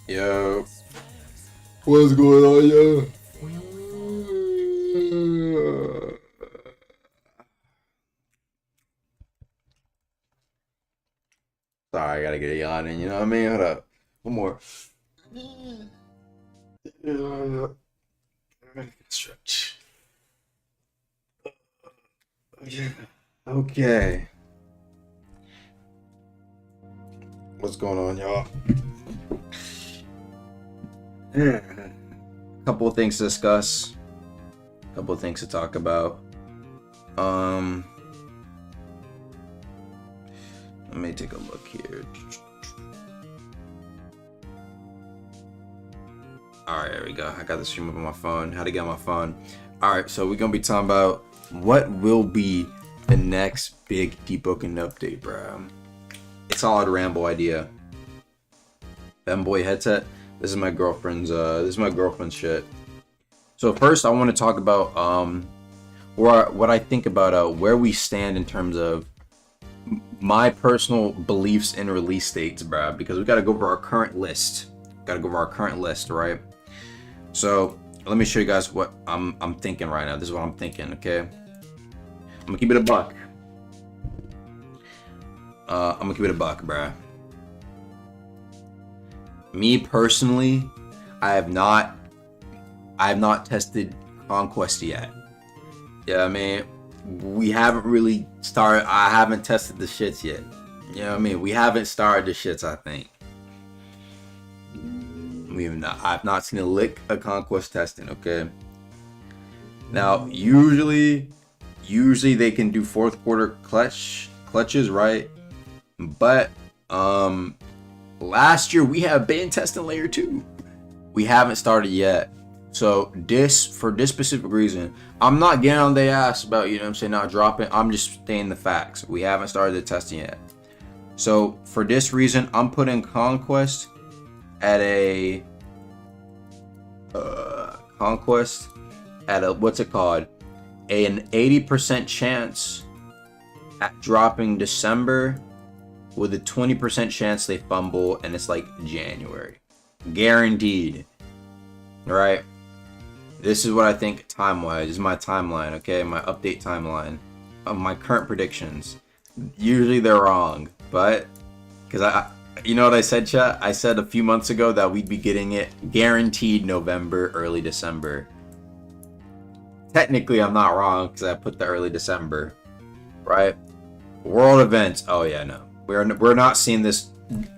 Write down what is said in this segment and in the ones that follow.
Yo, what's going on, yo? Sorry, I gotta get a yawn in, you know what I mean? Hold up. One more. Stretch. Okay. What's going on, y'all? Couple of things to discuss. Couple of things to talk about. Let me take a look here. Alright, there we go. I got the stream up on my phone. How to get on my phone. Alright, so we're gonna be talking about what will be the next big Deepwoken update, bro. It's all a ramble idea. Femboy headset. This is my girlfriend's shit. So first I want to talk about what I think about where we stand in terms of my personal beliefs in release dates, bruh, because we gotta go over our current list. Right? So let me show you guys what I'm thinking right now. This is what I'm thinking, okay? I'm gonna keep it a buck. Bruh. Me personally, I have not tested Conquest yet. Yeah, I mean, we haven't really started. I haven't tested the shits yet. You know what I mean? We haven't started the shits, I think. I've not seen a lick of Conquest testing, okay? Now, usually they can do fourth quarter clutch clutches, right? But last year we have been testing layer 2. We haven't started yet. So for this specific reason, I'm not getting on their ass about, you know what I'm saying, not dropping. I'm just stating the facts. We haven't started the testing yet. So for this reason, I'm putting Conquest at a what's it called? An 80% chance at dropping December, with a 20% chance they fumble, and it's like January. Guaranteed. Right? This is what I think time-wise. This is my timeline, okay? My update timeline of my current predictions. Usually they're wrong, but because you know what I said, chat? I said a few months ago that we'd be getting it guaranteed November, early December. Technically, I'm not wrong because I put the early December, right? World events. Oh yeah, no, we're not seeing this.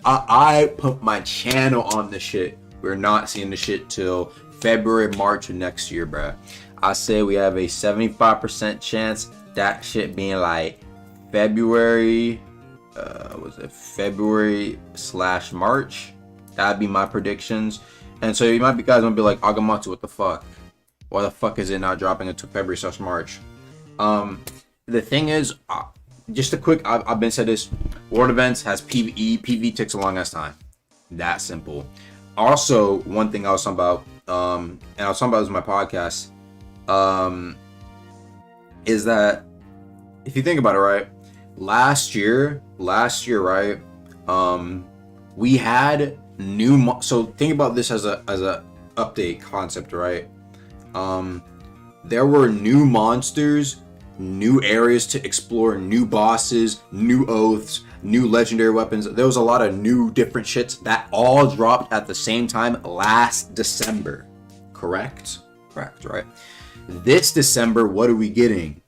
I put my channel on this shit. We're not seeing the shit till February, March of next year, bruh. I say we have a 75% chance that shit being like February. Was it February/March? That'd be my predictions. And so you might be guys gonna be like, Agamotto, what the fuck? Why the fuck is it not dropping until February/March? The thing is, just a quick, I've been said this, World Events has PvE. PvE takes a long ass time. That simple. Also, one thing I was talking about, and I was talking about this in my podcast, is that if you think about it, right? Last year, right? We had new. So think about this as a update concept, right? There were new monsters, new areas to explore, new bosses, new oaths, new legendary weapons. There was a lot of new different shits that all dropped at the same time last December. Correct, right? This December, what are we getting?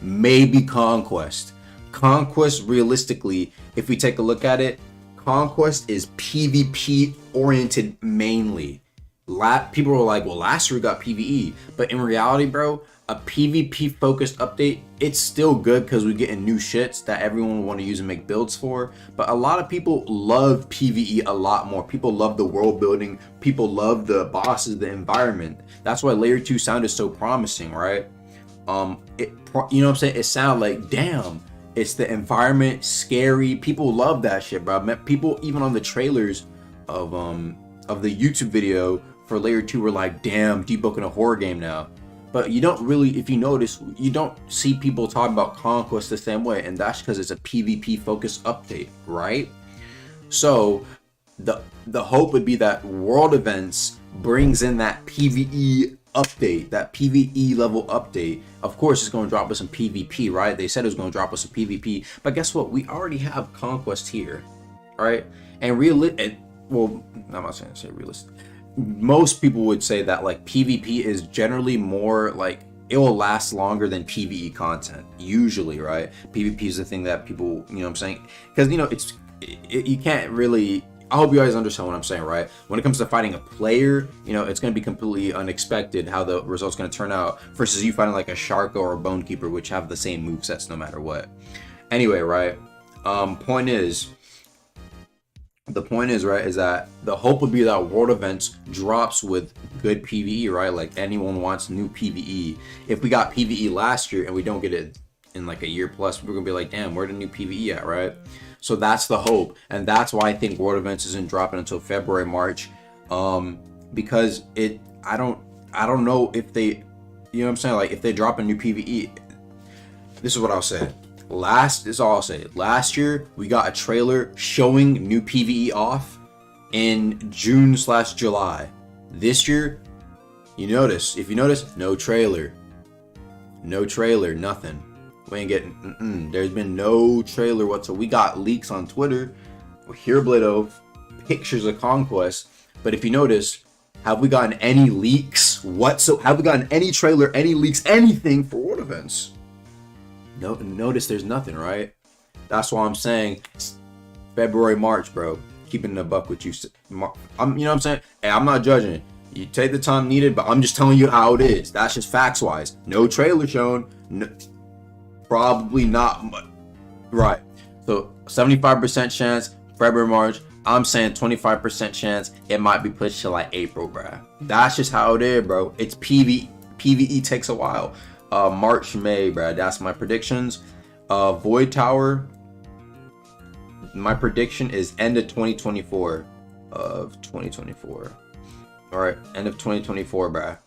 Maybe Conquest. Conquest, realistically, if we take a look at it, Conquest is PvP oriented mainly. People were like, well, last year we got PvE, but in reality, bro, a PvP focused update, it's still good because we're getting new shits that everyone will want to use and make builds for. But a lot of people love PvE a lot more. People love the world building. People love the bosses, the environment. That's why layer 2 sounded so promising, right? You know what I'm saying? It sounded like, damn, it's the environment, scary. People love that shit, bro. People even on the trailers of the YouTube video for layer 2 were like, damn, Deepwoken a horror game now. But you don't really, if you notice, you don't see people talking about Conquest the same way, and that's because it's a PvP focused update, right? So the hope would be that World Events brings in that PvE update, that PvE level update. Of course, it's going to drop us some PvP, right? They said it was going to drop us some PvP, but guess what? We already have Conquest here, right? And well, I'm not saying realistic. Most people would say that like PvP is generally more like it will last longer than PvE content usually, right? PvP is the thing that people, you know what I'm saying? Because, you know, you can't really, I hope you guys understand what I'm saying, right? When it comes to fighting a player, you know, it's going to be completely unexpected how the result's going to turn out versus you fighting like a Sharko or a Bonekeeper, which have the same movesets no matter what. Anyway, right? The point is, right, is that the hope would be that World Events drops with good PvE, right? Like anyone wants new PvE. If we got PvE last year and we don't get it in like a year plus, we're gonna be like, damn, where the new PvE at, right? So that's the hope, and that's why I think World Events isn't dropping until February, March, because I don't know if they, you know what I'm saying, like if they drop a new PvE. This is what I'll say. This is all I'll say. Last year, we got a trailer showing new PvE off in June/July. This year, if you notice, no trailer. No trailer, nothing. We ain't getting, there's been no trailer whatsoever. We got leaks on Twitter, Hearblade, pictures of Conquest. But if you notice, have we gotten any leaks whatsoever? Have we gotten any trailer, any leaks, anything for World Events? No, notice there's nothing, right? That's why I'm saying February, March, bro. Keeping the buck with you. You know what I'm saying? Hey, I'm not judging it. You take the time needed, but I'm just telling you how it is. That's just facts wise. No trailer shown. No, probably not much. Right. So 75% chance February, March. I'm saying 25% chance it might be pushed to like April, bruh. That's just how it is, bro. It's PVE takes a while. March, May, bruh. That's my predictions. Void Tower. My prediction is end of 2024. All right, end of 2024,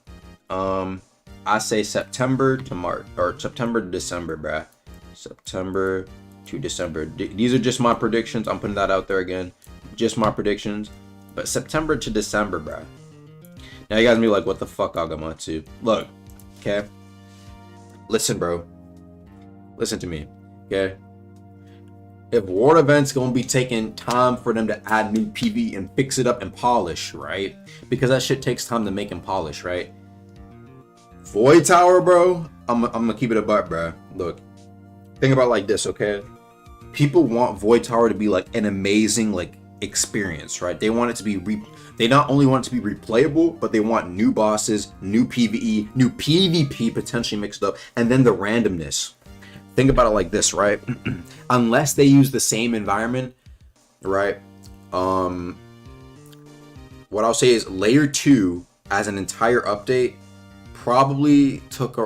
bruh. I say September to March or September to December, bruh. September to December. These are just my predictions. I'm putting that out there again. Just my predictions. But September to December, bruh. Now you guys be like, what the fuck, Agamatsu? Look, okay? Listen, bro. Listen to me, okay? If World Events gonna be taking time for them to add new PV and fix it up and polish, right? Because that shit takes time to make and polish, right? Void Tower, bro. I'm gonna keep it a butt, bro. Look, think about it like this, okay? People want Void Tower to be like an amazing like experience, right? They want it to be they not only want it to be replayable, but they want new bosses, new PvE, new PvP potentially mixed up, and then the randomness. Think about it like this, right? Unless they use the same environment, right? What I'll say is layer 2 as an entire update probably took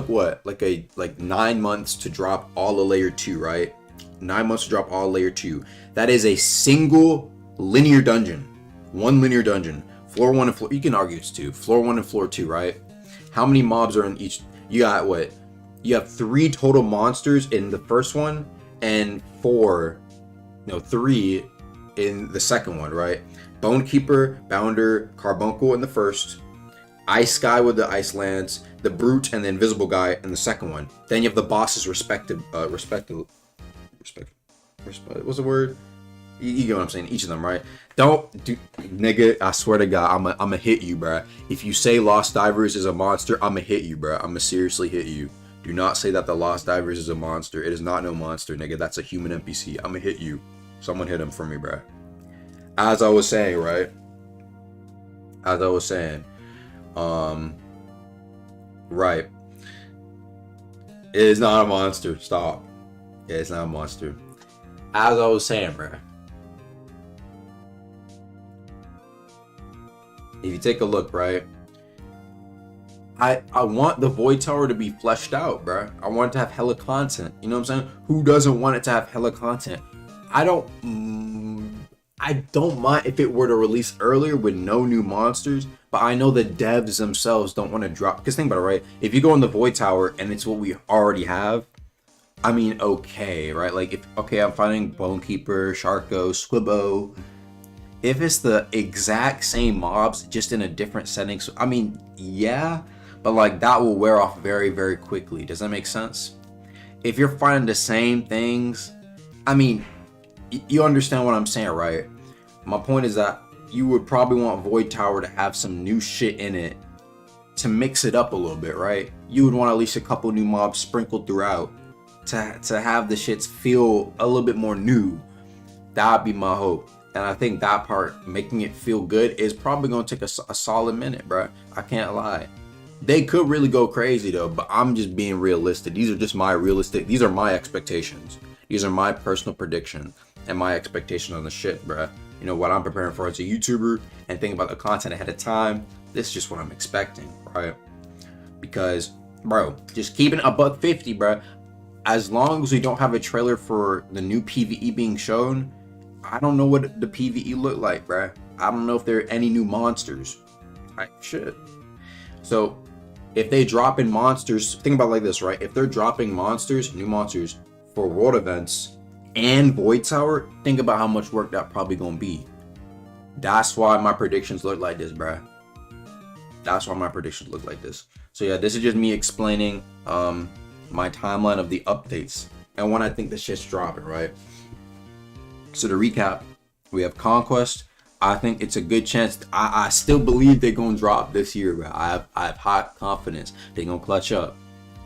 what? Like 9 months to drop all of layer 2, right? 9 months to drop all layer 2. That is a single linear dungeon. One linear dungeon. Floor 1 and floor, you can argue it's 2. Floor 1 and floor 2, right? How many mobs are in each? You got what? You have 3 total monsters in the first one and 3 in the second one, right? Bonekeeper, Bounder, Carbuncle in the first, Ice Guy with the Ice Lance, the Brute, and the Invisible Guy in the second one. Then you have the bosses respect. What's the word? You get what I'm saying? Each of them, right? Nigga, I swear to God, I'ma hit you, bruh. If you say Lost Divers is a monster, I'ma hit you, bruh. I'ma seriously hit you. Do not say that the Lost Divers is a monster. It is not no monster, nigga. That's a human NPC. I'ma hit you. Someone hit him for me, bruh. As I was saying, right? Right. It is not a monster. Stop. Yeah, it's not a monster. As I was saying, bruh. If you take a look, right? I want the Void Tower to be fleshed out, bruh. I want it to have hella content. You know what I'm saying? Who doesn't want it to have hella content? I don't mind if it were to release earlier with no new monsters, but I know the devs themselves don't want to drop. Because think about it, right? If you go in the Void Tower and it's what we already have, I mean, okay, right? Like, I'm finding Bonekeeper, Sharko, Squibbo. If it's the exact same mobs, just in a different setting, so I mean, yeah, but like that will wear off very, very quickly. Does that make sense? If you're finding the same things, I mean, you understand what I'm saying, right? My point is that you would probably want Void Tower to have some new shit in it to mix it up a little bit, right? You would want at least a couple new mobs sprinkled throughout to have the shits feel a little bit more new. That'd be my hope. And I think that part, making it feel good, is probably going to take a solid minute, bro. I can't lie. They could really go crazy, though, but I'm just being realistic. These are my expectations. These are my personal predictions and my expectations on the shit, bro. You know, what I'm preparing for as a YouTuber and thinking about the content ahead of time. This is just what I'm expecting, right? Because, bro, just keeping a $150, bro. As long as we don't have a trailer for the new PvE being shown, I don't know what the PvE look like, bruh. I don't know if there are any new monsters. I should. So, if they drop in monsters, think about it like this, right? If they're dropping new monsters for World Events and Void Tower, think about how much work that probably gonna be. That's why my predictions look like this, bruh. That's why my predictions look like this. So yeah, this is just me explaining my timeline of the updates and when I think the shit's dropping, right? So to recap, we have Conquest. I think it's a good chance. I still believe they're gonna drop this year, bro. I have high confidence they're gonna clutch up.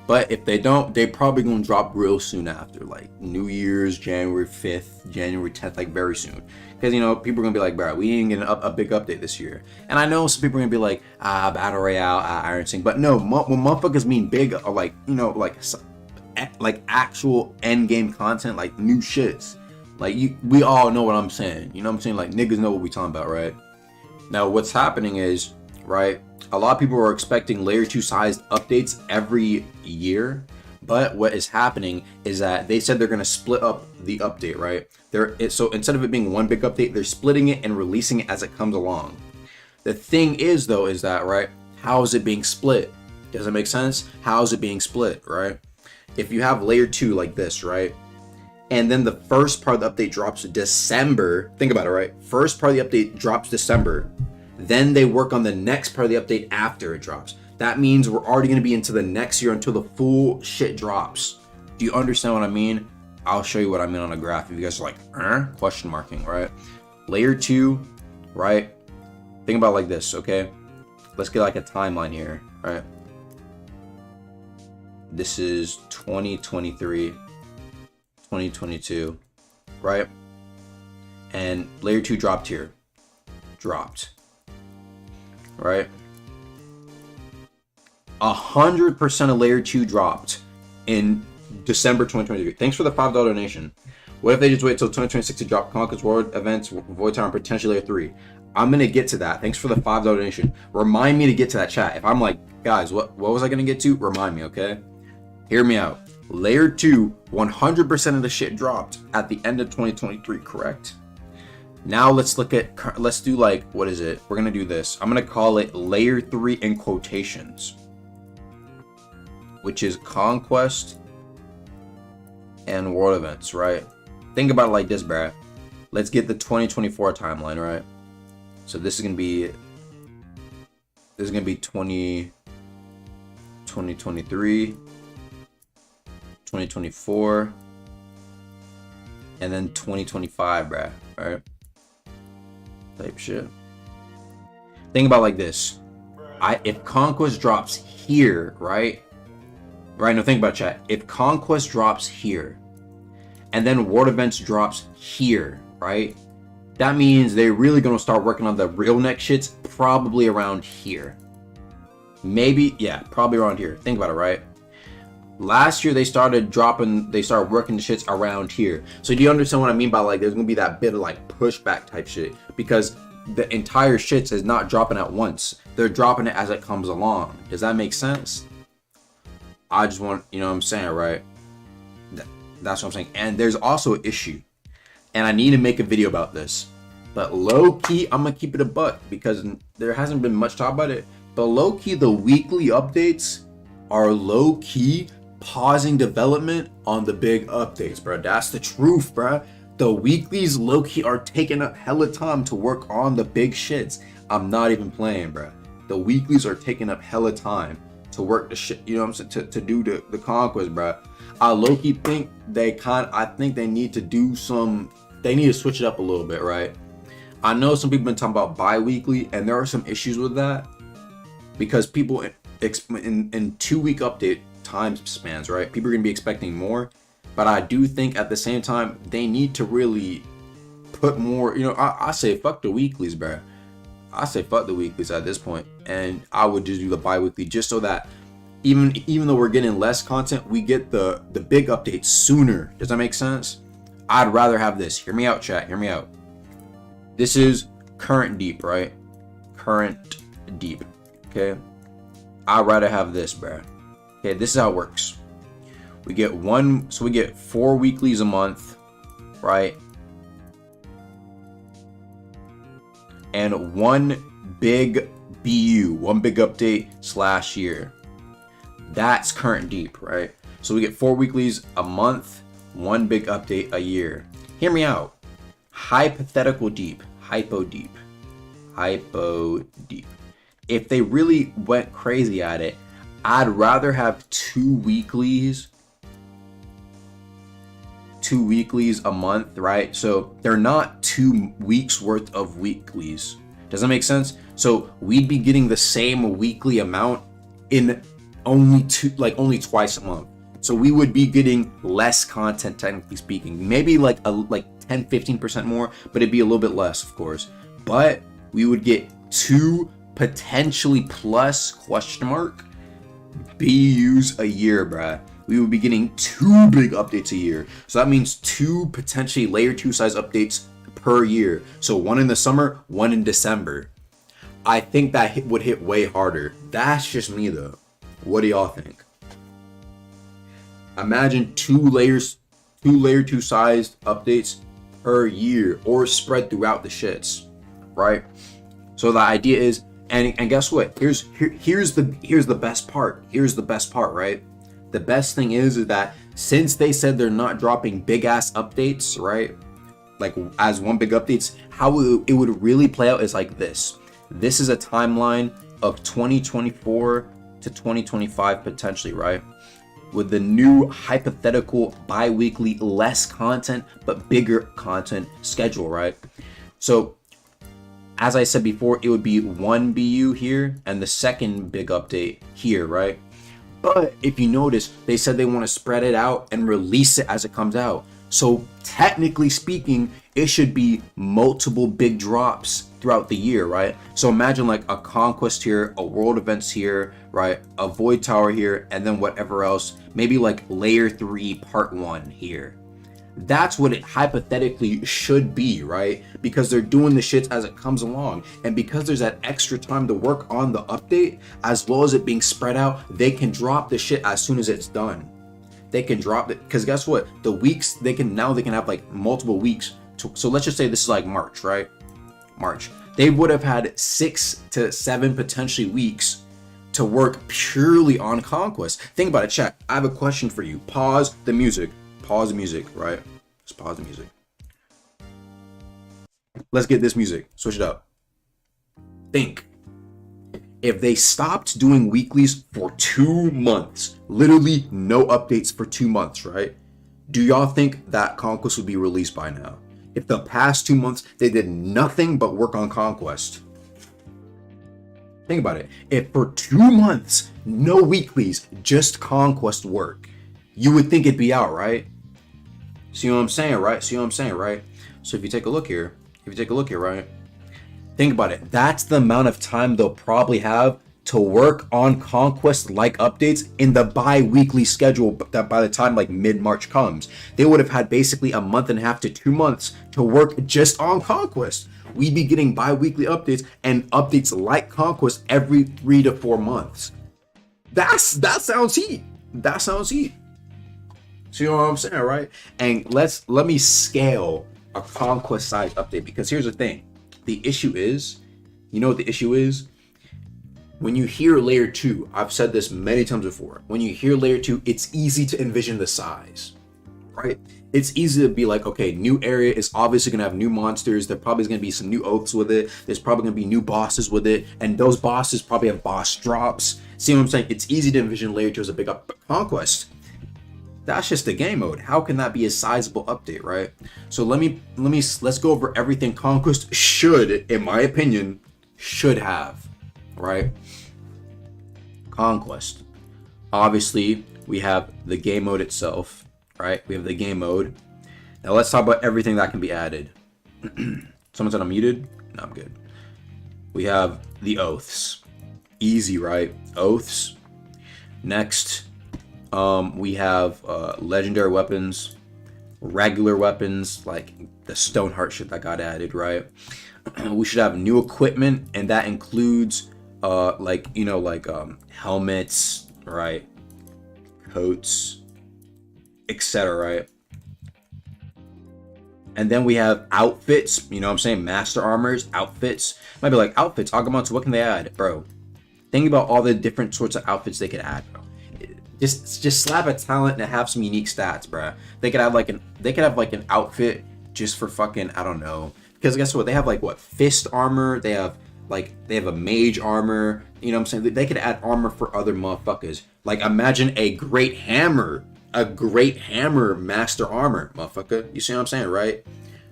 But if they don't, they're probably gonna drop real soon after, like New Year's, January 5th, January 10th, like very soon. Because, you know, people are gonna be like, bro, we ain't getting a big update this year. And I know some people are gonna be like, Battle Royale, Iron Sing. But no, when motherfuckers mean big, or like, you know, like like actual end game content, like new shits. Like we all know what I'm saying. You know what I'm saying? Like niggas know what we talking about, right? Now what's happening is, right, a lot of people are expecting layer 2 sized updates every year, but what is happening is that they said they're going to split up the update, right? So instead of it being one big update, they're splitting it and releasing it as it comes along. The thing is though, is that, right, how is it being split? Does it make sense? How is it being split, right? If you have layer 2 like this, right, and then the first part of the update drops December, think about it, right? First part of the update drops December, then they work on the next part of the update after it drops. That means we're already going to be into the next year until the full shit drops. Do you understand what I mean? I'll show you what I mean on a graph. If you guys are like, question marking, right? Layer 2, right? Think about it like this, okay? Let's get like a timeline here, right? This is 2023, 2022, right? And layer 2 dropped here. Dropped. Right? 100% of layer 2 dropped in December 2023. Thanks for the $5 donation. What if they just wait till 2026 to drop Conquest World events, Void Tower, and potentially layer 3? I'm gonna get to that. Thanks for the $5 donation. Remind me to get to that chat. If I'm like, guys, what was I gonna get to? Remind me, okay? Hear me out. Layer 2, 100% of the shit dropped at the end of 2023, correct? Now let's do like, what is it? We're gonna do this. I'm gonna call it layer 3 in quotations, which is Conquest and World events, right? Think about it like this, bruh. Let's get the 2024 timeline, right? So this is gonna be 2023, 2024, and then 2025, bruh, right? Type shit. Think about it like this. If Conquest drops here, right? Right, no, think about it, chat. If Conquest drops here, and then World Events drops here, right? That means they're really gonna start working on the real next shits probably around here. Maybe, yeah, probably around here. Think about it, right? Last year they started working the shits around here. So do you understand what I mean by like there's gonna be that bit of like pushback type shit? Because the entire shits is not dropping at once. They're dropping it as it comes along. Does that make sense? I just want, you know what I'm saying, right? That's what I'm saying. And there's also an issue. And I need to make a video about this. But low key, I'm gonna keep it a buck because there hasn't been much talk about it. But low key, the weekly updates are low key pausing development on the big updates, bro. That's the truth, bro. The weeklies low key are taking up hella time to work on the big shits. I'm not even playing, bro. The weeklies are taking up hella time to work the shit, you know what I'm saying, to do the conquest, bro. I low key think I think they need to do they need to switch it up a little bit, right? I know some people been talking about bi-weekly, and there are some issues with that because people in 2-week update time spans, right? People are gonna be expecting more, but I do think at the same time they need to really put more. You know, I say fuck the weeklies, bro. I say fuck the weeklies at this point, and I would just do the bi-weekly just so that even though we're getting less content, we get the big updates sooner. Does that make sense? I'd rather have this. Hear me out, chat. Hear me out. This is current deep, right? Current deep. Okay. I'd rather have this, bruh. Okay, this is how it works. We get 4 weeklies a month, right? And one big BU, one big update / year. That's current deep, right? So we get 4 weeklies a month, one big update a year. Hear me out. Hypothetical deep, hypo deep. If they really went crazy at it, I'd rather have 2 weeklies a month, right? So they're not 2 weeks worth of weeklies. Does that make sense? So we'd be getting the same weekly amount in only twice a month. So we would be getting less content, technically speaking. Maybe like 10-15% more, but it'd be a little bit less, of course. But we would get 2 potentially plus ? BUs a year, bruh. we would be getting 2 big updates a year. So that means 2 potentially layer 2 size updates per year. So 1 in the summer, 1 in December. I think that would hit way harder. That's just me though. What do y'all think? Imagine 2 layer 2 sized updates per year, or spread throughout the shits, right? So the idea is, and guess what? Here's the best part. Here's the best part, right? The best thing is that since they said they're not dropping big ass updates, right? Like as one big updates, how it would really play out is like this. This is a timeline of 2024 to 2025 potentially, right? With the new hypothetical bi-weekly less content but bigger content schedule, right? So as I said before, it would be 1 BU here and the second big update here, right? But if you notice, they said they want to spread it out and release it as it comes out. So technically speaking, it should be multiple big drops throughout the year, right? So imagine like a conquest here, a world events here, right? A void tower here, and then whatever else, maybe like layer 3 part 1 here. That's what it hypothetically should be, right? Because they're doing the shits as it comes along. And because there's that extra time to work on the update, as well as it being spread out, they can drop the shit as soon as it's done. They can drop it, because guess what? The weeks, they can have like multiple weeks. So let's just say this is like March, right? March. They would have had 6 to 7 potentially weeks to work purely on Conquest. Think about it, chat. I have a question for you. Pause the music. Pause the music, right? Just pause the music. Let's get this music. Switch it up. Think. If they stopped doing weeklies for 2 months, literally no updates for 2 months, right? Do y'all think that Conquest would be released by now? If the past 2 months they did nothing but work on Conquest. Think about it. If for 2 months, no weeklies, just Conquest work, you would think it'd be out, right? See what I'm saying, right? So if you take a look here, right? Think about it. That's the amount of time they'll probably have to work on Conquest like updates in the bi-weekly schedule, that by the time like mid-March comes, they would have had basically a month and a half to 2 months to work just on Conquest. We'd be getting bi-weekly updates and updates like Conquest every 3 to 4 months. That sounds heat. See what I'm saying, right? And let me scale a Conquest size update, because here's the thing. The issue is, you know what the issue is? When you hear layer 2, I've said this many times before, when you hear layer 2, it's easy to envision the size, right? It's easy to be like, okay, new area is obviously gonna have new monsters. There probably is gonna be some new oaths with it. There's probably gonna be new bosses with it. And those bosses probably have boss drops. See what I'm saying? It's easy to envision layer 2 as a big up Conquest. That's just the game mode. How can that be a sizable update, right? So let's go over everything Conquest should, in my opinion, should have, right? Conquest. Obviously, we have the game mode itself, right? We have the game mode. Now let's talk about everything that can be added. Someone said I'm muted? No, I'm good. We have the oaths. Easy, right? Oaths. Next, we have legendary weapons, regular weapons like the Stoneheart shit that got added, right? We should have new equipment, and that includes helmets, right? Coats, etc., right? And then we have outfits, you know what I'm saying? Master armors, outfits. Might be like, outfits, Agamotto, what can they add? Bro, think about all the different sorts of outfits they could add, bro. Just slap a talent and have some unique stats, bro. They could have like an outfit just for fucking, I don't know. Because guess what? They have like what? Fist armor, they have a mage armor, you know what I'm saying? They could add armor for other motherfuckers. Like imagine a great hammer master armor, motherfucker. You see what I'm saying, right?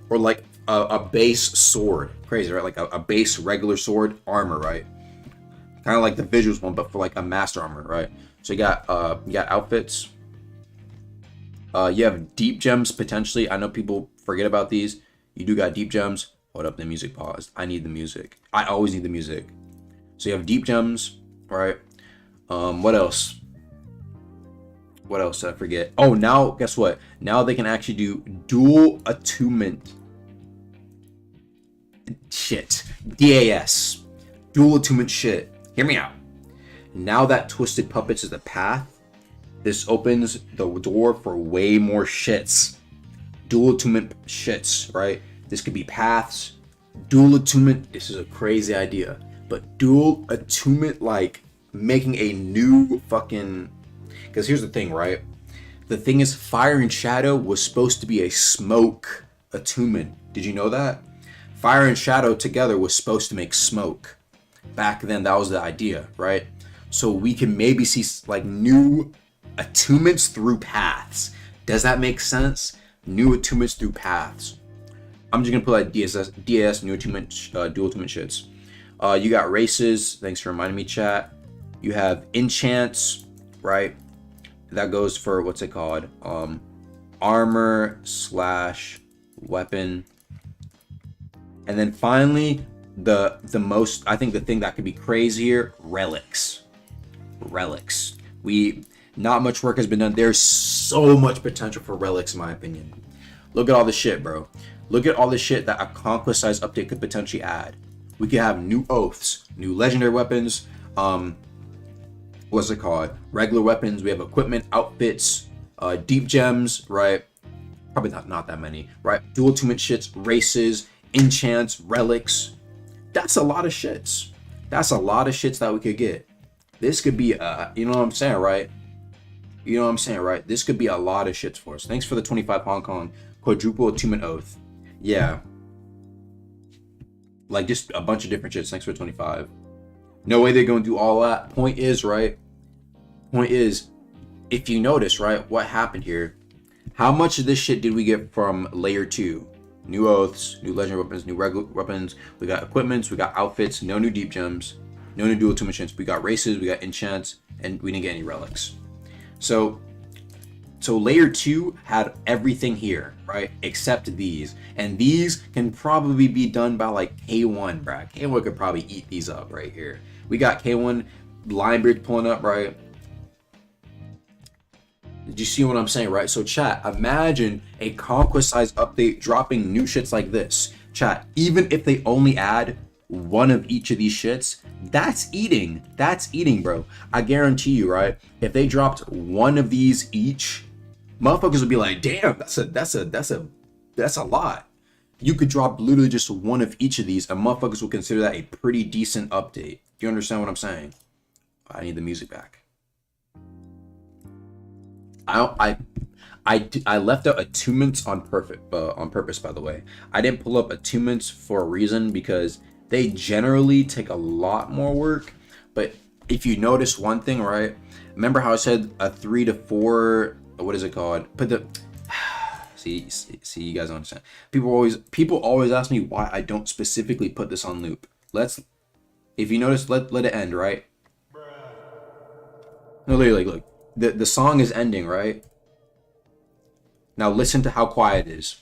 Or like a base sword. Crazy, right? Like a base regular sword armor, right? Kind of like the visuals one, but for like a master armor, right? So you got outfits. You have deep gems potentially. I know people forget about these. You do got deep gems. Hold up, the music paused. I need the music. I always need the music. So you have deep gems, right? What else? What else did I forget? Oh, now guess what? Now they can actually do dual attunement. Shit. DAS. Dual attunement shit. Hear me out. Now that Twisted Puppets is the path, this opens the door for way more shits. Dual attunement shits, right? This could be paths. Dual attunement, this is a crazy idea. But dual attunement, like making a new fucking. Because here's the thing, right? The thing is, Fire and Shadow was supposed to be a smoke attunement. Did you know that? Fire and Shadow together was supposed to make smoke. Back then, that was the idea, right? So we can maybe see like new attunements through paths. Does that make sense? New attunements through paths. I'm just gonna put like DAS, new attunement, dual attunement shits. You got races. Thanks for reminding me, chat. You have enchants, right? That goes for what's it called? Armor / weapon. And then finally, the most, I think the thing that could be crazier, relics. Relics. Not much work has been done. There's so much potential for relics, in my opinion. Look at all the shit, bro. Look at all the shit that a conquest size update could potentially add. We could have new oaths, new legendary weapons, what's it called? Regular weapons. We have equipment, outfits, deep gems, right? Probably not that many, right? Dual attunement shits, races, enchants, relics. That's a lot of shits. That's a lot of shits that we could get. This could be, you know what I'm saying, right? You know what I'm saying, right? This could be a lot of shits for us. Thanks for the 25 Hong Kong. Quadruple attunement oath. Yeah. Like just a bunch of different shits. Thanks for 25. No way they're going to do all that. Point is, right? Point is, if you notice, right, what happened here? How much of this shit did we get from layer 2? New oaths, new legendary weapons, new regular weapons. We got equipments, we got outfits, no new deep gems, no new dual attunement shits. We got races, we got enchants, and we didn't get any relics. So layer 2 had everything here, right? Except these. And these can probably be done by like K1, bruh. K1 could probably eat these up right here. We got K1 Linebeard pulling up, right? Did you see what I'm saying, right? So chat, imagine a conquest size update dropping new shits like this. Chat, even if they only add one of each of these shits, that's eating. That's eating, bro. I guarantee you, right? If they dropped one of these each, motherfuckers would be like, damn, that's a lot. You could drop literally just one of each of these, and motherfuckers will consider that a pretty decent update. Do you understand what I'm saying? I need the music back. I left out attunements on purpose, by the way. I didn't pull up attunements for a reason, because they generally take a lot more work. But if you notice one thing, right? Remember how I said a 3 to 4, what is it called? Put the see, you guys understand. People always ask me why I don't specifically put this on loop. If you notice, let it end, right? No, literally, look. The song is ending, right? Now listen to how quiet it is.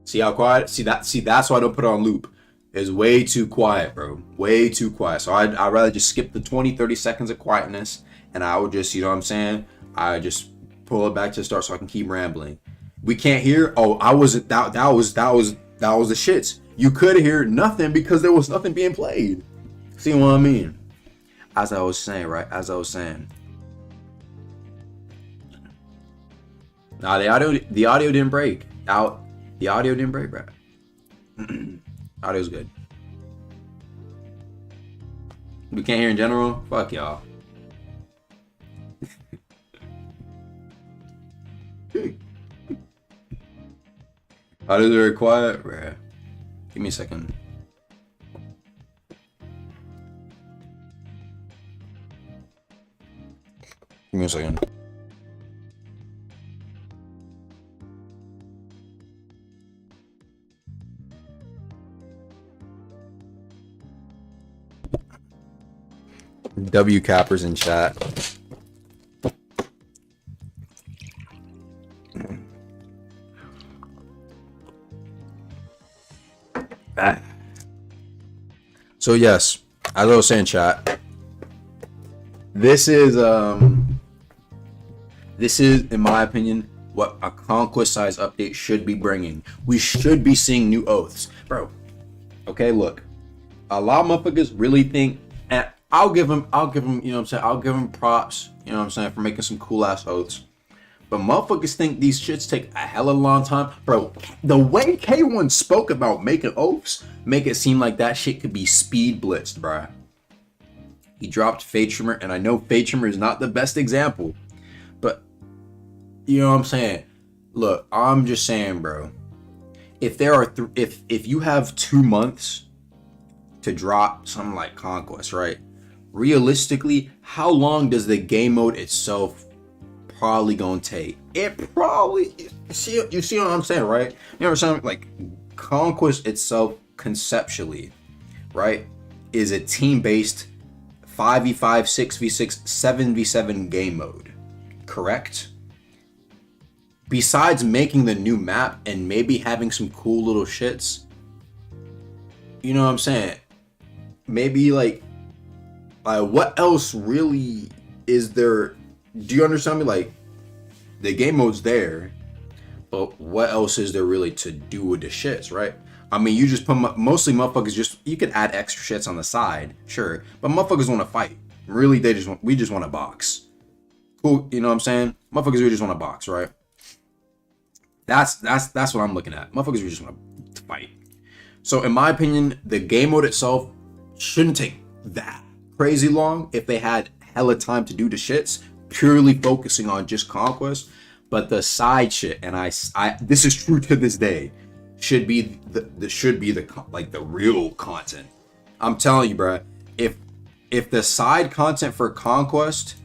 See how quiet? See that's why I don't put it on loop. It's way too quiet, bro. Way too quiet. So I'd rather just skip the 20-30 seconds of quietness, and I would just, you know what I'm saying? I just pull it back to the start so I can keep rambling. We can't hear. Oh, I wasn't. That was the shits. You could hear nothing because there was nothing being played. See what I mean? As I was saying, right? As I was saying. Nah, the audio didn't break. The audio didn't break, bro. Audio's good. We can't hear in general? Fuck y'all. Audio's very quiet, bro. Give me a second. Give me a second. W cappers in chat. So yes, as I was saying, chat, this is in my opinion what a conquest size update should be bringing. We should be seeing new oaths, bro. Okay, look, a lot of motherfuckers really think, and I'll give them, you know what I'm saying, I'll give them props, you know what I'm saying, for making some cool ass oaths. But motherfuckers think these shits take a hella long time. Bro, the way K1 spoke about making oaths make it seem like that shit could be speed blitzed, bro. He dropped Fade Trimmer, and I know Fade Trimmer is not the best example, but you know what I'm saying? Look, I'm just saying, bro. If there are if you have 2 months to drop something like Conquest, right? Realistically, how long does the game mode itself probably gonna take? It probably, you see what I'm saying, right? You know what I'm saying? Like, Conquest itself conceptually, right, is a team-based 5v5, 6v6, 7v7 game mode, correct? Besides making the new map and maybe having some cool little shits, you know what I'm saying? Maybe like what else really is there? Do you understand me? Like, the game mode's there, but what else is there really to do with the shits, right? I mean, you just put mostly motherfuckers just, you could add extra shits on the side, sure, but motherfuckers want to fight. Really, we just want to box. Cool, you know what I'm saying? Motherfuckers, we just want to box, right? That's what I'm looking at. Motherfuckers, we just want to fight. So in my opinion, the game mode itself shouldn't take that crazy long if they had hella time to do the shits, purely focusing on just Conquest. But the side shit, and I this is true to this day, should be the real content. I'm telling you, bro. If the side content for Conquest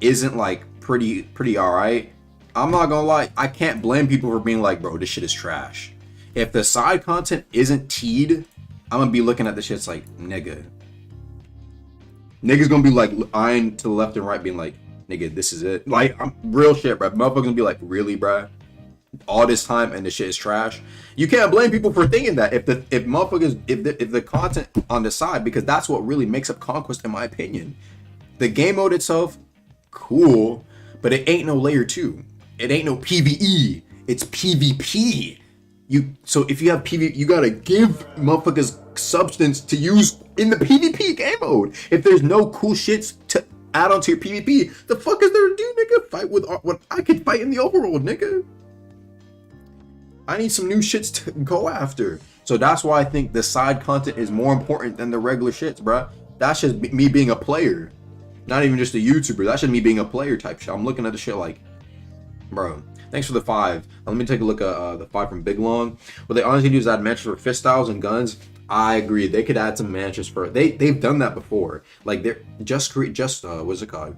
isn't like pretty alright, I'm not gonna lie, I can't blame people for being like, bro, this shit is trash. If the side content isn't teed, I'm gonna be looking at the shits like, niggas gonna be like eyeing to the left and right, being like, nigga, this is it. Like, I'm real shit, bro. Motherfuckers gonna be like, really, bro? All this time and the shit is trash. You can't blame people for thinking that. If the content on the side, because that's what really makes up Conquest, in my opinion. The game mode itself, cool, but it ain't no layer 2. It ain't no PvE. It's PvP. So if you have PvP, you gotta give motherfuckers substance to use in the PvP game mode. If there's no cool shits to add onto your PvP, the fuck is there to do, nigga? Fight with what I could fight in the overworld, nigga. I need some new shits to go after. So that's why I think the side content is more important than the regular shits, bruh. That's just me being a player. Not even just a YouTuber. That's just me being a player type shit. I'm looking at the shit like, bro, thanks for the 5. Now, let me take a look at the 5 from Big Long. What they honestly do is add matches for fist styles and guns. I agree. They could add some matches for they've done that before. Like, they're what's it called?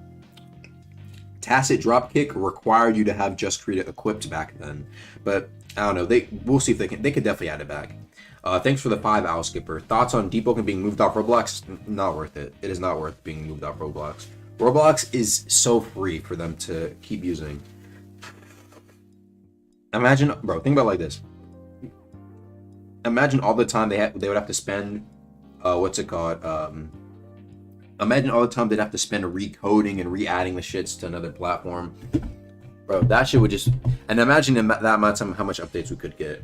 Tacit Dropkick required you to have Just Create equipped back then. But I don't know. We'll see if they could definitely add it back. Thanks for the 5, Owl Skipper. Thoughts on Deepwoken being moved off Roblox? Not worth it. It is not worth being moved off Roblox. Roblox is so free for them to keep using. Imagine, bro, think about it like this. Imagine all the time they would have to spend, imagine all the time they'd have to spend recoding and re-adding the shits to another platform. Bro, that shit would just, and imagine that amount of time how much updates we could get.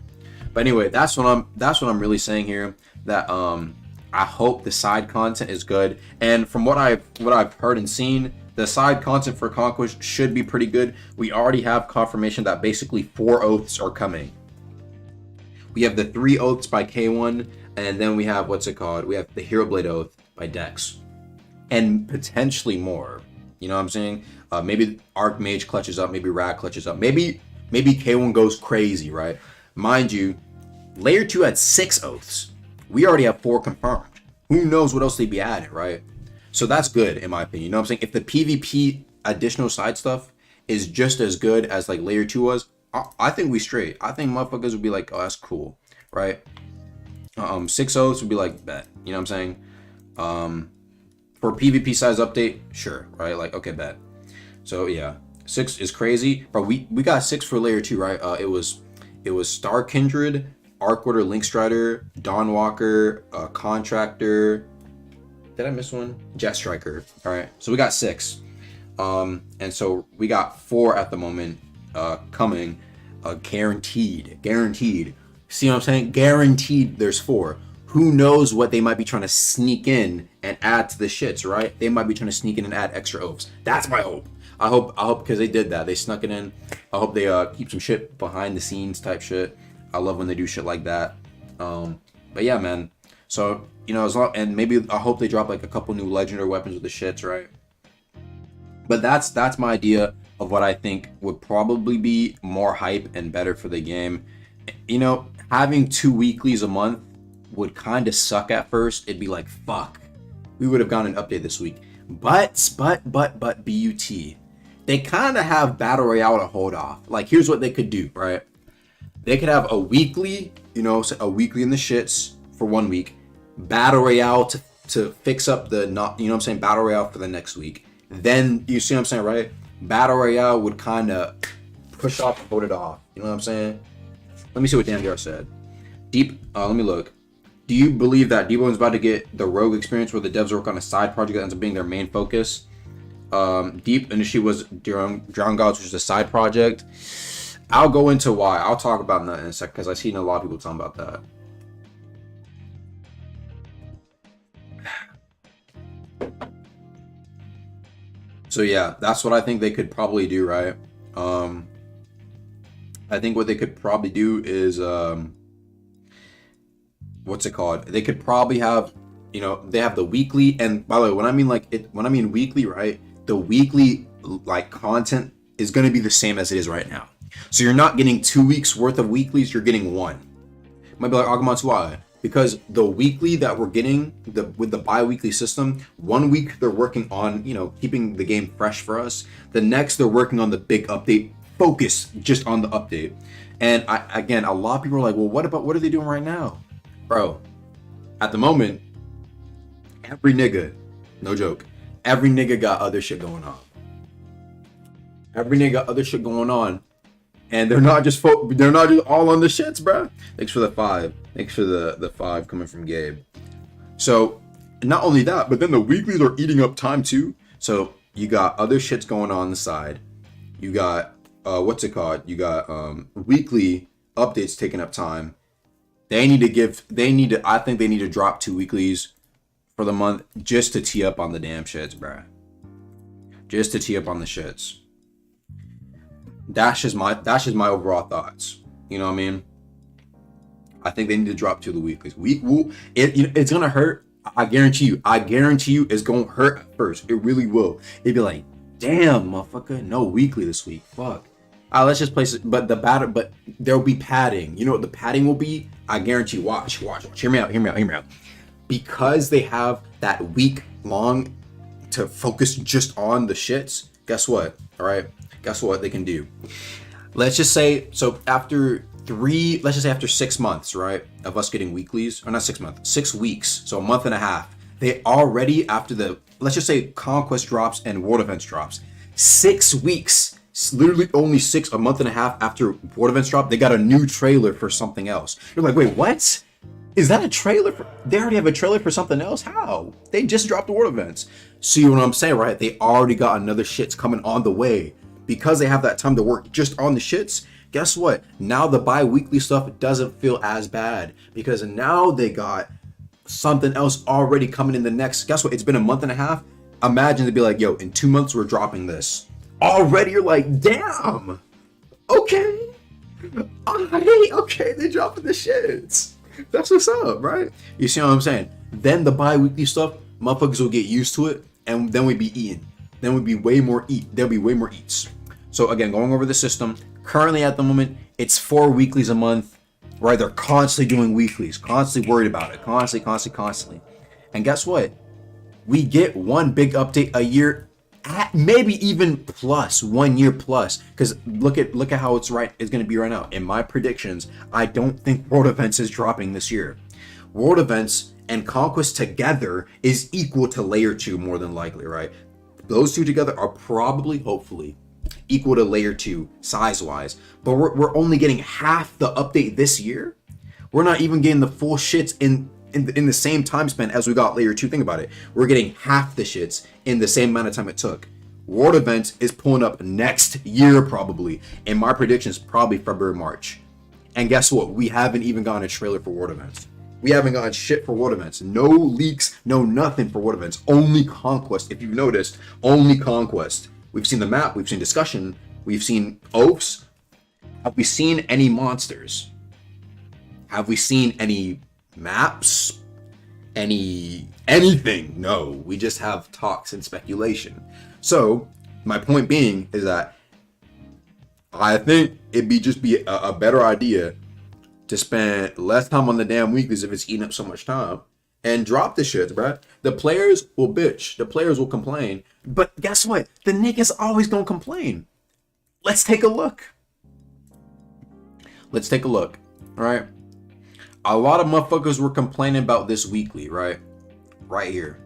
But anyway, that's what I'm really saying here. That I hope the side content is good. And from what I've heard and seen, the side content for Conquest should be pretty good. We already have confirmation that basically 4 oaths are coming. We have the 3 oaths by K1, and then we have we have the Hero Blade oath by Dex, and potentially more. You know what I'm saying? Maybe Archmage clutches up, maybe Rad clutches up, maybe K1 goes crazy, right? Mind you, Layer 2 had 6 oaths. We already have 4 confirmed. Who knows what else they'd be adding, right? So that's good, in my opinion. You know what I'm saying? If the PvP additional side stuff is just as good as like Layer 2 was, I think we straight. I think motherfuckers would be like, oh, that's cool, right? 6 oaths would be like, bet. You know what I'm saying? For PvP size update, sure, right? Like, okay, bet. So yeah, 6 is crazy, but we got 6 for layer 2, right? It was Star Kindred, Arc Order, Link Strider, Dawn Walker, Contractor. Did I miss one? Jet Striker. All right, so we got 6, and so we got 4 at the moment coming, guaranteed. See what I'm saying? Guaranteed. There's 4. Who knows what they might be trying to sneak in and add to the shits, right? They might be trying to sneak in and add extra oaths. That's my hope. I hope because they did that. They snuck it in. I hope they keep some shit behind the scenes type shit. I love when they do shit like that. But yeah, man. So, and maybe I hope they drop like a couple new legendary weapons with the shits, right? But that's my idea of what I think would probably be more hype and better for the game. Having 2 weeklies a month would kind of suck at first. It'd be like, fuck, we would have gotten an update this week. But BUT, they kind of have Battle Royale to hold off. Like, here's what they could do, right? They could have a weekly, a weekly in the shits for 1 week, Battle Royale to fix up the Battle Royale for the next week. Then, you see what I'm saying, right? Battle Royale would kind of push off and hold it off. You know what I'm saying? Let me see what DMDR said. Let me look. Do you believe that Deepwoken's about to get the rogue experience where the devs work on a side project that ends up being their main focus? Deep initially was Drown Gods, which is a side project. I'll go into why. I'll talk about that in a second because I've seen a lot of people talking about that. So yeah, that's what I think they could probably do, right? I think what they could probably do is what's it called? They could probably have, they have the weekly, and by the way, when I mean weekly, right? The weekly like content is going to be the same as it is right now. So you're not getting 2 weeks worth of weeklies, you're getting 1. Might be like, Agamot's why? Because the weekly that we're getting with the bi-weekly system, 1 week they're working on, keeping the game fresh for us. The next they're working on the big update, focus just on the update. And again, a lot of people are like, well, what are they doing right now? Bro, at the moment, every nigga, no joke, every nigga got other shit going on. Every nigga got other shit going on. And they're not just all on the shits, bro. Thanks for the 5. Thanks for the 5 coming from Gabe. So, not only that, but then the weeklies are eating up time too. So, you got other shits going on the side. You got, You got weekly updates taking up time. I think they need to drop 2 weeklies for the month just to tee up on the damn shits, bruh. Just to tee up on the shits. That's just my overall thoughts. You know what I mean? I think they need to drop 2 of the weeklies. It's gonna hurt. I guarantee you it's gonna hurt at first. It really will. It'd be like, damn, motherfucker, no weekly this week. Fuck. Let's just place it. But there'll be padding. You know what the padding will be? I guarantee. Watch. Hear me out. Because they have that week long to focus just on the shits. Guess what? All right. Guess what they can do? Let's just say after 6 months, right, of us getting weeklies, or not 6 months, 6 weeks, so a month and a half. They already let's just say Conquest drops and World Events drops. 6 weeks. Literally only a month and a half after World Events drop, they got a new trailer for something else. You're like, wait, what? Is that a trailer they already have a trailer for something else? How? They just dropped the World Events. See what I'm saying, right? They already got another shit's coming on the way. Because they have that time to work just on the shits, guess what? Now the bi-weekly stuff doesn't feel as bad. Because now they got something else already coming in the next. Guess what? It's been a month and a half. Imagine they'd be like, yo, in 2 months we're dropping this. Already you're like, damn. Okay. Okay, they dropping the shits. That's what's up, right? You see what I'm saying? Then the bi-weekly stuff, motherfuckers will get used to it, and then we'd be eating. There'll be way more eats. So again, going over the system, currently at the moment, it's 4 weeklies a month, right? They're constantly doing weeklies, constantly worried about it, constantly. And guess what? We get 1 big update a year, maybe even plus 1 year plus. Because look at how it's going to be right now. In my predictions, I don't think World Events is dropping this year. World Events and Conquest together is equal to Layer 2 more than likely, right? Those two together are probably, hopefully, equal to Layer 2 size-wise. But we're only getting half the update this year. We're not even getting the full shits in the same time span as we got Layer 2. Think about it. We're getting half the shits in the same amount of time it took. World Events is pulling up next year probably. And my prediction is probably February, March. And guess what? We haven't even gotten a trailer for World Events. We haven't gotten shit for World Events. No leaks, no nothing for World Events. Only Conquest. If you've noticed, only Conquest. We've seen the map, we've seen discussion, we've seen oaths. Have we seen any monsters? Have we seen any maps? Anything? No. We just have talks and speculation. So, my point being is that I think it'd be a better idea to spend less time on the damn weeklies if it's eating up so much time and drop the shit, bruh. The players will bitch. The players will complain. But guess what? The niggas always gonna complain. Let's take a look. Let's take a look. All right. A lot of motherfuckers were complaining about this weekly, right? Right here.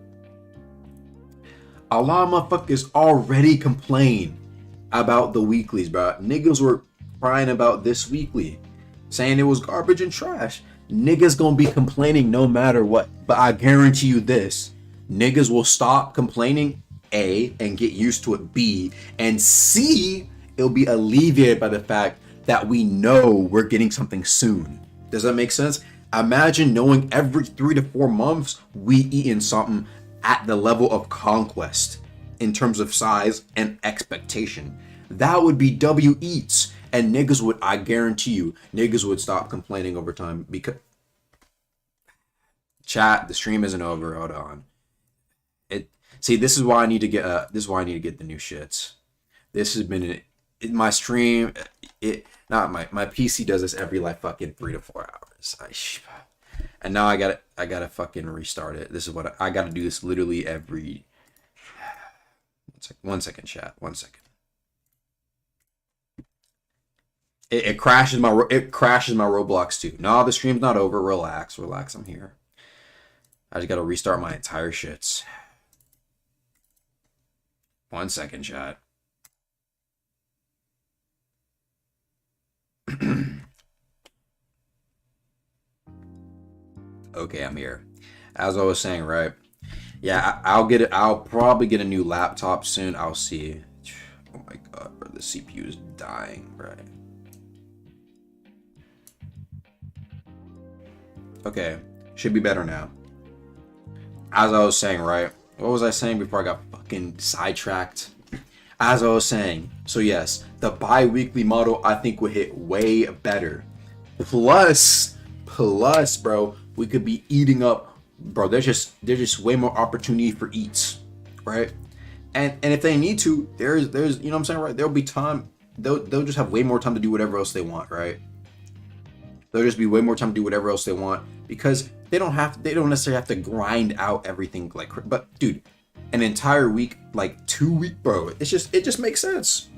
A lot of motherfuckers already complain about the weeklies, bro. Niggas were crying about this weekly, saying it was garbage and trash. Niggas gonna be complaining no matter what. But I guarantee you this, niggas will stop complaining, A, and get used to it, B, and C, it'll be alleviated by the fact that we know we're getting something soon. Does that make sense? Imagine knowing every 3 to 4 months we eating something at the level of Conquest in terms of size and expectation. That would be W eats. And niggas would, I guarantee you, niggas would stop complaining over time because chat, the stream isn't over. Hold on. This is why I need to get the new shits. This has been my stream. My PC does this every like fucking 3 to 4 hours. And now I gotta fucking restart it. This is what I gotta do this literally every 1 second, chat. 1 second. It crashes my Roblox too. No, the stream's not over. Relax. I'm here. I just gotta restart my entire shits. 1 second, chat. Okay, I'm here. As I was saying, right? Yeah, I'll probably get a new laptop soon. I'll see. Oh my god, bro, the CPU is dying, right? Okay, should be better now. As I was saying, right? What was I saying before I got fucking sidetracked? As I was saying, so yes, the bi-weekly model I think would hit way better. Plus, bro, we could be eating up, bro. There's just way more opportunity for eats, right? And if they need to, there's you know what I'm saying, right? There'll be time. They'll just have way more time to do whatever else they want, right? There'll just be way more time to do whatever else they want because they don't necessarily have to grind out everything like. But dude, an entire week, like 2 weeks, bro, it just makes sense.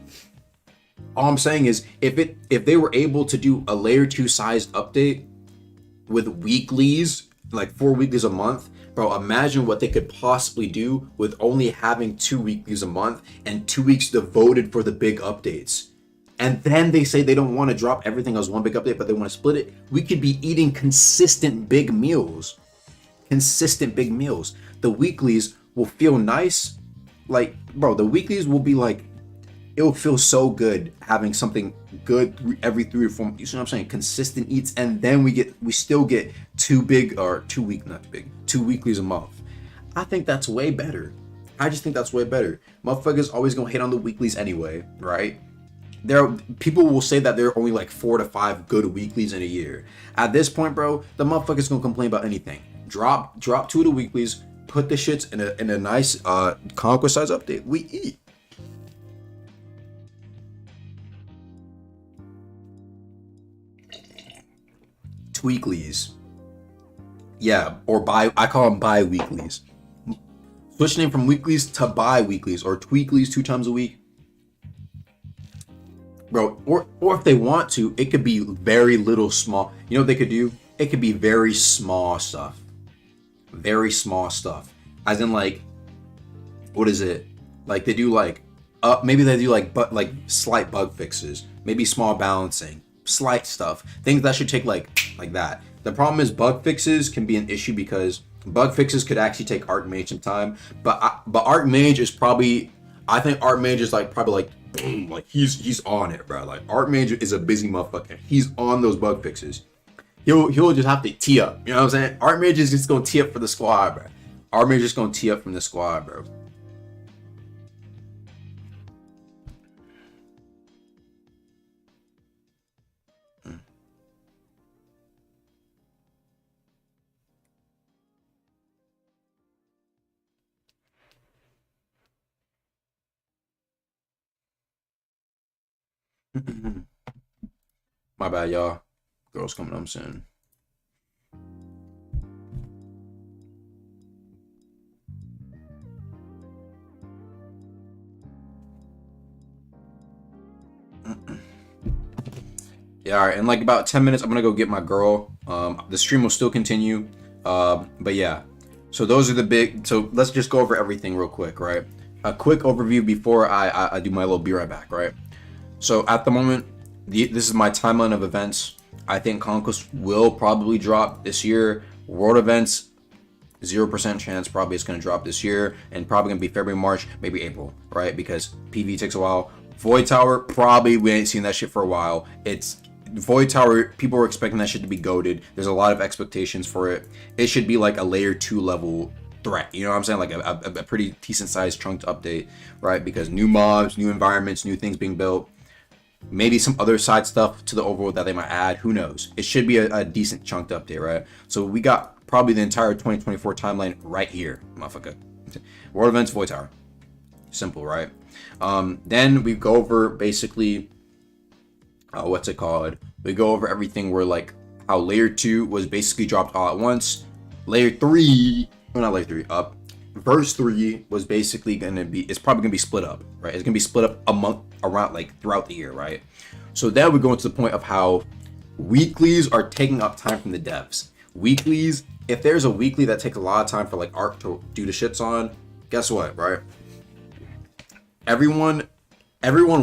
All I'm saying is if they were able to do a layer 2 sized update with weeklies, like 4 weeklies a month, bro, imagine what they could possibly do with only having 2 weeklies a month and 2 weeks devoted for the big updates. And then they say they don't want to drop everything as one big update, but they want to split it. We could be eating consistent big meals. The weeklies will feel nice. Like, bro, the weeklies will be like, it'll feel so good having something good every 3 or 4 months. You see what I'm saying? Consistent eats, and then we still get 2 weeklies a month. I think that's way better. I just think that's way better. Motherfuckers always gonna hate on the weeklies anyway, right? People will say that there are only like 4 to 5 good weeklies in a year. At this point, bro, the motherfuckers gonna complain about anything. Drop 2 of the weeklies, put the shits in a nice Conquest size update. We eat. Tweaklies. Yeah, or I call them bi-weeklies. Switch name from weeklies to bi-weeklies or tweaklies 2 times a week. Bro, or if they want to, it could be very little small. You know what they could do? It could be very small stuff. very small stuff. As in like, what is it? Like they do like maybe they do like but like slight bug fixes, maybe small balancing, slight stuff. Things that should take like that. The problem is bug fixes can be an issue because bug fixes could actually take Archmage some time. But Archmage is probably, I think Archmage is like probably like he's on it, bro. Like Archmage is a busy motherfucker. He's on those bug fixes. He'll just have to tee up. You know what I'm saying? Archmage is just gonna tee up for the squad, bro. Archmage is just gonna tee up from the squad, bro. My bad, y'all. Girls coming home soon. Yeah, all right. In like about 10 minutes, I'm gonna go get my girl. The stream will still continue. But yeah. So those are the big. So let's just go over everything real quick, right? A quick overview before I do my little be right back, right? So at the moment, this is my timeline of events. I think Conquest will probably drop this year. World events, 0% chance probably it's going to drop this year, and probably going to be February, March, maybe April, right? Because PV takes a while. Void Tower, probably we ain't seen that shit for a while. It's Void Tower, people were expecting that shit to be goated. There's a lot of expectations for it. It should be like a layer 2 level threat, you know what I'm saying? Like a pretty decent sized chunked update, right? Because new mobs, new environments, new things being built. Maybe some other side stuff to the overworld that they might add. Who knows? It should be a decent chunked update, right? So we got probably the entire 2024 timeline right here, motherfucker. World events, Void Tower. Simple, right? Then we go over basically, what's it called? We go over everything where like how layer 2 was basically dropped all at once. Layer 3, well, not layer 3, verse 3 was basically gonna be, it's probably gonna be split up, right? It's gonna be split up a month around like throughout the year, right? So then we go into the point of how weeklies are taking up time from the devs. Weeklies, if there's a weekly that takes a lot of time for like art to do the shits on, guess what, right? Everyone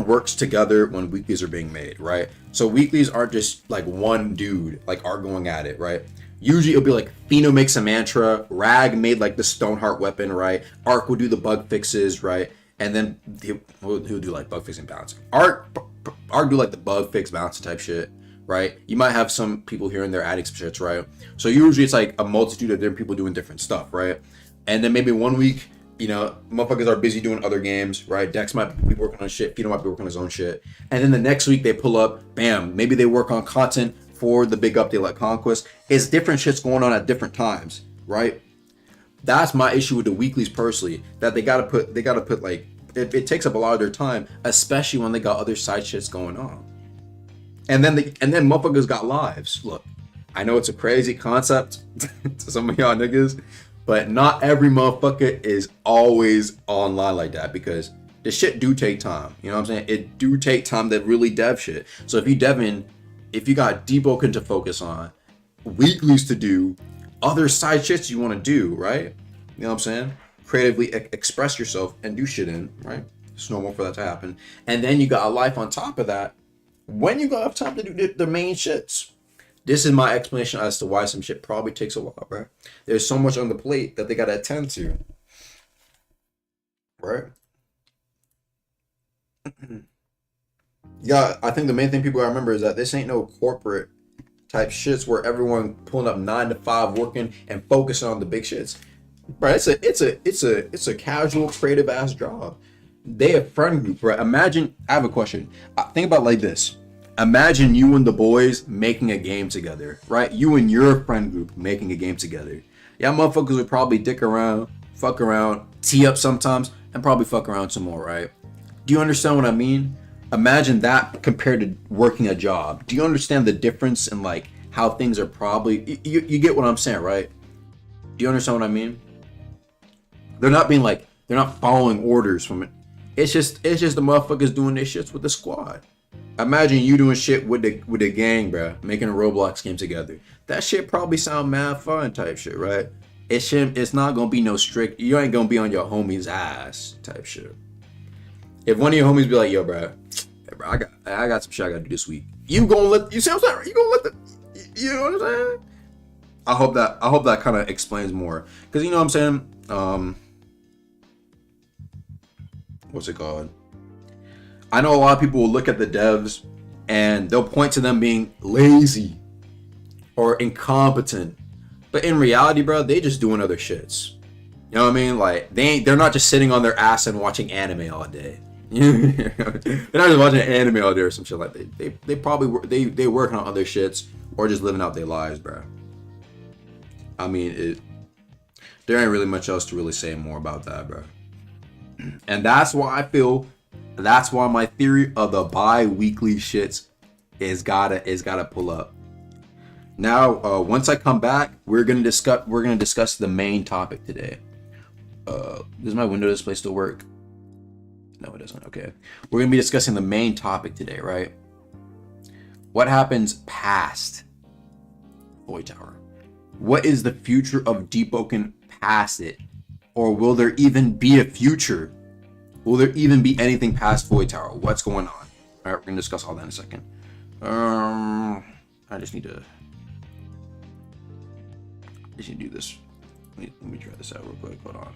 works together when weeklies are being made, right? So weeklies aren't just like one dude like art going at it, right? Usually it'll be like Pheno makes a mantra, Rag made like the Stoneheart weapon, right? Ark will do the bug fixes, right? And then he'll do like bug fixing balancing. Ark do like the bug fix balancing type shit, right? You might have some people here and there adding some shits, right? So usually it's like a multitude of different people doing different stuff, right? And then maybe one week, you know, motherfuckers are busy doing other games, right? Dex might be working on shit, Pheno might be working on his own shit. And then the next week they pull up, bam, maybe they work on content for the big update like Conquest. It's different shits going on at different times, right? That's my issue with the weeklies personally, that they gotta put like, it takes up a lot of their time, especially when they got other side shits going on. And then motherfuckers got lives. Look, I know it's a crazy concept to some of y'all niggas, but not every motherfucker is always online like that, because the shit do take time. You know what I'm saying? It do take time to really dev shit. So if you got Deepwoken to focus on, weeklies to do, other side shits you want to do, right? You know what I'm saying? Creatively express yourself and do shit in, right? It's normal for that to happen. And then you got a life on top of that when you got time to do the main shits. This is my explanation as to why some shit probably takes a while, bro. There's so much on the plate that they gotta attend to, right? Yeah, I think the main thing people gotta remember is that this ain't no corporate type shits where everyone pulling up 9 to 5 working and focusing on the big shits. Bro, it's a casual creative ass job. They a friend group, right? Imagine, I have a question. Think about it like this. Imagine you and the boys making a game together, right? You and your friend group making a game together. Yeah, motherfuckers would probably dick around, fuck around, tee up sometimes, and probably fuck around some more, right? Do you understand what I mean? Imagine that compared to working a job. Do you understand the difference in like how things are probably, you get what I'm saying, right? Do you understand what I mean? They're not following orders from it. It's just the motherfuckers doing their shits with the squad. Imagine you doing shit with the gang, bro, making a Roblox game together. That shit probably sound mad fun type shit, right? It's not gonna be no strict. You ain't gonna be on your homie's ass type shit. If one of your homies be like, yo, bro, hey, bro, I got some shit I gotta do this week. You gonna let, you see what I'm saying? You gonna let the, you know what I'm saying? I hope that kind of explains more, because you know what I'm saying. What's it called? I know a lot of people will look at the devs and they'll point to them being lazy or incompetent, but in reality, bro, they just doing other shits. You know what I mean? Like they're not just sitting on their ass and watching anime all day. They're not just watching anime all day or some shit like that. They probably they working on other shits or just living out their lives, bro. I mean, there ain't really much else to really say more about that, bro. And that's why that's why my theory of the bi-weekly shits is gotta pull up. Now, once I come back, we're gonna discuss the main topic today. Does my window display still work? No, it doesn't. Okay, we're gonna be discussing the main topic today, right? What happens past Void Tower? What is the future of Deepwoken past it? Or will there even be a future? Will there even be anything past Void Tower? What's going on? All right, we're gonna discuss all that in a second. I just need to do this. Let me try this out real quick. Hold on.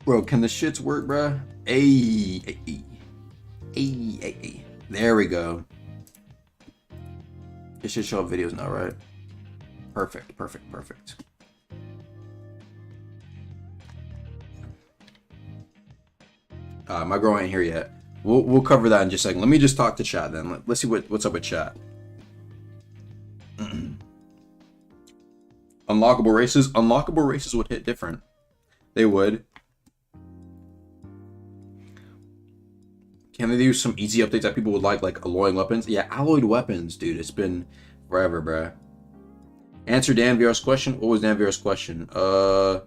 Bro, can the shits work, bro? Hey. There we go. It should show up videos now, right? Perfect. My girl ain't here yet. We'll cover that in just a second. Let me just talk to chat then. Let's see what's up with chat. Unlockable races would hit different. They would. Can they do some easy updates that people would like alloying weapons? Yeah, alloyed weapons, dude. It's been forever, bruh. Answer Dan VR's question. What was Dan VR's question? Oh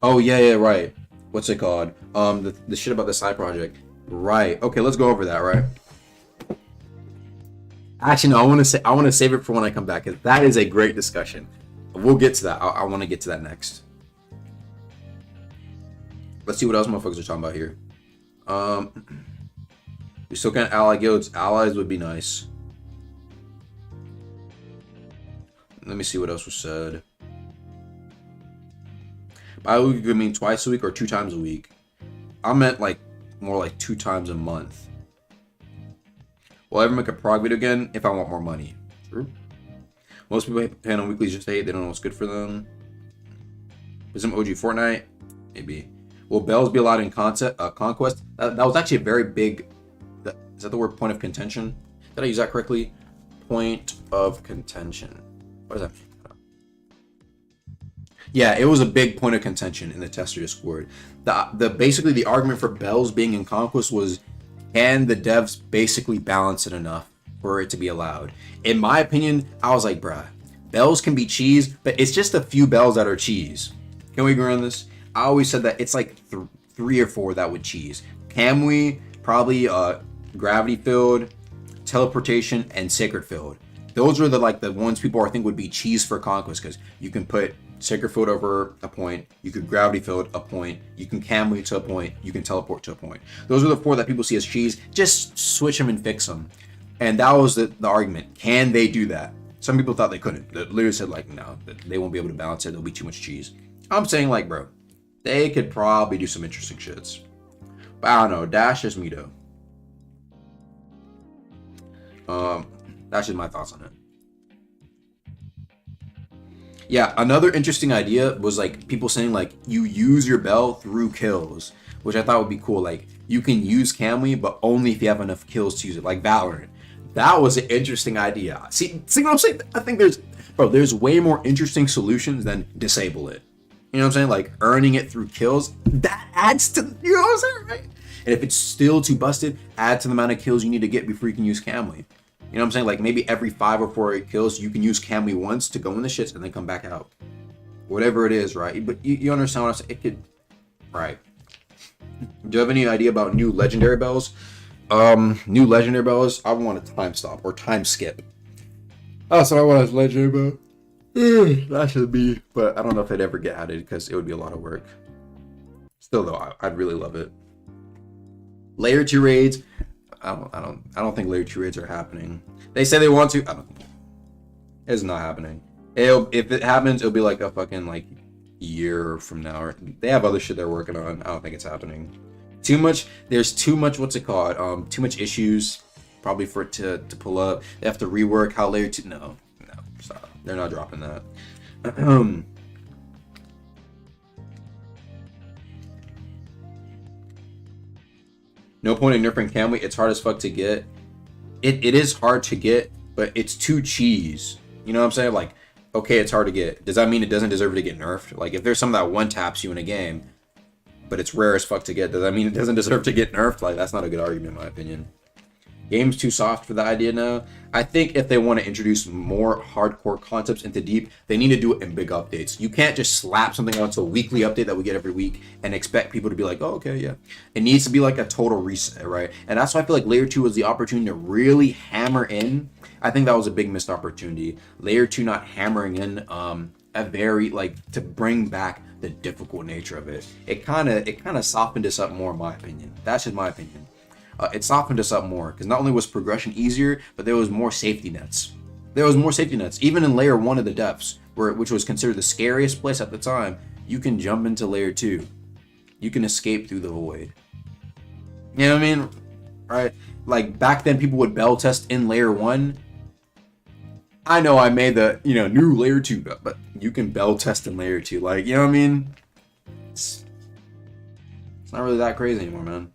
yeah, right. What's it called? The shit about the side project. Right. Okay, let's go over that, right? Actually, no, I want to save it for when I come back, because that is a great discussion. We'll get to that. I want to get to that next. Let's see what else motherfuckers are talking about here. We still can't ally guilds. Allies would be nice. Let me see what else was said. Bi-week could mean twice a week or 2 times a week. I meant like more like 2 times a month. Will I ever make a prog video again if I want more money? True. Most people paying on weeklies just hate. They don't know what's good for them. Is some OG Fortnite? Maybe. Will bells be allowed in conquest? That was actually a very big. Is that the word point of contention? Did I use that correctly? Point of contention. What does that mean? Yeah, it was a big point of contention in the tester Discord. Basically the argument for bells being in conquest was, can the devs basically balance it enough for it to be allowed? In my opinion, I was like, bruh, bells can be cheese, but it's just a few bells that are cheese. Can we agree on this? I always said that it's like 3 or 4 that would cheese. Kamui, probably gravity field, teleportation, and sacred field. Those are the ones people I think would be cheese for conquest, because you can put sacred field over a point, you could gravity field a point, you can Kamui to a point, you can teleport to a point. Those are the 4 that people see as cheese. Just switch them and fix them. And that was the argument. Can they do that? Some people thought they couldn't. They literally said like, no, they won't be able to balance it. There'll be too much cheese. I'm saying like, bro, they could probably do some interesting shits. But I don't know. That's just me though. That's just my thoughts on it. Yeah, another interesting idea was like people saying like you use your bell through kills, which I thought would be cool. Like you can use Kamui, but only if you have enough kills to use it, like Valorant. That was an interesting idea. See what I'm saying? I think there's way more interesting solutions than disable it. You know what I'm saying? Like earning it through kills, that adds to, you know what I'm saying, right? And if it's still too busted, add to the amount of kills you need to get before you can use Kamui. You know what I'm saying? Like maybe every 5 or 4 kills, you can use Kamui once to go in the shits and then come back out. Whatever it is, right? But you understand what I'm saying? It could, right. Do you have any idea about new legendary bells? New legendary bells, I want a time stop or time skip. That's what I want as legend, bro. That should be, but I don't know if it'd ever get added because it would be a lot of work. Still though, I'd really love it. Layer 2 raids. I don't think layer 2 raids are happening. They say they want to. I don't think it's not happening. If it happens, it'll be like a fucking like year from now. Or they have other shit they're working on. I don't think it's happening. Too much. There's too much. What's it called? Too much issues. Probably for it to pull up. They have to rework how layer 2. No, stop. They're not dropping that. No point in nerfing Camry. It's hard as fuck to get. It is hard to get, but it's too cheese. You know what I'm saying? Like, okay, it's hard to get. Does that mean it doesn't deserve to get nerfed? Like, if there's some that one taps you in a game, but it's rare as fuck to get, does that mean it doesn't deserve to get nerfed? Like, that's not a good argument in my opinion. Game's too soft for the idea now. I think if they want to introduce more hardcore concepts into Deep, they need to do it in big updates. You can't just slap something onto a weekly update that we get every week and expect people to be like, oh, okay, yeah. It needs to be like a total reset, right? And that's why I feel like Layer 2 was the opportunity to really hammer in. I think that was a big missed opportunity. Layer 2 not hammering in a very, like, to bring back the difficult nature of it. It kind of softened us up more, in my opinion. That's just my opinion. It softened us up more because not only was progression easier, but there was more safety nets. There was more safety nets. Even in layer 1 of the depths, which was considered the scariest place at the time, you can jump into layer 2. You can escape through the void. You know what I mean? Right? Like back then, people would bell test in layer 1. I know I made the new layer 2, but you can bell test in layer 2. Like, you know what I mean? It's not really that crazy anymore, man.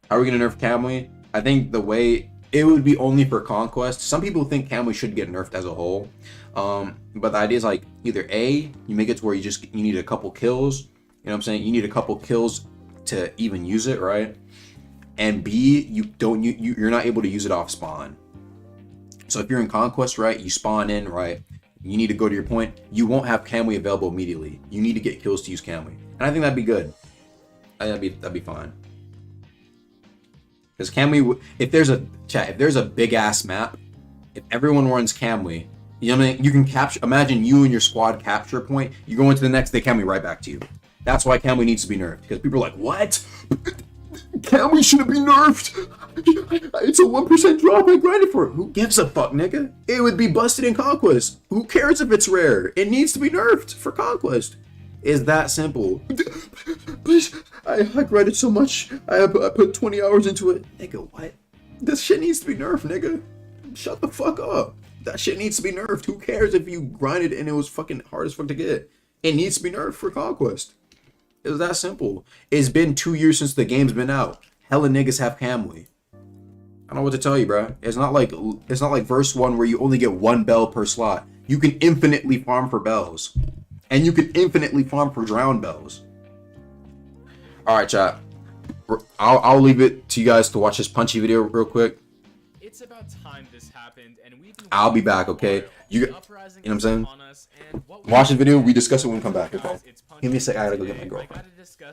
How are we gonna nerf Camry? I think the way it would be only for Conquest. Some people think Camry should get nerfed as a whole, but the idea is like either A, you make it to where you need a couple kills. You know what I'm saying? You need a couple kills to even use it, right? And B, you're not able to use it off spawn. So if you're in Conquest, right, you spawn in, right, you need to go to your point. You won't have Camry available immediately. You need to get kills to use Camry, and I think that'd be good. That'd be fine. Because Camry, if there's a big ass map, if everyone runs Camry, you know what I mean? You can capture. Imagine you and your squad capture a point. You go into the next, they Camry right back to you. That's why Camry needs to be nerfed. Because people are like, what? Camry shouldn't be nerfed. It's a 1% drop. I grinded for it. Who gives a fuck, nigga? It would be busted in Conquest. Who cares if it's rare? It needs to be nerfed for Conquest. Is that simple? Please, I grinded so much. I put 20 hours into it. Nigga, what? This shit needs to be nerfed, nigga. Shut the fuck up. That shit needs to be nerfed. Who cares if you grinded and it was fucking hard as fuck to get? It needs to be nerfed for Conquest. It's that simple. It's been 2 years since the game's been out. Hella niggas have Camry. I don't know what to tell you, bro. It's not like verse 1 where you only get 1 bell per slot. You can infinitely farm for bells. And you can infinitely farm for drown bells. Alright, chat. I'll leave it to you guys to watch this punchy video real quick. It's about time this happened, and we've been I'll be back, okay? You know what I'm saying? Watch the video, we discuss it when we come back, okay? Give me a sec, I gotta go get my girlfriend.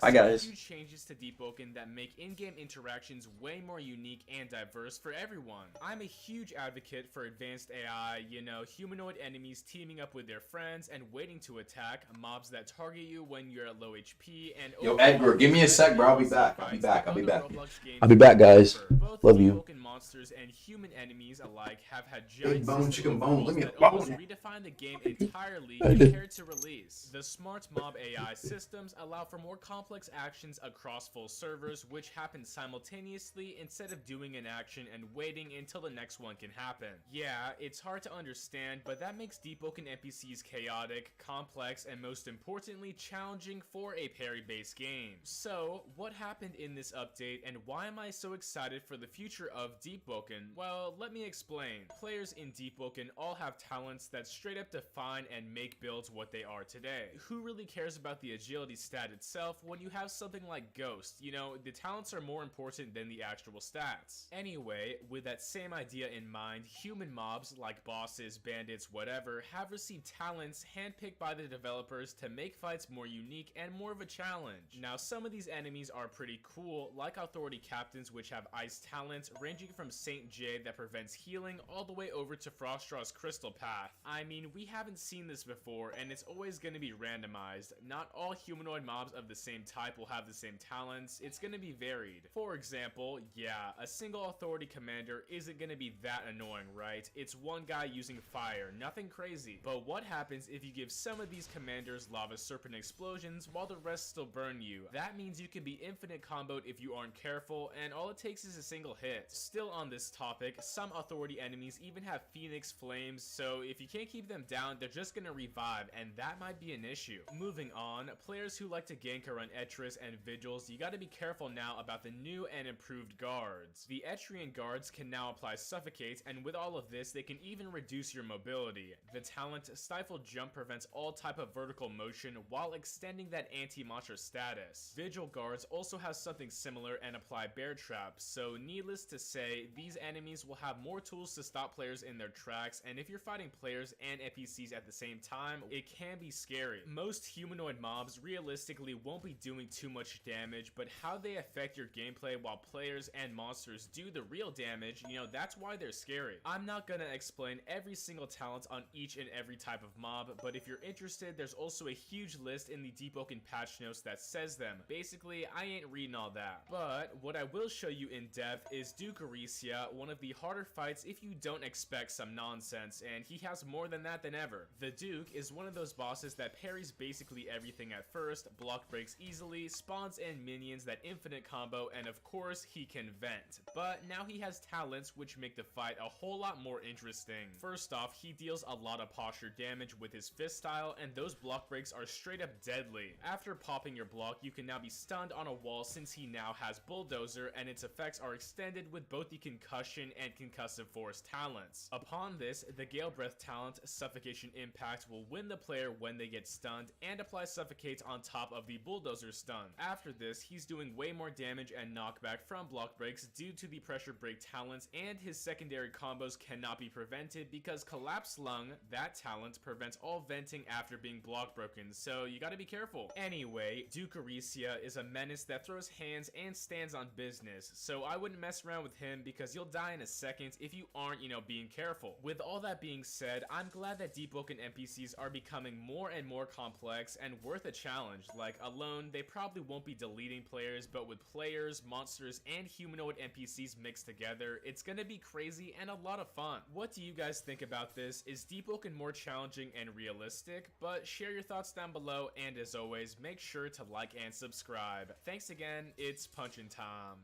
Hi guys. Huge changes to Deepwoken that make in-game interactions way more unique and diverse for everyone. I'm a huge advocate for advanced AI, humanoid enemies teaming up with their friends and waiting to attack, mobs that target you when you're at low HP, and yo, Edgar, give me a sec, bro. I'll be back. I'll be back, guys. Love you. Monsters and human enemies alike have had Big giant bone, chicken bone. Let me that almost redefine the game entirely compared to release. The smart mob AI systems allow for more complex actions across full servers, which happen simultaneously instead of doing an action and waiting until the next one can happen. Yeah, it's hard to understand, but that makes Deepwoken NPCs chaotic, complex, and most importantly, challenging for a parry-based game. So, what happened in this update, and why am I so excited for the future of Deepwoken? Well, let me explain. Players in Deepwoken all have talents that straight up define and make builds what they are today. Who really cares about the agility stat itself when you have something like Ghost? The talents are more important than the actual stats. Anyway, with that same idea in mind, human mobs like bosses, bandits, whatever, have received talents handpicked by the developers to make fights more unique and more of a challenge. Now, some of these enemies are pretty cool, like Authority Captains, which have ice talents ranging from Saint J shade that prevents healing all the way over to Frostraw's crystal path. I mean, we haven't seen this before, and it's always going to be randomized. Not all humanoid mobs of the same type will have the same talents. It's going to be varied. For example, yeah, a single authority commander isn't going to be that annoying, right? It's one guy using fire, nothing crazy. But what happens if you give some of these commanders lava serpent explosions while the rest still burn you? That means you can be infinite comboed if you aren't careful, and all it takes is a single hit. Still on this topic, some authority enemies even have phoenix flames, so if you can't keep them down, they're just gonna revive, and that might be an issue. Moving on, players who like to gank around Etris and Vigils, you gotta be careful now about the new and improved guards. The Etrian guards can now apply Suffocate, and with all of this, they can even reduce your mobility. The talent Stifle Jump prevents all type of vertical motion while extending that anti-monster status. Vigil guards also have something similar and apply Bear Trap, so needless to say, these enemies will have more tools to stop players in their tracks, and if you're fighting players and NPCs at the same time, it can be scary. Most humanoid mobs realistically won't be doing too much damage, but how they affect your gameplay while players and monsters do the real damage, you know, that's why they're scary. I'm not gonna explain every single talent on each and every type of mob, but if you're interested, there's also a huge list in the Deepwoken patch notes that says them. Basically, I ain't reading all that. But what I will show you in depth is Duke Aricia, one of the harder fights if you don't expect some nonsense, and he has more than that than ever. The Duke is one of those bosses that parries basically everything at first, block breaks easily, spawns in minions that infinite combo, and of course, he can vent. But now he has talents which make the fight a whole lot more interesting. First off, he deals a lot of posture damage with his fist style, and those block breaks are straight up deadly. After popping your block, you can now be stunned on a wall since he now has Bulldozer, and its effects are extended with both the Concussion and Concussive Force talents. Upon this, the Gale Breath talent, Suffocation Impact, will win the player when they get stunned and apply Suffocate on top of the Bulldozer stun. After this, he's doing way more damage and knockback from block breaks due to the Pressure Break talents, and his secondary combos cannot be prevented because Collapse Lung, that talent, prevents all venting after being block broken, so you gotta be careful. Anyway, Duke Aricia is a menace that throws hands and stands on business, so I wouldn't mess around with him because you'll die in a second if you aren't, you know, being careful. With all that being said, I'm glad that Deepwoken NPCs are becoming more and more complex and worth a challenge. Like, alone, they probably won't be deleting players, but with players, monsters, and humanoid NPCs mixed together, it's gonna be crazy and a lot of fun. What do you guys think about this? Is Deepwoken more challenging and realistic? But share your thoughts down below, and as always, make sure to like and subscribe. Thanks again, it's Punchin' Tom.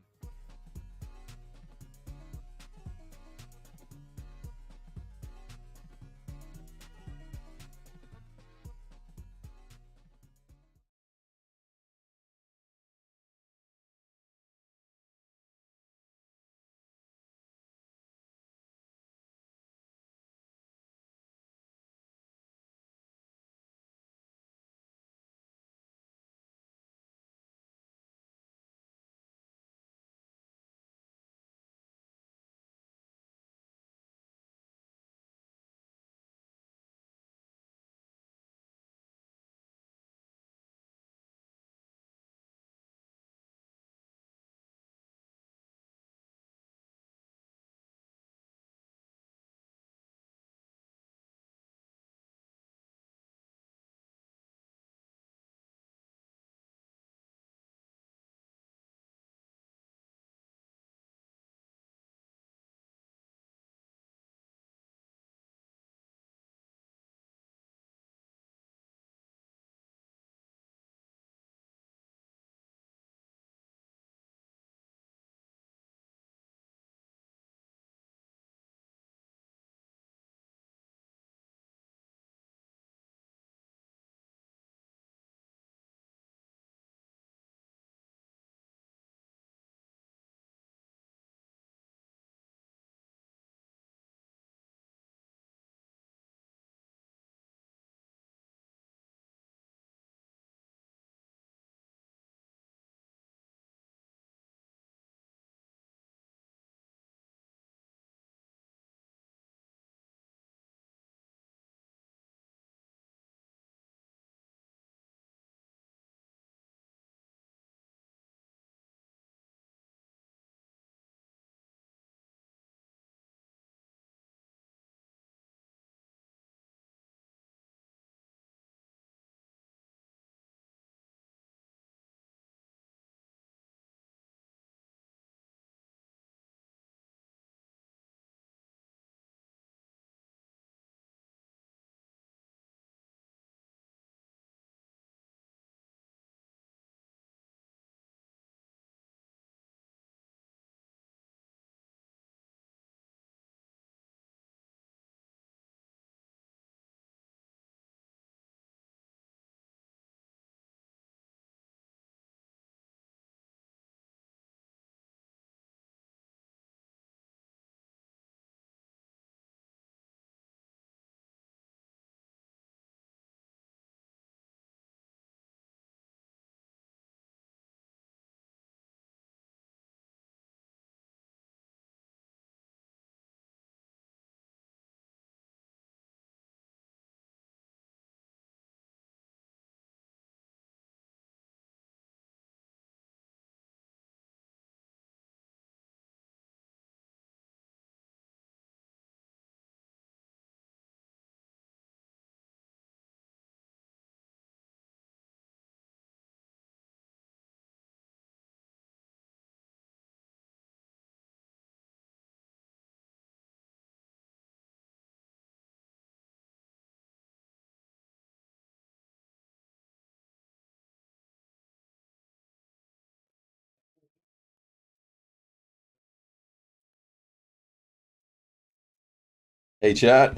Hey chat,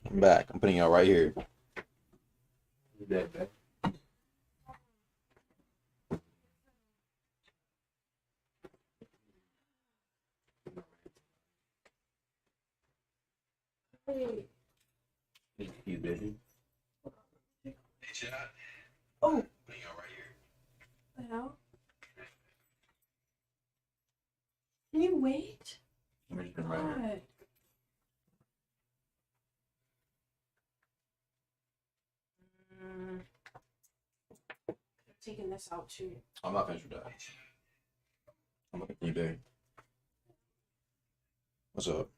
I'm back. I'm putting y'all right here. Hey, You busy? Hey chat. oh, Putting y'all right here. the hell? Can you wait? I'm just putting right here. God. Mm. I'm taking this out too. I'm not finished with that. I'm looking for you, dude. What's up?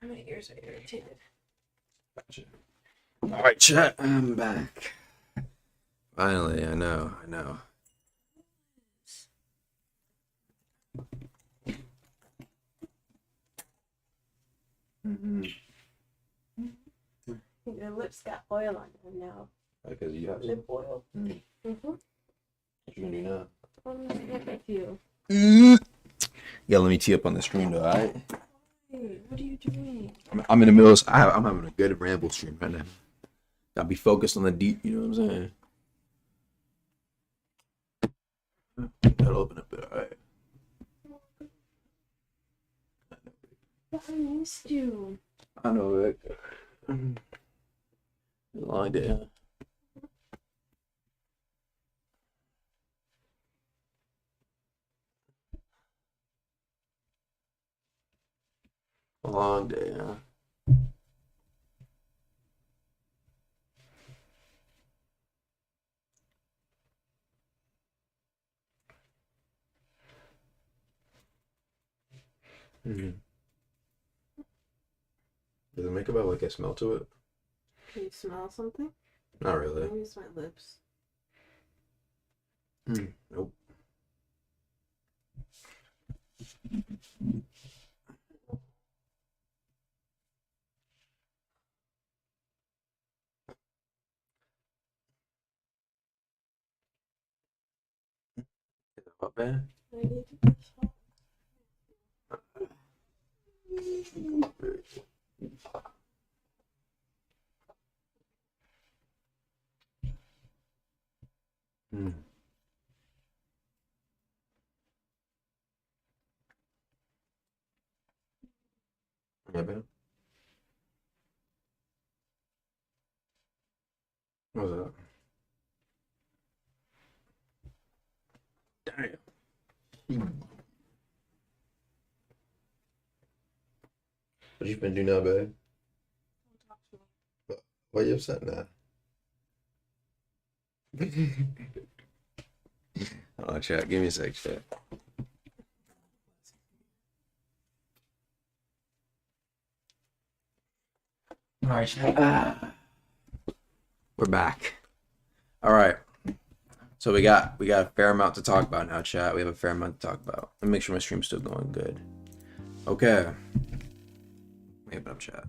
My ears are irritated. Gotcha. All right, chat. I'm back. Finally, I know. Mm-hmm. Your lips got oil on them now. Because you have Lip oil. Mm. Mm-hmm. What you gonna do now? I'm gonna look at you. You gotta let me tee up on the stream, though. All right. Hey, what are you doing? I'm in the middle. I'm having a good ramble stream right now. Gotta be focused on the deep. You know what I'm saying? That'll open up there. All right. I missed you. I know it. It's a long day. Huh? A long day, huh? Mm-hmm. Does the makeup have like a smell to it? Can you smell something? Not really. Maybe it's my lips. Nope. Is it hot, man? I need to get hot. Mm. Yeah, man. What's up? Damn. What you been doing now, babe? Don't talk to me. Why you upset now? Oh, chat. Give me a sec, chat. All right, chat. We're back. All right. So we got a fair amount to talk about now, chat. We have a fair amount to talk about. Let me make sure my stream's still going good. Okay. Let me open up chat.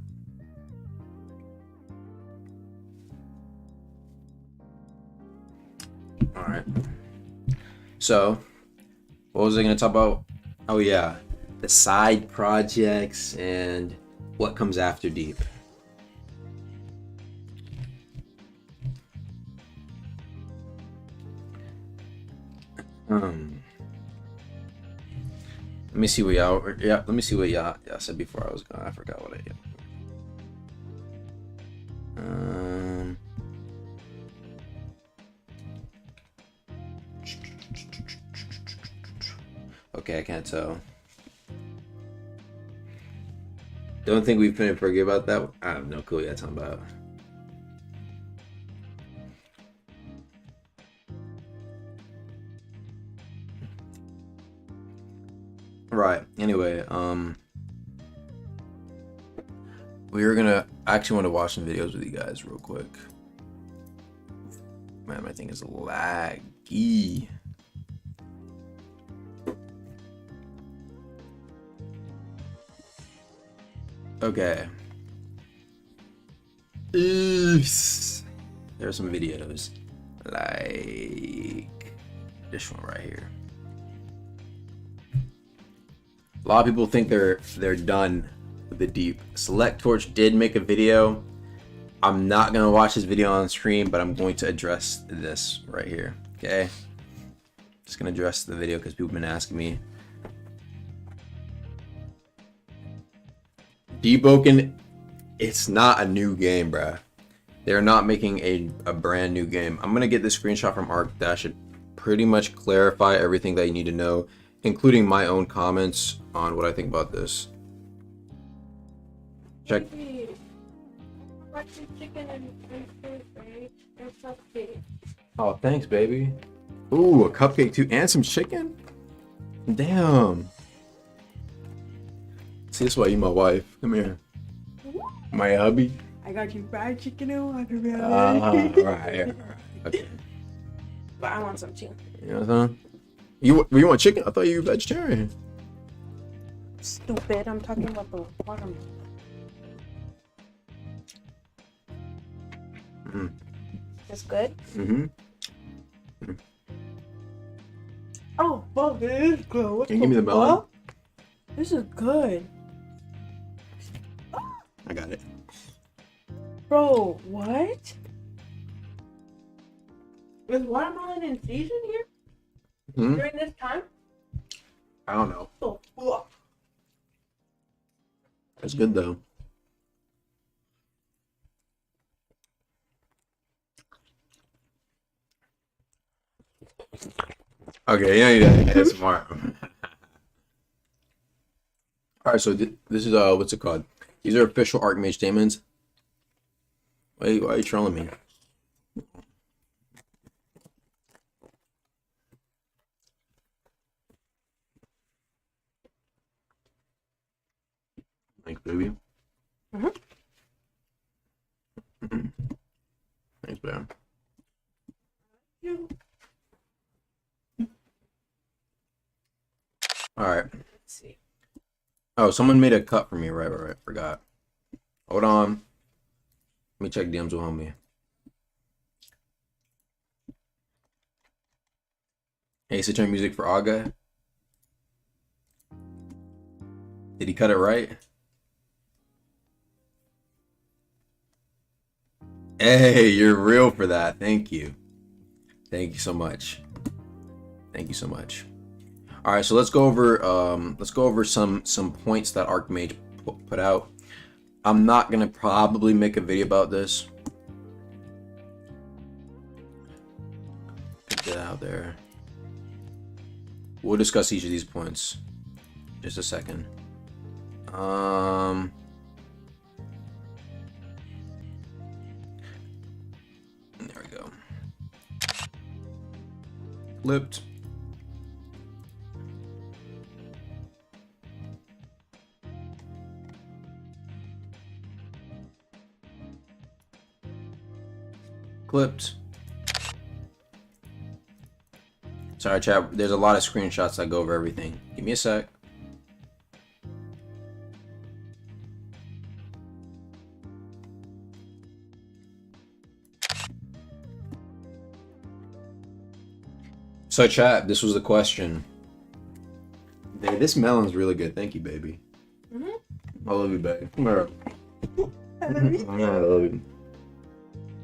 All right. So, what was I going to talk about? Oh yeah, the side projects and what comes after Deep. Let me see what y'all. Yeah, let me see what y'all said before I was gone. I forgot what I did. Okay, I can't tell. Don't think we've been forget about that. I have no clue what you're talking about. Right. Anyway, we were gonna actually want to watch some videos with you guys real quick. Man, my thing is laggy. Okay. Oops. There are some videos like this one right here. A lot of people think they're done with the deep. Select Torch did make a video. I'm not gonna watch this video on stream, but I'm going to address this right here. Okay, just gonna address the video because people have been asking me. Deepwoken, it's not a new game, bruh. They're not making a brand new game. I'm gonna get this screenshot from Arc. That should pretty much clarify everything that you need to know, including my own comments on what I think about this. Check. Oh, thanks, baby. Ooh, a cupcake too, and some chicken. Damn. See, that's why you my wife. Come here. My hubby. I got you fried chicken and watermelon. Right. Okay. But I want some too. You know what I'm saying? You want chicken? I thought you were vegetarian. Stupid. I'm talking about the watermelon. Mm. It's good? Mm-hmm. Oh, fuck, it is good. What Can you give me the melon? fuck? This is good. I got it. Bro, what? Is watermelon in season here Hmm? during this time? I don't know. Oh, fuck. It's good though. Okay, you don't need that ASMR. All right, so this is what's it called? These are official Archmage statements. Wait, why are you trolling me? Thanks, baby. Mhm. Thanks, man. You. All right. Let's see. Oh, someone made a cut for me. Right. Forgot. Hold on. Let me check DMs with homie. Hey, so turn music for Aga. Did he cut it right? Hey, you're real for that. Thank you. Thank you so much. Thank you so much. All right, so let's go over some points that Archmage put out. I'm not gonna probably make a video about this. Put that out there. We'll discuss each of these points. Just a second. There we go. Flipped. Clipped. Sorry, chat. There's a lot of screenshots that go over everything. Give me a sec. So, chat, this was the question. Hey, this melon's really good. Thank you, baby. Mm-hmm. I love you, baby. Come here. I love you.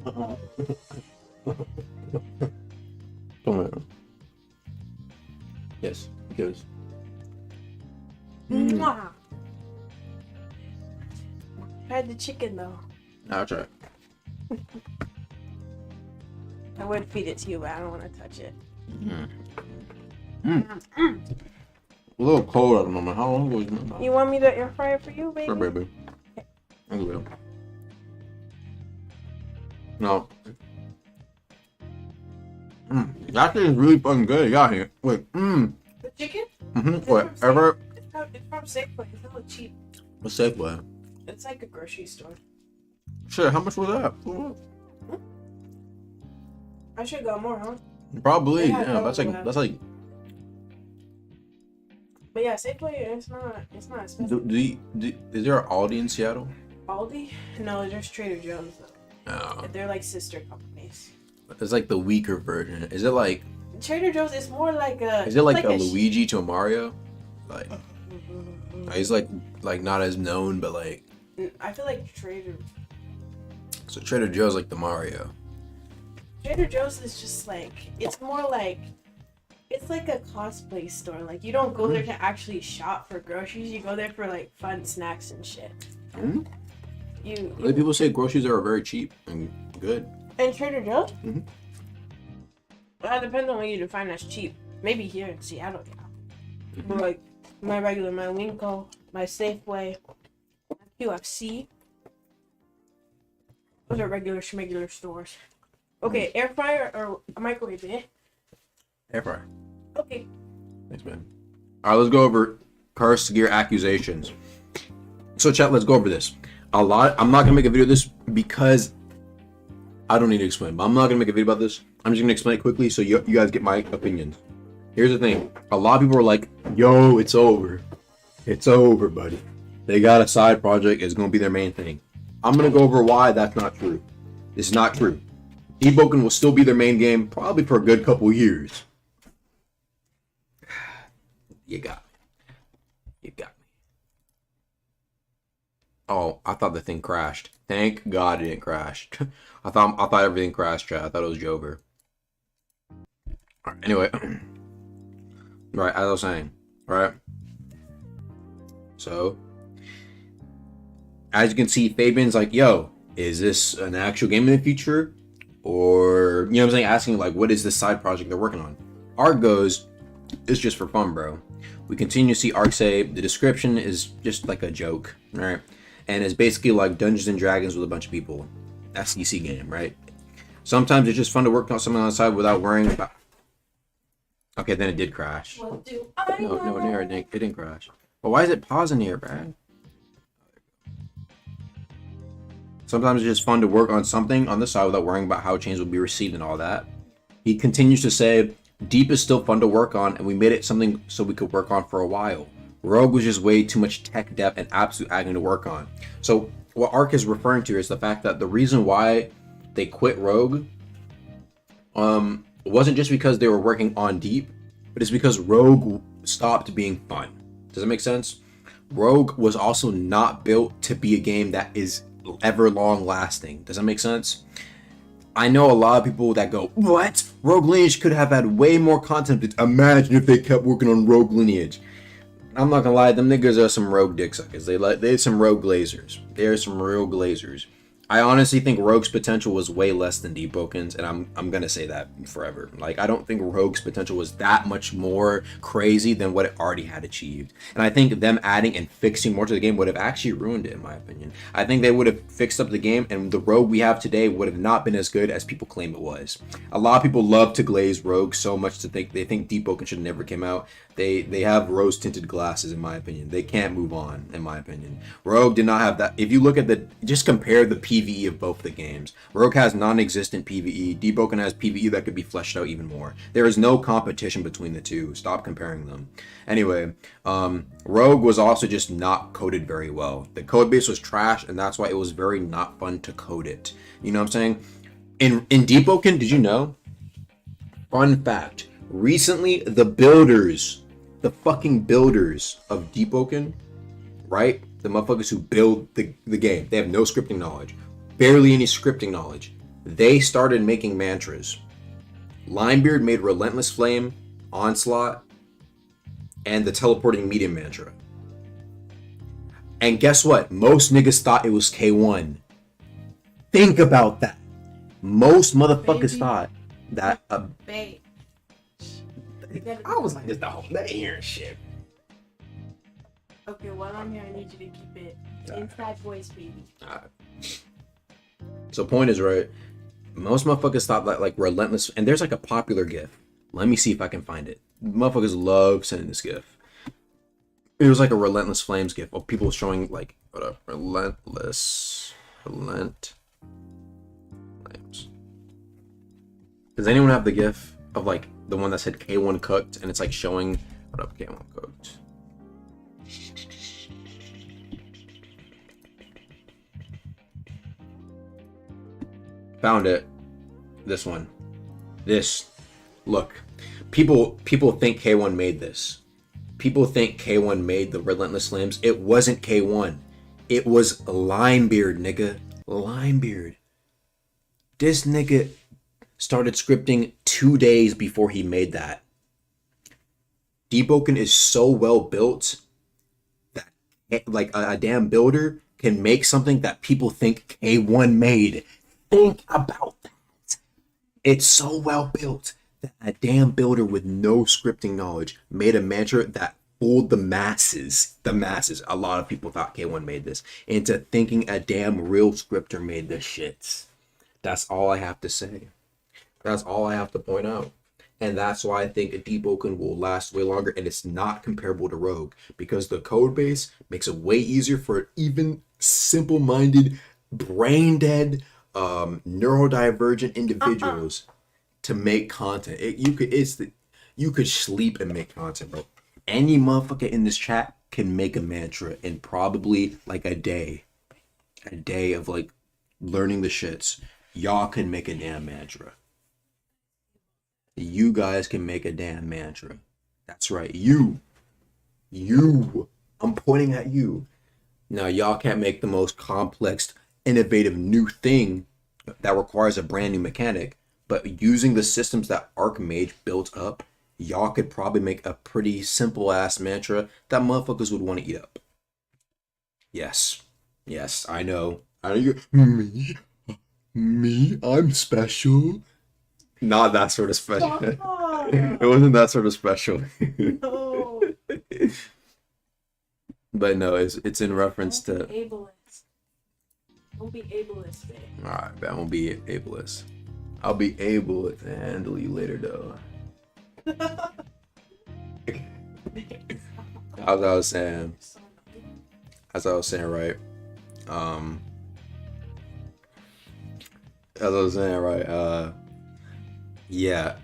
I love you. Come here. Yes, yes. Mwah. Tried the chicken though. I'll try. I would feed it to you, but I don't want to touch it. A little cold at the moment. How long was it? You want me to air fry it for you, baby? Sure, baby. I will. No. That thing is really fucking good. Y'all here. Wait. The chicken? Whatever. It's from Safeway. It's a little cheap. What's Safeway? It's like a grocery store. Shit, how much was that? I should go more, huh? Probably. Yeah, Yeah, probably. that's like. But yeah, Safeway, it's not expensive. Is there an Aldi in Seattle? Aldi? No, there's Trader Joe's though. No. They're like sister companies. It's like the weaker version. Is it like? Trader Joe's is more like a. Is it like a sh- Luigi to a Mario? Like he's like like not as known, but like. I feel like Trader Joe's like the Mario. Joe's is just like, it's more like, it's like a cosplay store. Like, you don't go there to actually shop for groceries. You go there for like fun snacks and shit. Mm-hmm. People say groceries are very cheap and good. And Trader Joe's? Mm-hmm. Well, it depends on what you define as cheap. Maybe here in Seattle, yeah. But like my Winco, my Safeway, my QFC. Those are regular schmegular stores. Okay, air fryer or a microwave, eh? Air fryer. Okay. Thanks, man. All right, let's go over cursed gear accusations. So, chat, let's go over this. I'm not gonna make a video of this because I don't need to explain. But I'm not gonna make a video about this. I'm just gonna explain it quickly so you guys get my opinions. Here's the thing. A lot of people are like, "Yo, it's over. It's over, buddy. They got a side project. It's gonna be their main thing." I'm gonna go over why that's not true. It's not true. Deepwoken will still be their main game, probably for a good couple years. You got me. You got me. Oh, I thought the thing crashed. Thank God it didn't crash. I thought everything crashed, chat. I thought it was Jover. Alright, anyway. Right, as I was saying. Right? So, as you can see, Fabian's like, yo, is this an actual game in the future? Or, you know what I'm saying? Asking, like, what is this side project they're working on? Ark goes, it's just for fun, bro. We continue to see Ark say, the description is just like a joke, right? And it's basically like Dungeons and Dragons with a bunch of people. SDC game, right? Sometimes it's just fun to work on something on the side without worrying about... Okay, then it did crash. What do I know? No, it didn't crash. But why is it pausing here, Brad? Sometimes it's just fun to work on something on the side without worrying about how change will be received and all that. He continues to say, Deep is still fun to work on, and we made it something so we could work on for a while. Rogue was just way too much tech depth and absolute agony to work on. So what Ark is referring to is the fact that the reason why they quit Rogue wasn't just because they were working on Deep, but it's because Rogue stopped being fun. Does that make sense? Rogue was also not built to be a game that is ever long lasting. Does that make sense? I know a lot of people that go, what? Rogue Lineage could have had way more content. Imagine if they kept working on Rogue Lineage. I'm not gonna lie, them niggas are some rogue dick suckers. They're some rogue glazers. They're some real glazers. I honestly think Rogue's potential was way less than Deepwoken's, and I'm gonna say that forever. Like, I don't think Rogue's potential was that much more crazy than what it already had achieved. And I think them adding and fixing more to the game would have actually ruined it, in my opinion. I think they would have fixed up the game, and the Rogue we have today would have not been as good as people claim it was. A lot of people love to glaze Rogue so much to think they think Deepwoken should have never came out. They have rose-tinted glasses, in my opinion. They can't move on, in my opinion. Rogue did not have that. If you look at just compare the PvE of both the games. Rogue has non-existent PvE. Deepwoken has PvE that could be fleshed out even more. There is no competition between the two. Stop comparing them. Anyway, Rogue was also just not coded very well. The code base was trash, and that's why it was very not fun to code it. You know what I'm saying? In Deepwoken, did you know? Fun fact. Recently, the fucking builders of Deepwoken, right? The motherfuckers who build the game. They have no scripting knowledge. Barely any scripting knowledge. They started making mantras. Limebeard made Relentless Flame, Onslaught, and the teleporting medium mantra. And guess what? Most niggas thought it was K1. Think about that. Most motherfuckers thought that... Babe. I was like, this the whole day here and shit. Okay, while I'm here, I need you to keep it inside voice, baby. So point is right. Most motherfuckers thought that like Relentless, and there's like a popular GIF. Let me see if I can find it. Motherfuckers love sending this GIF. It was like a Relentless Flames GIF of people showing like Relentless Flames. Does anyone have the GIF of like the one that said K1 cooked and it's like showing what up K1 cooked? Found it. This one. This. Look. People think K1 made this. People think K1 made the Relentless Limbs. It wasn't K1. It was Limebeard, nigga. Limebeard. This nigga started scripting 2 days before he made that. Deepwoken is so well built that like a damn builder can make something that people think K1 made. Think about that. It's so well built that a damn builder with no scripting knowledge made a mantra that fooled the masses. The masses. A lot of people thought K1 made this into thinking a damn real scripter made this shit. That's all I have to say. That's all I have to point out. And that's why I think a Deepwoken will last way longer, and it's not comparable to Rogue, because the code base makes it way easier for even simple-minded, brain-dead, neurodivergent individuals to make content. You could sleep and make content, bro. Any motherfucker in this chat can make a mantra in probably like a day of like learning the shits. Y'all can make a damn mantra. You guys can make a damn mantra. That's right. You. I'm pointing at you. Now, y'all can't make the most complex, innovative new thing that requires a brand new mechanic, but using the systems that Archmage built up, y'all could probably make a pretty simple ass mantra that motherfuckers would want to eat up. Yes, I know. Me, I'm special. Not that sort of special. It wasn't that sort of special. No. But no, it's in reference to. Ableist. Don't be ableist, babe. Alright, I won't be ableist. I'll be able to handle you later, though. As I was saying, right? Yeah,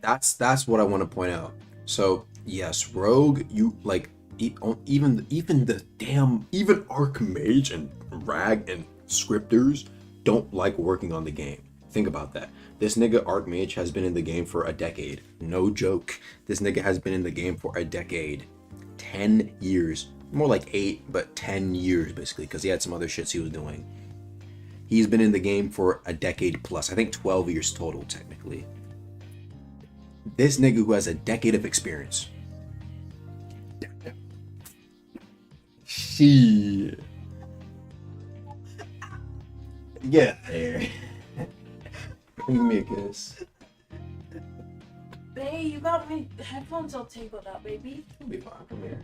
that's what I want to point out. So yes, Rogue, you like even the damn Archmage and Rag and scripters don't like working on the game. Think about that. This nigga Archmage has been in the game for a decade. No joke. This nigga has been in the game for a decade. 10 years. More like 8, but 10 years basically, because he had some other shits he was doing. He's been in the game for a decade plus. I think 12 years total, technically. This nigga who has a decade of experience. Shit. Get there. Give me a kiss. Babe, you got my headphones all tangled up, baby. It'll be fine. Come here.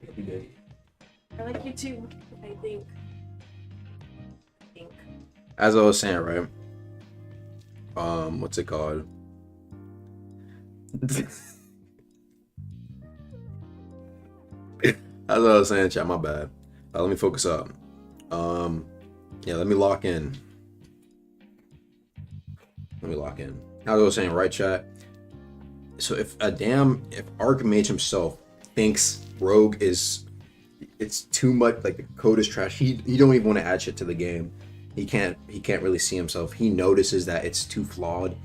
Happy day. I like you too, I think. As I was saying, right? What's it called? As I was saying, chat, my bad. Let me focus up. Yeah, let me lock in. As I was saying, right, chat? So if Archmage himself thinks Rogue it's too much, like the code is trash, he don't even want to add shit to the game. He can't really see himself. He notices that it's too flawed.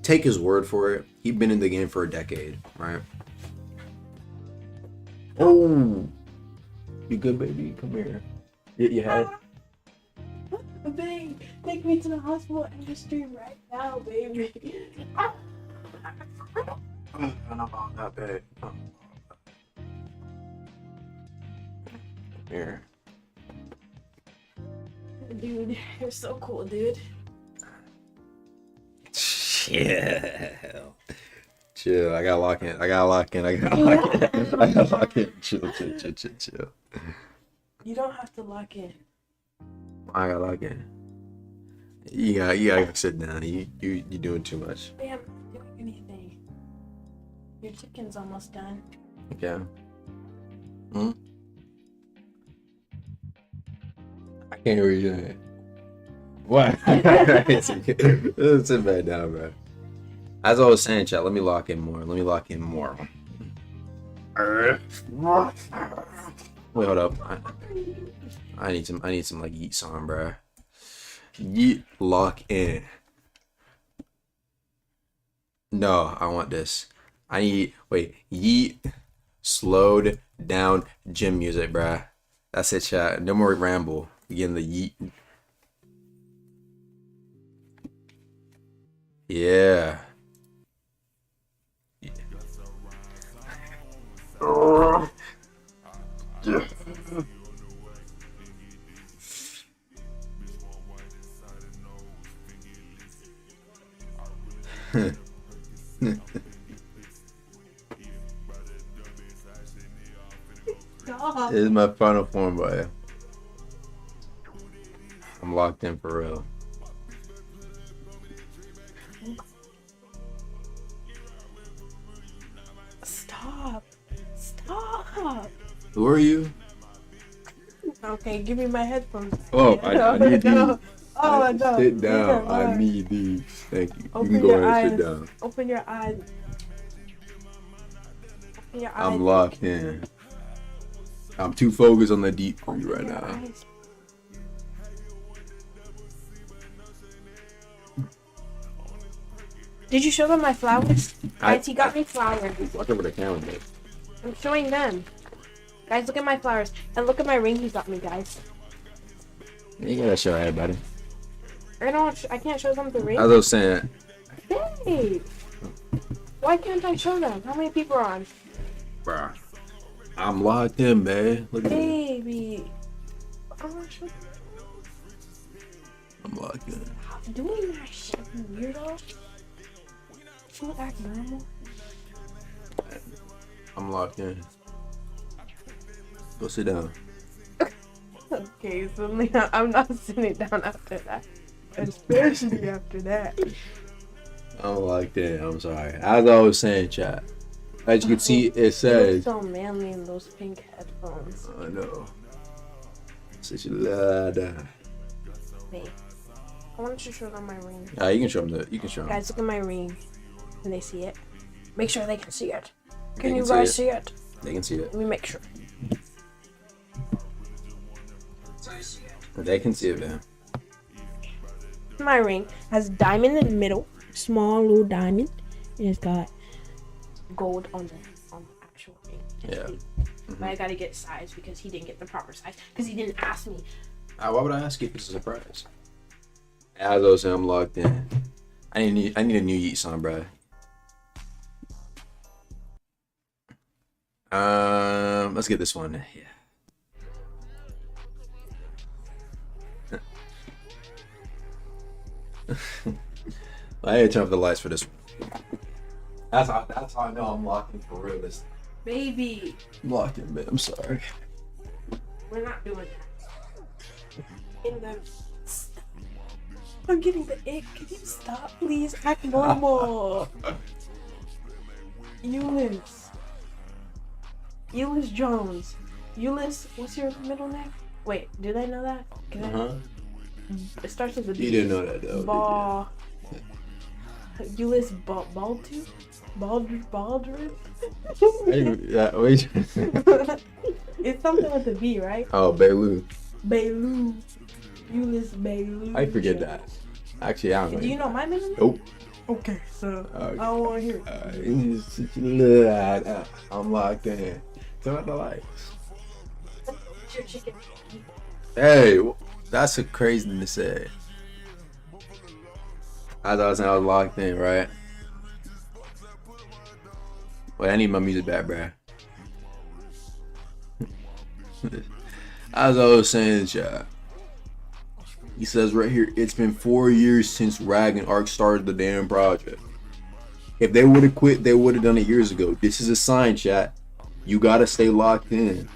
Take his word for it. He's been in the game for a decade, right? Oh, you good, baby? Come here. Get your head. Babe, take me to the hospital and just stream right now, baby. About that, babe. Here. Dude, you're so cool, dude. Chill. I gotta lock in. Chill. You don't have to lock in. I gotta lock in. You gotta sit down. You doing too much. Babe, I'm not doing anything. Your chicken's almost done. Okay. I can't read it. What? Sit back down, bro. As I was saying, chat, let me lock in more. Wait, hold up. I need some like yeet song, bro. Yeet, lock in. No, I want this. I need wait. Yeet slowed down gym music, bruh. That's it, chat. No more ramble. We getting the yeet. Yeah. Stop. This is my final form, boy. I'm locked in for real. Stop. Stop. Who are you? Okay, give me my headphones. Oh, I need no. these. Oh, no. Sit down. Yeah, I need these. Thank you. Open You can go your ahead and eyes. sit down. Open your eyes. Open your eyes. I'm locked in. I'm too focused on the deep for you right Open your now. eyes. Did you show them my flowers? Guys, he got me flowers. Watch over the camera, babe. I'm showing them. Guys, look at my flowers. And look at my ring he got me, guys. You gotta show everybody. I can't show them the ring. As I was saying, Hey! Why can't I show them? How many people are on? bruh, I'm locked in, man. Look at me. Baby. I wanna show them. I'm locked in. Stop doing that shit, you weirdo. You act normal. I'm locked in. Go sit down. Okay, so I'm not sitting down after that. Especially after that. I'm locked in. I'm sorry. As I was saying, chat. As you can see, it You look says. so manly in those pink headphones. I know. Such a lada. Wait. I wanted to show them my ring. Yeah, you can show them that. You can show them. Guys, look at my ring. Can they see it? Make sure they can see it. They Can you see guys it. see it? They can see it. Let me make sure. They can see it, man. My ring has diamond in the middle, small little diamond, and it's got gold on the actual ring. Yeah. But I gotta get size because he didn't get the proper size because he didn't ask me. Why would I ask you if it's a surprise? As I was saying, I'm locked in. I need a new Yeet song, bro. Let's get this one. Yeah. I need to turn off the lights for this one. That's how I know I'm locked in for real. Baby, I'm locked in, man. I'm sorry. we're not doing that. In the. I'm getting the ick. Can you stop, please? Act normal. Euless. Euless Jones. Euless, what's your middle name? Wait, did I know that? Can I? It starts with a B. You didn't know that, though. Ball. Euless Baldry? Baldry? Wait. It's something with a B, right? Oh, Bailu. Bailu. Euless Bailu. I forget that. Actually, I don't know. Do you know my middle name? Nope. Okay, so I don't want to hear it. I'm locked in. Turn out the lights. It's your chicken. Hey, that's a crazy thing to say. As I was saying, I was locked in, right? Wait, I need my music back, bruh. As I was saying, chat. He says right here, it's been 4 years since Rag and Ark started the damn project. If they would have quit, they would have done it years ago. This is a sign, chat. You gotta stay locked in.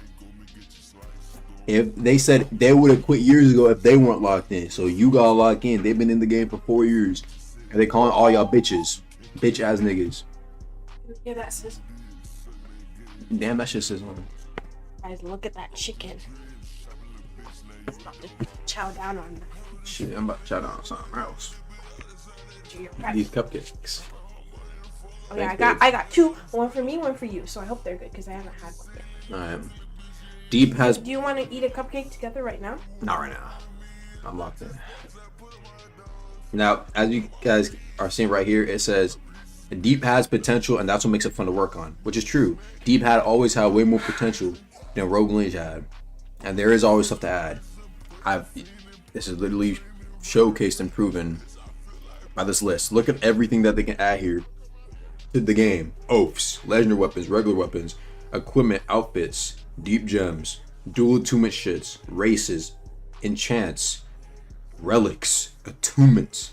If they said they would have quit years ago if they weren't locked in. So you gotta lock in. They've been in the game for 4 years. And they calling all y'all bitches. Bitch ass niggas. Yeah, that's his. Damn, that shit says on. Guys, look at that chicken. It's about to chow down on that. Shit, I'm about to shout out something else. Your prep. These cupcakes. Oh yeah, Thanks, I got two. One for me, one for you. So I hope they're good because I haven't had one yet. Alright. Deep has. Do you want to eat a cupcake together right now? Not right now. I'm locked in. Now, as you guys are seeing right here, it says Deep has potential, and that's what makes it fun to work on, which is true. Deep had always had way more potential than Rogue Lineage had, and there is always stuff to add. This is literally showcased and proven by this list. Look at everything that they can add here to the game: oaths, legendary weapons, regular weapons, equipment, outfits, deep gems, dual attunement shits, races, enchants, relics, attunements.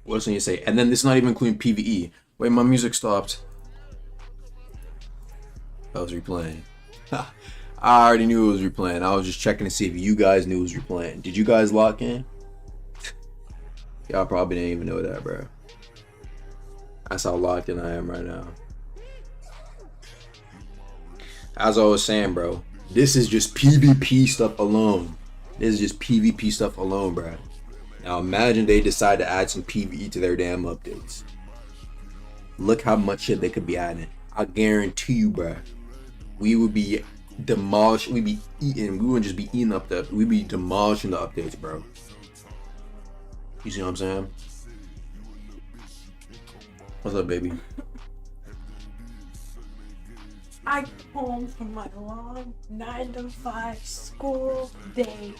What else can you say? And then this is not even including PvE. Wait, my music stopped. I was replaying. I already knew it was replaying. I was just checking to see if you guys knew it was replaying. Did you guys lock in? Y'all probably didn't even know that, bro. That's how locked in I am right now. As I was saying, bro, this is just PvP stuff alone. This is just PvP stuff alone, bro. Now imagine they decide to add some PvE to their damn updates. Look how much shit they could be adding. I guarantee you, bro. We would be demolished. We'd be eating. We wouldn't just be eating up the. We'd be demolishing the updates, bro. You see what I'm saying? What's up, baby? I get home from my long 9 to 5 school day,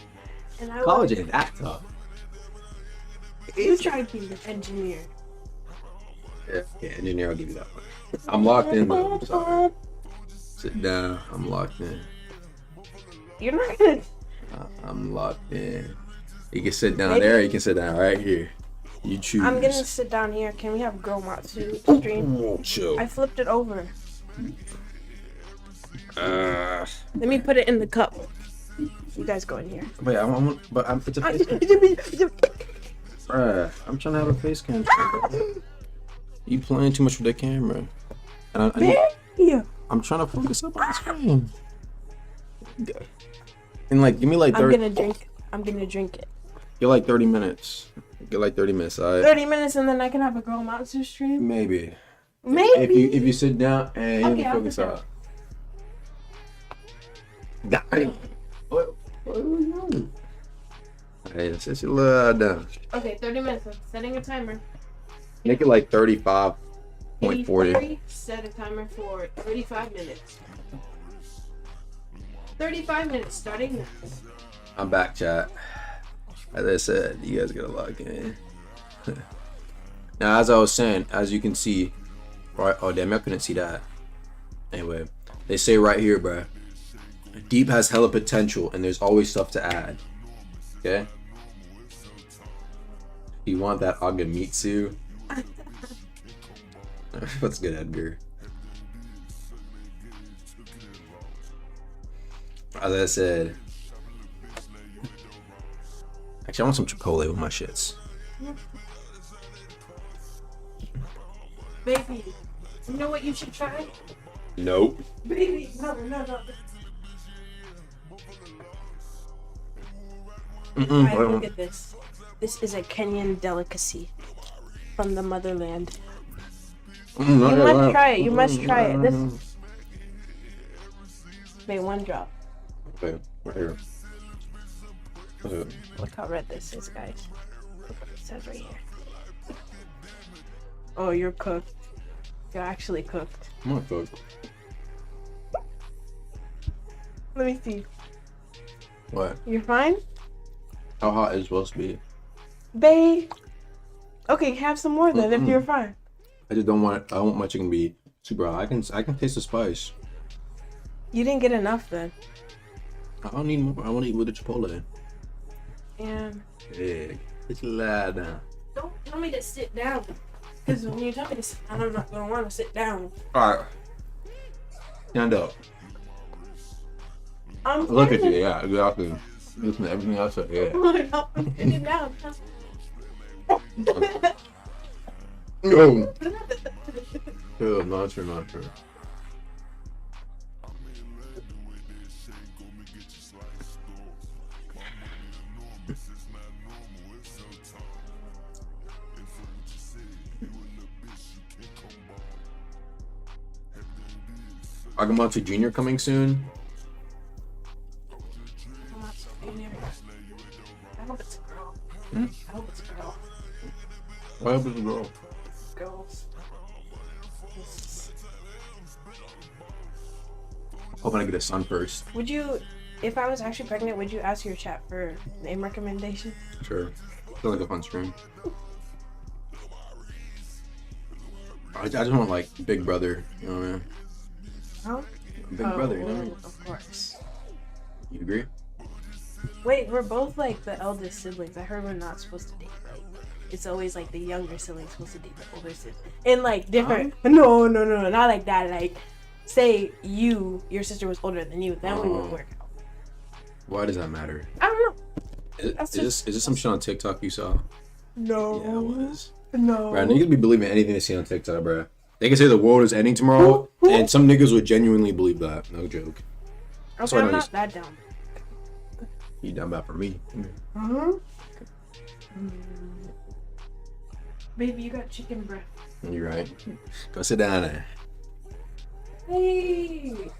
and I College ain't that tough. You try to be an engineer. Yeah, engineer, I'll give you that one. I'm locked in though. I'm sorry. Sit down. I'm locked in. You're not gonna. I'm locked in. You can sit down there. Or you can sit down right here. You choose. I'm gonna sit down here. Can we have Girl Matsu stream? Chill. I flipped it over. Let me put it in the cup. You guys go in here. Wait, it's a face cam. Bruh, I'm trying to have a face cam. You playing too much with the camera. And I'm trying to focus up on the screen. And like, give me like 30. I'm gonna drink it. Get like 30 minutes. Get like 30 minutes, alright? 30 minutes and then I can have a Girl Matsu stream? Maybe. Maybe. If you sit down and you focus up. Dang. What are we doing? Hey, sit your little down. Okay, 30 minutes. I'm setting a timer. Make it like 35.40. 80, set a timer for 35 minutes. 35 minutes starting now. I'm back, chat. As I said, you guys gotta log in. Now, as I was saying, as you can see, right? Oh damn, I couldn't see that. Anyway, they say right here, bruh. Deep has hella potential, and there's always stuff to add. Okay. You want that Agamitsu? What's good, Edgar? As I said, actually, I want some Chipotle with my shits. Baby, you know what you should try? Nope. Baby, no. Alright, look at this. This is a Kenyan delicacy from the motherland. You must try it. You must try it. This. Wait, one drop. Okay, right here. Look how red this is, guys. It says right here. Oh, you're cooked. You're actually cooked. I'm not cooked. Let me see. What? You're fine? How hot is it supposed to be? Babe. Okay, have some more then if you're fine. I just don't want. I don't want my chicken to be super hot. I can taste the spice. You didn't get enough then. I don't need more. I want to eat with the Chipotle. And Yeah, it's lie down. don't tell me to sit down. Because when you tell me to sit down, I'm not going to want to sit down. Alright. Stand up. I'm Look at you. Yeah, exactly. Listen to everything I said. Yeah. I'm sitting down. No. Oh, not true. Agamatsu Jr. coming soon. I hope it's a girl. I hope it's a girl. Why hope it's a girl? Girl. Hoping I get a son first. Would you, if I was actually pregnant, would you ask your chat for name recommendation? Sure. Feel like a fun stream. I just want like Big Brother, you know what I mean? Huh? Big Brother, you know what I mean? Of course. You agree? Wait, we're both like the eldest siblings. I heard we're not supposed to date. Like, it's always like the younger siblings supposed to date the older sibling. And like different. No, not like that. Like, say your sister was older than you, then we would work out. Why does that matter? I don't know. Is this some shit on TikTok you saw? No. Yeah, it was. No. Bro, niggas be believing anything they see on TikTok, bro. They can say the world is ending tomorrow, and some niggas would genuinely believe that. No joke. Okay, I'm not that down. You down bad for me. Baby, you got chicken breath. You're right. Go sit down there. Hey.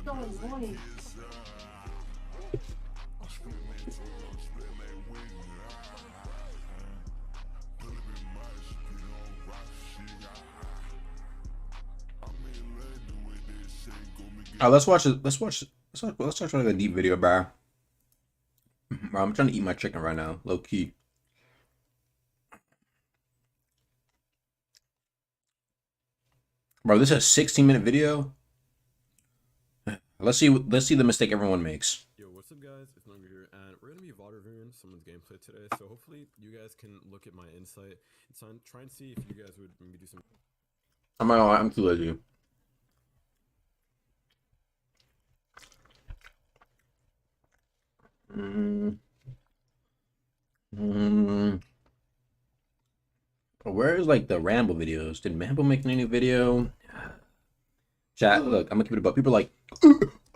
So annoying. Alright, let's watch like a deep video, bro. Bro, I'm trying to eat my chicken right now, low key. Bro, this is a 16-minute video. Let's see the mistake everyone makes. Yo, what's up, guys? It's Number here, and we're gonna be VOD reviewing someone's gameplay today. So hopefully you guys can look at my insight and try and see if you guys would maybe do some. I'm too lazy. Where's like the Rambo videos? Did Rambo make any new video? Chat, look, I'm gonna keep it above. People are like,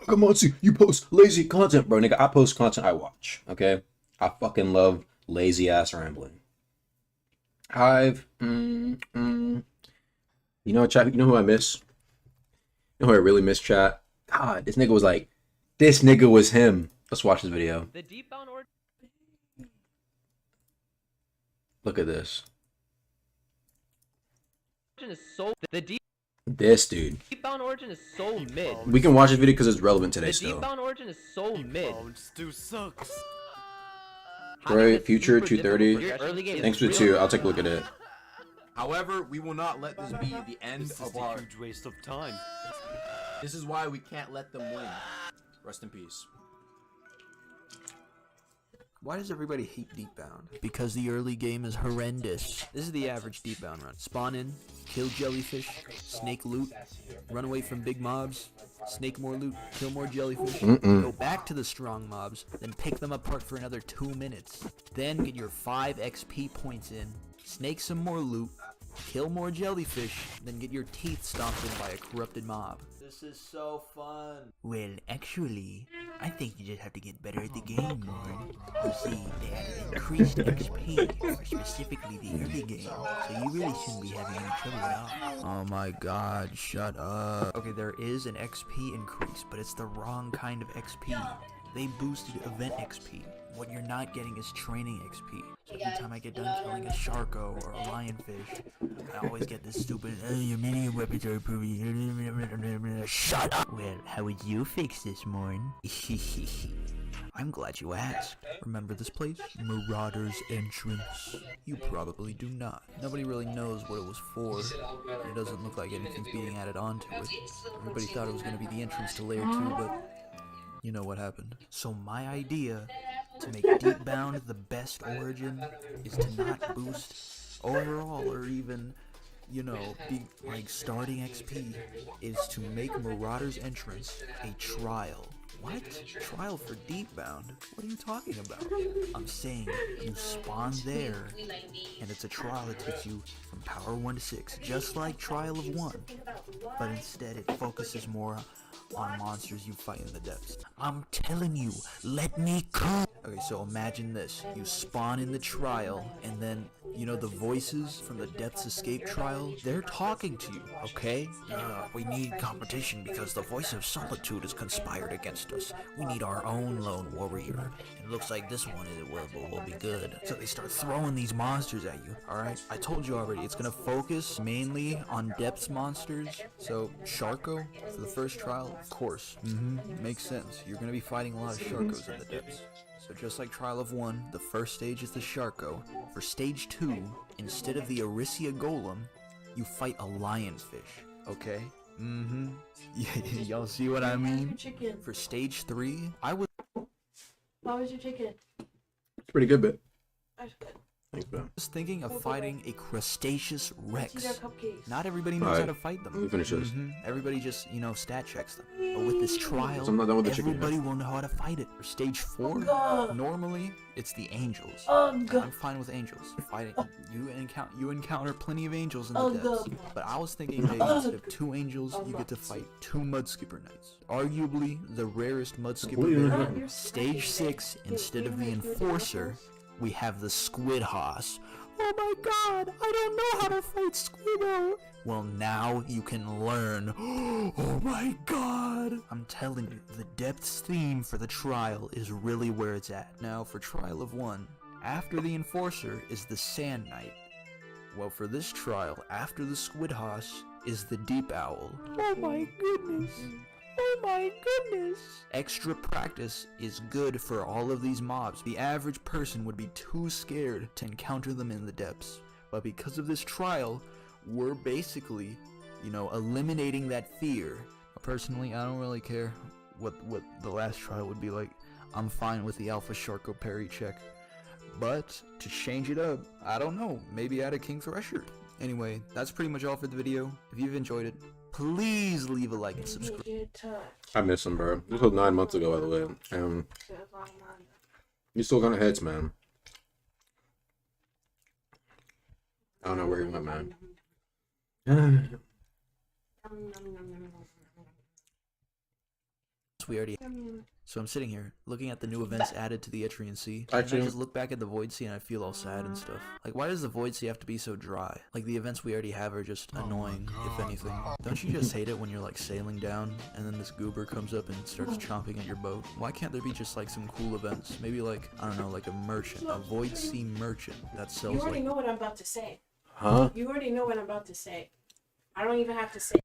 come on, see, you post lazy content, bro. Nigga, I post content I watch. Okay, I fucking love lazy ass rambling. Hive. You know, chat. You know who I miss? You know who I really miss, chat? God, this nigga was him. Let's watch this video. The Deepbound origin Look at this. is so This dude. Deepbound origin is so mid. We can watch this video because it's relevant today The still. Deepbound origin is so mid. Stu sucks. Right, Future 230. Your early game Thanks for is the real. 2. I'll take a look at it. However, we will not let this be the end of our. Huge waste of time. This is why we can't let them win. Rest in peace. Why does everybody hate Deepbound? Because the early game is horrendous. This is the average Deepbound run. Spawn in, kill jellyfish, snake loot, run away from big mobs, snake more loot, kill more jellyfish, go back to the strong mobs, then pick them apart for another 2 minutes. Then get your 5 XP points in, snake some more loot, kill more jellyfish, then get your teeth stomped in by a corrupted mob. This is so fun. Well, actually, I think you just have to get better at the game, Lord. You see, they added increased XP for specifically the early game, so you really shouldn't be having any trouble at all. Oh my god, shut up. Okay, there is an XP increase, but it's the wrong kind of XP. They boosted event XP. What you're not getting is training XP. So every time I get done killing a Sharko or a Lionfish, I always get this stupid, your mini weapons are improving. Shut up! Well, how would you fix this, Morn? I'm glad you asked. Remember this place? Marauder's Entrance. You probably do not. Nobody really knows what it was for. It doesn't look like anything's being added onto it. Everybody thought it was going to be the entrance to Layer 2, but you know what happened. So my idea to make Deepbound the best origin is to not boost overall or even, you know, be like starting XP, is to make Marauder's Entrance a trial. What? Trial for Deepbound? What are you talking about? I'm saying you spawn there, and it's a trial that takes you from power 1 to 6, just like Trial of 1. But instead it focuses more on monsters you fight in the depths. I'm telling you, let me come! Okay, so imagine this. You spawn in the trial, and then, you know, the voices from the Depths Escape trial, they're talking to you, okay? We need competition because the voice of Solitude has conspired against us. We need our own lone warrior. It looks like this one will be good. So they start throwing these monsters at you, alright? I told you already, it's gonna focus mainly on Depths monsters. So, Sharko, for the first trial, of course. Makes sense. You're gonna be fighting a lot of Sharkos in the Depths. So just like Trial of 1, the first stage is the Sharko. For stage 2, instead of the Arisia Golem, you fight a lionfish, okay? Y'all see what I mean? Chicken. For stage 3, I was How was your chicken? It's pretty good, bit. That's good. Thanks, man. thinking of fighting a crustaceous These are rex. cupcakes. Not everybody knows Alright, how to fight them. let me finish this. Everybody just, you know, stat checks them. But with this trial, So I'm not done with the chicken yet. everybody will know how to fight it. For stage 4, Ugh. normally it's the angels. Ugh. I'm fine with angels. Fighting, you encounter plenty of angels in the Ugh. depths. But I was thinking maybe instead of 2 angels, you get to fight 2 Mudskipper Knights. Arguably the rarest Mudskipper What are you variant. doing? Stage 6, instead of the Enforcer, we have the Squid Hoss. Oh my god, I don't know how to fight Squiddo. Well, now you can learn. Oh my god. I'm telling you, the Depths theme for the trial is really where it's at. Now, for Trial of 1, after the Enforcer is the Sand Knight. Well, for this trial, after the Squid Hoss is the Deep Owl. Oh my goodness. Oh my goodness! Extra practice is good for all of these mobs. The average person would be too scared to encounter them in the depths. But because of this trial, we're basically, you know, eliminating that fear. Personally, I don't really care what the last trial would be like. I'm fine with the Alpha Sharko parry check. But, to change it up, I don't know, maybe add a King Thresher. Anyway, that's pretty much all for the video. If you've enjoyed it, please leave a like and subscribe. I miss him, bro. This was 9 months ago, by the way. He still kind of hits, man. I don't know where he went, man. We already. So I'm sitting here looking at the new events added to the Etrian Sea. Actually- and I just look back at the Void Sea and I feel all sad and stuff. Like, why does the Void Sea have to be so dry? Like, the events we already have are just annoying, if anything. Don't you just hate it when you're like sailing down and then this goober comes up and starts chomping at your boat? Why can't there be just like some cool events? Maybe like, I don't know, like a merchant, a Void Sea merchant that sells You already like. know what I'm about to say. Huh? You already know what I'm about to say. I don't even have to say.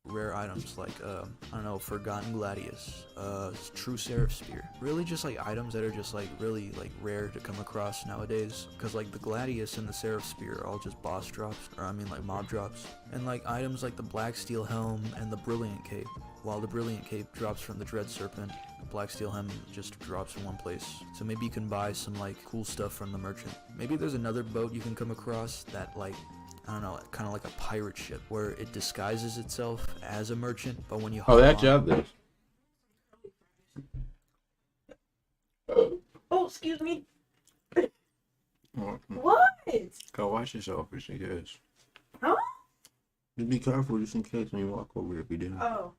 Rare items like, I don't know, Forgotten Gladius, True Seraph Spear. Really just like items that are just like really like rare to come across nowadays. Cause like the Gladius and the Seraph Spear are all just boss drops, or I mean like mob drops. And like items like the Black Steel Helm and the Brilliant Cape. While the Brilliant Cape drops from the Dread Serpent, the Black Steel Helm just drops in one place. So maybe you can buy some like cool stuff from the merchant. Maybe there's another boat you can come across that like, I don't know, kind of like a pirate ship where it disguises itself as a merchant, but when you Oh, hop they on- actually have this. Oh, excuse me. Oh, What? go watch yourself, just in case. Huh? Just be careful, just in case when you walk over if you do. Oh.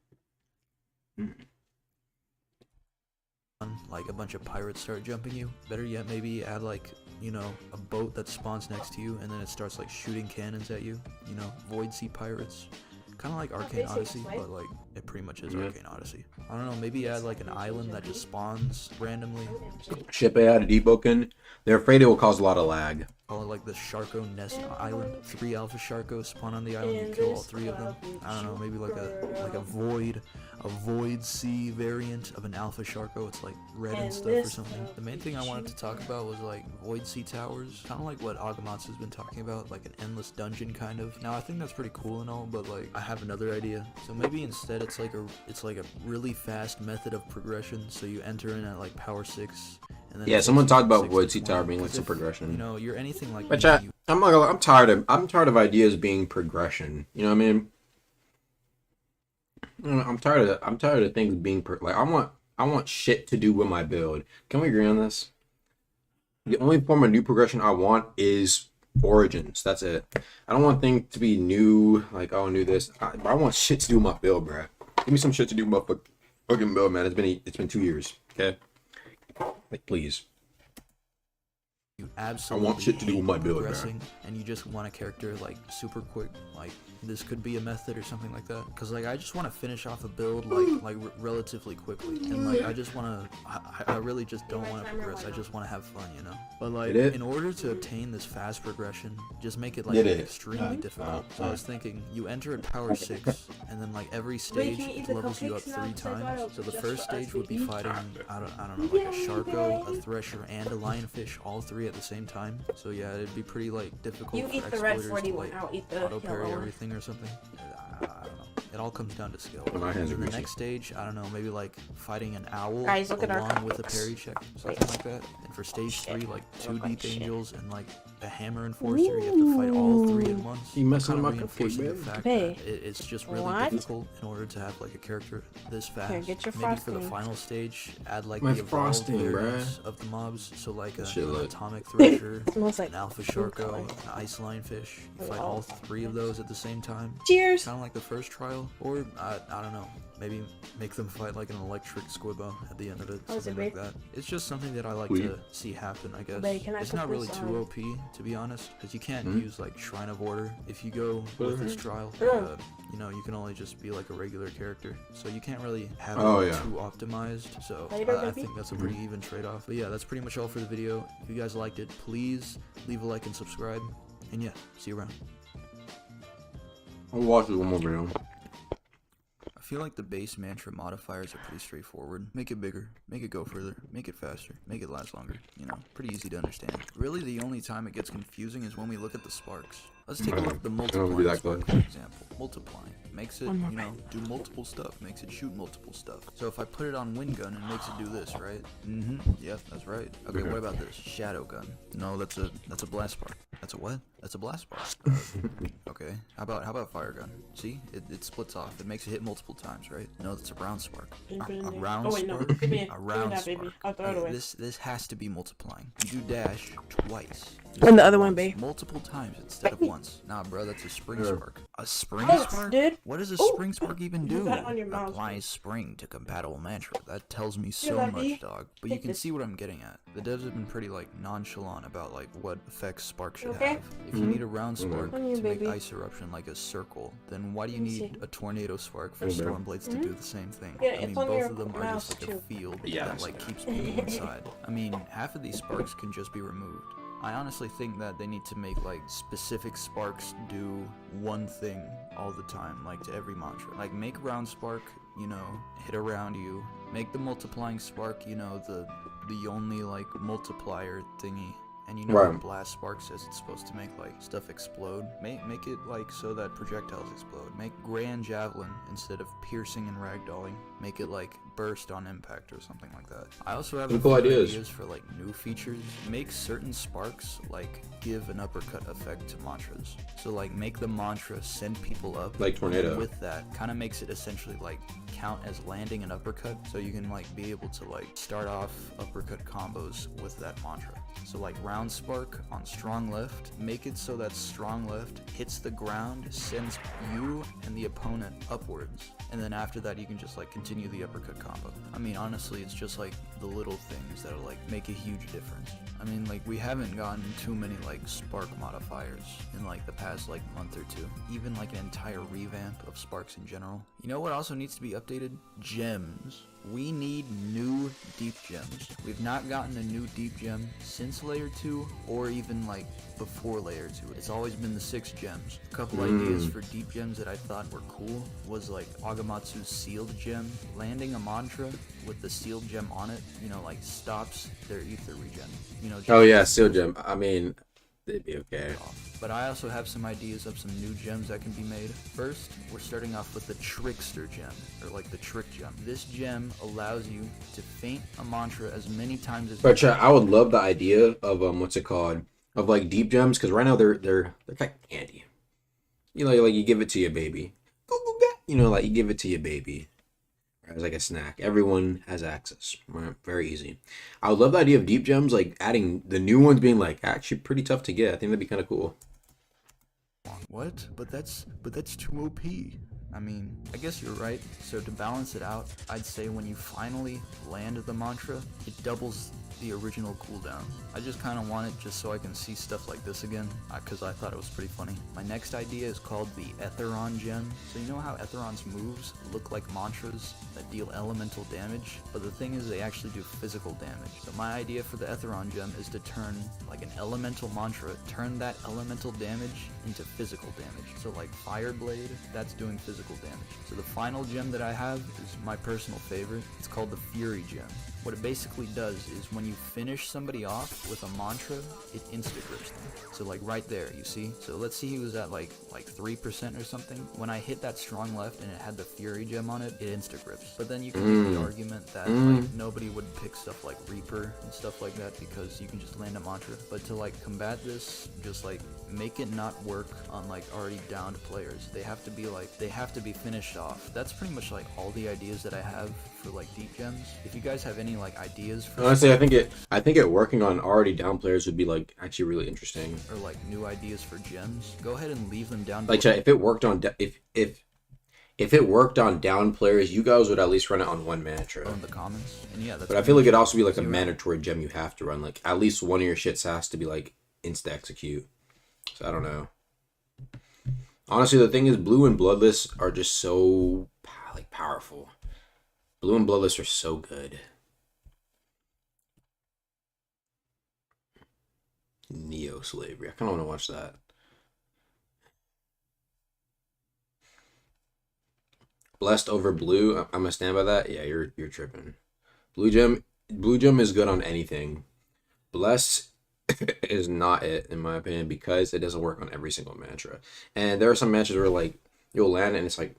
like a bunch of pirates start jumping you. Better yet, maybe add like, you know, a boat that spawns next to you and then it starts like shooting cannons at you. You know, Void Sea pirates. Kind of like Arcane basic, Odyssey, right? but like it pretty much is Yeah. Arcane Odyssey. I don't know, maybe add like an island that just spawns randomly. Ship AI to Deepwoken. They're afraid it will cause a lot of lag. Call it like the Sharko Nest Island. 3 Alpha Sharkos spawn on the island, you kill all 3 of them. I don't know, maybe like a void sea variant of an Alpha Sharko. It's like red and stuff or something. The main thing I wanted to talk about was like Void Sea Towers. Kind of like what Agamatsu's been talking about, like an endless dungeon kind of. Now I think that's pretty cool and all, but like I have another idea. So maybe instead it's like a really fast method of progression. So you enter in at like power 6. And then Yeah, it someone takes you talked from about 6 Void to Sea 20. Tower being like 'Cause some if, progression. You know, you're anything like But me, chat, you- I'm tired of ideas being progression. You know what I mean? I'm tired of things being like I want shit to do with my build. Can we agree on this? The only form of new progression I want is origins. That's it. I don't want things to be new, like oh new this. I want shit to do with my build, bruh. Give me some shit to do with my fucking build, man. It's been 2 years. Okay, like please. You absolutely want shit to do with my build, progressing, and you just want a character like super quick, like this could be a method or something like that. Cause like I just want to finish off a build like relatively quickly, and like I just want to, I really just don't want to progress. I just want to have fun, you know. But like in order to obtain this fast progression, just make it like extremely difficult. So I was thinking, you enter at power 6, and then like every stage it levels you up 3 times. So the first stage would be fighting I don't know, like a Sharko, a Thresher, and a Lionfish, all 3 at the same time. So yeah, it'd be pretty like difficult for exploiters to like auto parry everything or something. I don't know. It all comes down to skill. My hands are the greasy. next stage, I don't know, maybe like fighting an owl Guys, look at our along with a parry check, something like that. And for stage 3, like 2 deep angels and like a hammer enforcer, you have to fight all 3 at once. You messing Kinda up my reinforcing the cupcake, fact babe. that it's just really What? difficult in order to have like a character this fast. Here, get your Maybe for the frosting. final stage, add like My the evolved frosting, variants of the mobs. So like an Shit look. atomic thresher, Smells like an alpha sharko, an ice lionfish. You fight all 3 of those at the same time. cheers. Kind of like the first trial, or I don't know, maybe make them fight like an electric Squibbo at the end of it, Oh, is it something like big? that. It's just something that I like Sweet. to see happen, I guess. Babe, can I It's put not really this too on? OP, to be honest, because you can't Hmm? use like Shrine of Order. If you go with this trial, Yeah. you know, you can only just be like a regular character, so you can't really have Oh, it yeah. too optimized, so Later, I baby. think that's a pretty even trade-off. But yeah, that's pretty much all for the video. If you guys liked it, please leave a like and subscribe, and yeah, see you around. I'll watch this one more video. I feel like the base mantra modifiers are pretty straightforward. Make it bigger, make it go further, make it faster, make it last longer. You know, pretty easy to understand. Really, the only time it gets confusing is when we look at the sparks. Let's take a look at the be multiplying that spark, close. for example. Multiplying makes it, you know, do multiple stuff, makes it shoot multiple stuff. So if I put it on wind gun, it makes it do this, right? Yep, that's right. Okay, what about this? Shadow gun. No, that's a blast spark. That's a what? That's a blast spark. Okay. How about fire gun? See? It splits off. It makes it hit multiple times, right? No, that's a round spark. A round Oh wait, no. spark? Give me A round that, baby. spark. I'll throw it Okay, away. this has to be multiplying. You do dash twice. And the other one, Once, babe. multiple times instead of once. Nah, bro, that's a spring spark. A spring Oh, spark? dude. What does a Oh, spring spark even you do? got it on your mouse, Applies spring to compatible mantra. That tells me Here, so Lefty. much, dog. But you Take can this. see what I'm getting at. The devs have been pretty like nonchalant about like what effects spark should Okay? have. If you need a round spark On you, to make baby. ice eruption like a circle, then why do you Let me need see. a tornado spark for Okay. storm blades to do the same thing? Yeah, I mean, it's on both your of them are mouse, just like a too. field Yeah, that like keeps people inside. I mean, half of these sparks can just be removed. I honestly think that they need to make like specific sparks do one thing all the time, like to every mantra. Like make round spark, you know, hit around you. Make the multiplying spark, you know, the only like multiplier thingy. And you know, Right. like blast spark says it's supposed to make like stuff explode. Make it like so that projectiles explode. Make grand javelin instead of piercing and ragdolling. Make it like burst on impact or something like that. I also have a Some cool few ideas. for like new features. Make certain sparks like give an uppercut effect to mantras. So like make the mantra send people up. Like tornado. And with that, kind of makes it essentially like count as landing an uppercut. So you can like be able to like start off uppercut combos with that mantra. So like round spark on strong left, make it so that strong left hits the ground, sends you and the opponent upwards. And then after that you can just like continue the uppercut combo. I mean honestly it's just like the little things that like make a huge difference. I mean like we haven't gotten too many like spark modifiers in like the past like month or two. Even like an entire revamp of sparks in general. You know what also needs to be updated? Gems. We need new deep gems. We've not gotten a new deep gem since layer 2 or even like before layer 2. It's always been the 6 gems. A couple ideas for deep gems that I thought were cool was like Agamatsu's sealed gem. Landing a mantra with the sealed gem on it, you know, like stops their ether regen. You know, Oh yeah, Seal Gem. I mean, they'd be okay. but I also have some ideas of some new gems that can be made. First, we're starting off with the Trickster gem, or like the Trick gem. This gem allows you to feint a mantra as many times as But chat, I would love the idea of what's it called? Of like deep gems, because right now they're like candy. You know, like you give it to your baby. you know, like you give it to your baby as like a snack. Everyone has access, right? Very easy. I would love the idea of deep gems, like adding the new ones being like actually pretty tough to get. I think that'd be kind of cool. What? But that's too OP. I mean, I guess you're right. So to balance it out, I'd say when you finally land the mantra, it doubles the original cooldown. I just kind of want it just so I can see stuff like this again, because I thought it was pretty funny. My next idea is called the Etheron gem. So you know how Etheron's moves look like mantras that deal elemental damage, but the thing is they actually do physical damage. So my idea for the Etheron gem is to turn like an elemental mantra, turn that elemental damage into physical damage. So like Fire Blade, that's doing physical damage. So the final gem that I have is my personal favorite. It's called the Fury gem. What it basically does is when you finish somebody off with a mantra, it insta-grips them. So like right there, you see? So let's see he was at like 3% or something. When I hit that strong left and it had the Fury gem on it, it insta-grips. But then you can make the argument that like nobody would pick stuff like Reaper and stuff like that because you can just land a mantra. But to like combat this, just like make it not work on like already downed players. They have to be finished off. That's pretty much like all the ideas that I have for like deep gems. If you guys have any like ideas for Honestly, I think it working on already down players would be like actually really interesting. or like new ideas for gems, go ahead and leave them down Like below. if it worked on if it worked on down players, you guys would at least run it on one mantra. In the comments. And yeah, that's But I feel like it'd also be like a Zero. mandatory gem you have to run. Like at least one of your shits has to be like insta execute. So I don't know. Honestly, the thing is, blue and bloodless are just so like powerful. Blue and bloodless are so good. Neo slavery. I kind of want to watch that. Blessed over blue. I'm gonna stand by that. Yeah, you're tripping. Blue gem is good on anything. Blessed is not it in my opinion because it doesn't work on every single mantra. And there are some mantras where like you'll land and it's like,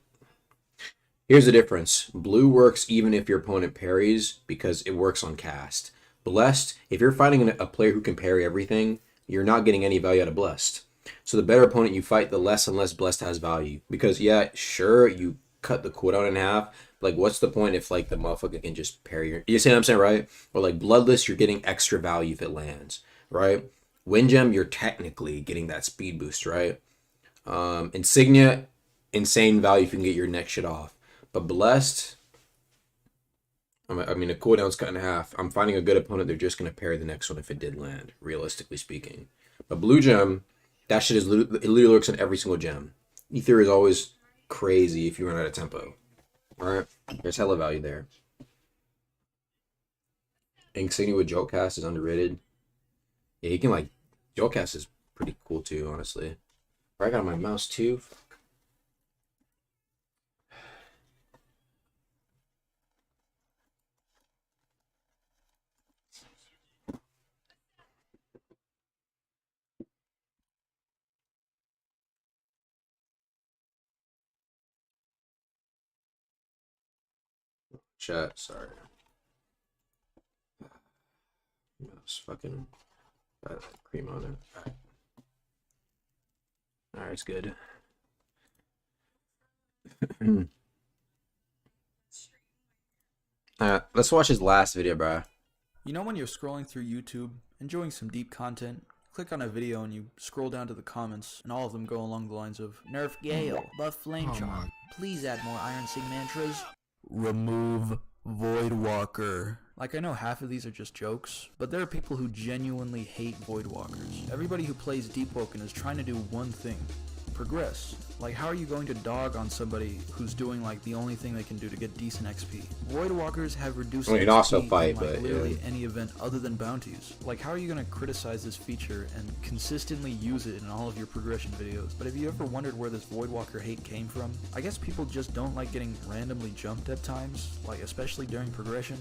here's the difference. Blue works even if your opponent parries because it works on cast. Blessed, if you're fighting a player who can parry everything, you're not getting any value out of Blessed. So the better opponent you fight, the less and less Blessed has value. Because yeah, sure, you cut the cooldown in half. Like, what's the point if like the motherfucker can just parry your... You see what I'm saying, right? Or like Bloodless, you're getting extra value if it lands, right? Wind Gem, you're technically getting that speed boost, right? Insignia, insane value if you can get your next shit off. But Blessed... I mean, a cooldown's cut in half. I'm finding a good opponent, they're just going to parry the next one if it did land, realistically speaking. But Blue Gem, that shit is it literally works on every single gem. Ether is always crazy if you run out of tempo. Alright? There's hella value there. Insignia with Jolt Cast is underrated. Yeah, you can like... Jolt Cast is pretty cool too, honestly. I got my mouse too. Chat, sorry. Mouse fucking cream on it. Alright. Alright, it's good. Let's watch his last video, bro. You know when you're scrolling through YouTube, enjoying some deep content, click on a video and you scroll down to the comments, and all of them go along the lines of Nerf Gale, buff Flame Charm, please add more Iron Sig mantras, remove Voidwalker. Like, I know half of these are just jokes, but there are people who genuinely hate Voidwalkers. Everybody who plays Deepwoken is trying to do one thing: progress. Like, how are you going to dog on somebody who's doing like the only thing they can do to get decent XP? Voidwalkers have reduced Well, you can also XP fight, in, like, but, literally yeah. any event other than bounties. Like, how are you going to criticize this feature and consistently use it in all of your progression videos? But have you ever wondered where this Voidwalker hate came from? I guess people just don't like getting randomly jumped at times, like especially during progression,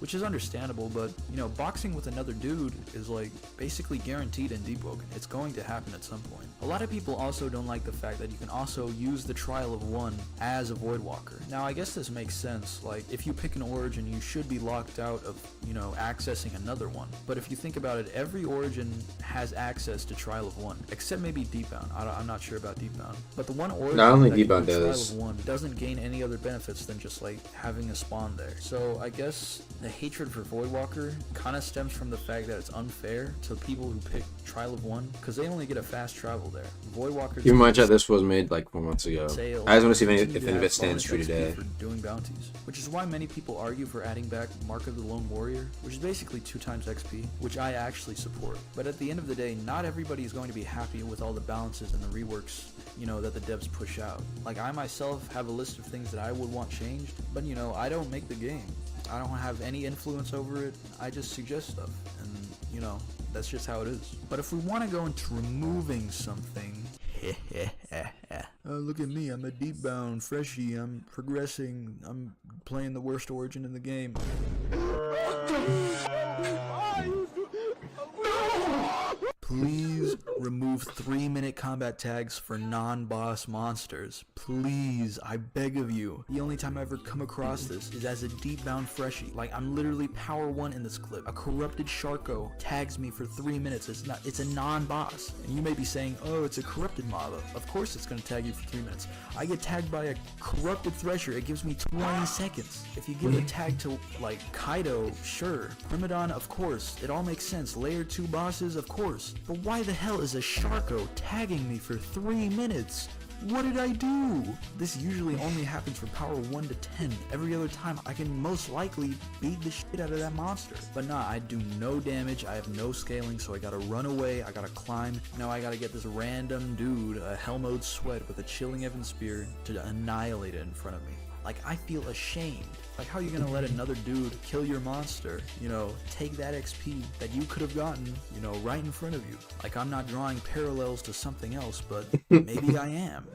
which is understandable, but you know, boxing with another dude is like basically guaranteed in Deepwoken. It's going to happen at some point. A lot of people also don't like the fact that you can also use the Trial of One as a Voidwalker. Now, I guess this makes sense. Like, if you pick an Origin, you should be locked out of, you know, accessing another one. But if you think about it, every Origin has access to Trial of One, except maybe Deepbound. I'm not sure about Deepbound. But the one Origin No, I don't think that can Deepbound do Trial does. of One doesn't gain any other benefits than just, like, having a spawn there. So I guess the hatred for Voidwalker kind of stems from the fact that it's unfair to people who pick Trial of One, because they only get a fast travel there. Voidwalkers Keep in mind that this was made like 4 months ago. sales I just want to see if any, continue if to any of have it stands bonus true XP today. for doing bounties, which is why many people argue for adding back Mark of the Lone Warrior, which is basically 2 times XP, which I actually support. But at the end of the day, not everybody is going to be happy with all the balances and the reworks, you know, that the devs push out. Like, I myself have a list of things that I would want changed, but you know, I don't make the game. I don't have any influence over it. I just suggest stuff, and you know, that's just how it is. But if we want to go into removing something, look at me, I'm a Deepbound freshie, I'm progressing, I'm playing the worst Origin in the game. Please remove 3-minute combat tags for non-boss monsters. Please, I beg of you. The only time I ever come across this is as a Deepbound freshie. Like, I'm literally power 1 in this clip. A corrupted Sharko tags me for 3 minutes. It's a non-boss. And you may be saying, oh, it's a corrupted mob. Of course it's gonna tag you for 3 minutes. I get tagged by a corrupted Thresher, it gives me 20 seconds. If you give a tag to, like, Kaido, sure. Primadon, of course. It all makes sense. Layer 2 bosses, of course. But why the hell is a Sharko tagging me for 3 minutes? What did I do? This usually only happens for power 1 to 10. Every other time I can most likely beat the shit out of that monster. But nah, I do no damage, I have no scaling, so I gotta run away, I gotta climb. Now I gotta get this random dude, a Hell Mode Sweat with a Chilling Evan Spear, to annihilate it in front of me. Like, I feel ashamed. Like, how are you gonna let another dude kill your monster? You know, take that XP that you could have gotten, you know, right in front of you. Like, I'm not drawing parallels to something else, but maybe I am.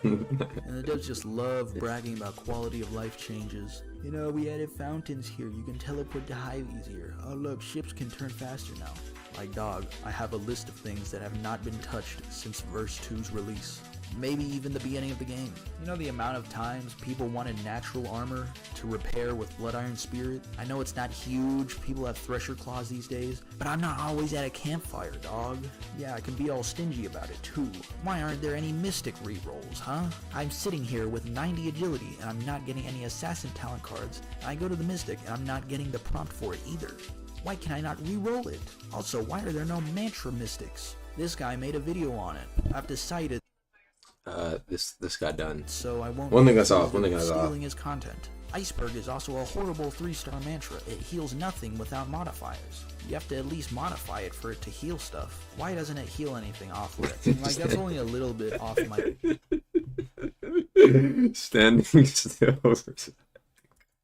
And the devs just love bragging about quality of life changes. You know, we added fountains here, you can teleport to Hive easier. Oh look, ships can turn faster now. Like, dog, I have a list of things that have not been touched since verse 2's release. Maybe even the beginning of the game. You know the amount of times people wanted natural armor to repair with Blood Iron Spirit? I know it's not huge, people have Thresher Claws these days, but I'm not always at a campfire, dog. Yeah, I can be all stingy about it too. Why aren't there any Mystic rerolls, huh? I'm sitting here with 90 agility and I'm not getting any Assassin talent cards. I go to the Mystic and I'm not getting the prompt for it either. Why can I not re-roll it? Also, why are there no Mantra Mystics? This guy made a video on it. I've decided This got done. so I won't One thing be that's off, accused one of thing that's off. stealing his content. Iceberg is also a horrible 3-star mantra. It heals nothing without modifiers. You have to at least modify it for it to heal stuff. Why doesn't it heal anything off rip? Like, that's only a little bit off my... Standing still.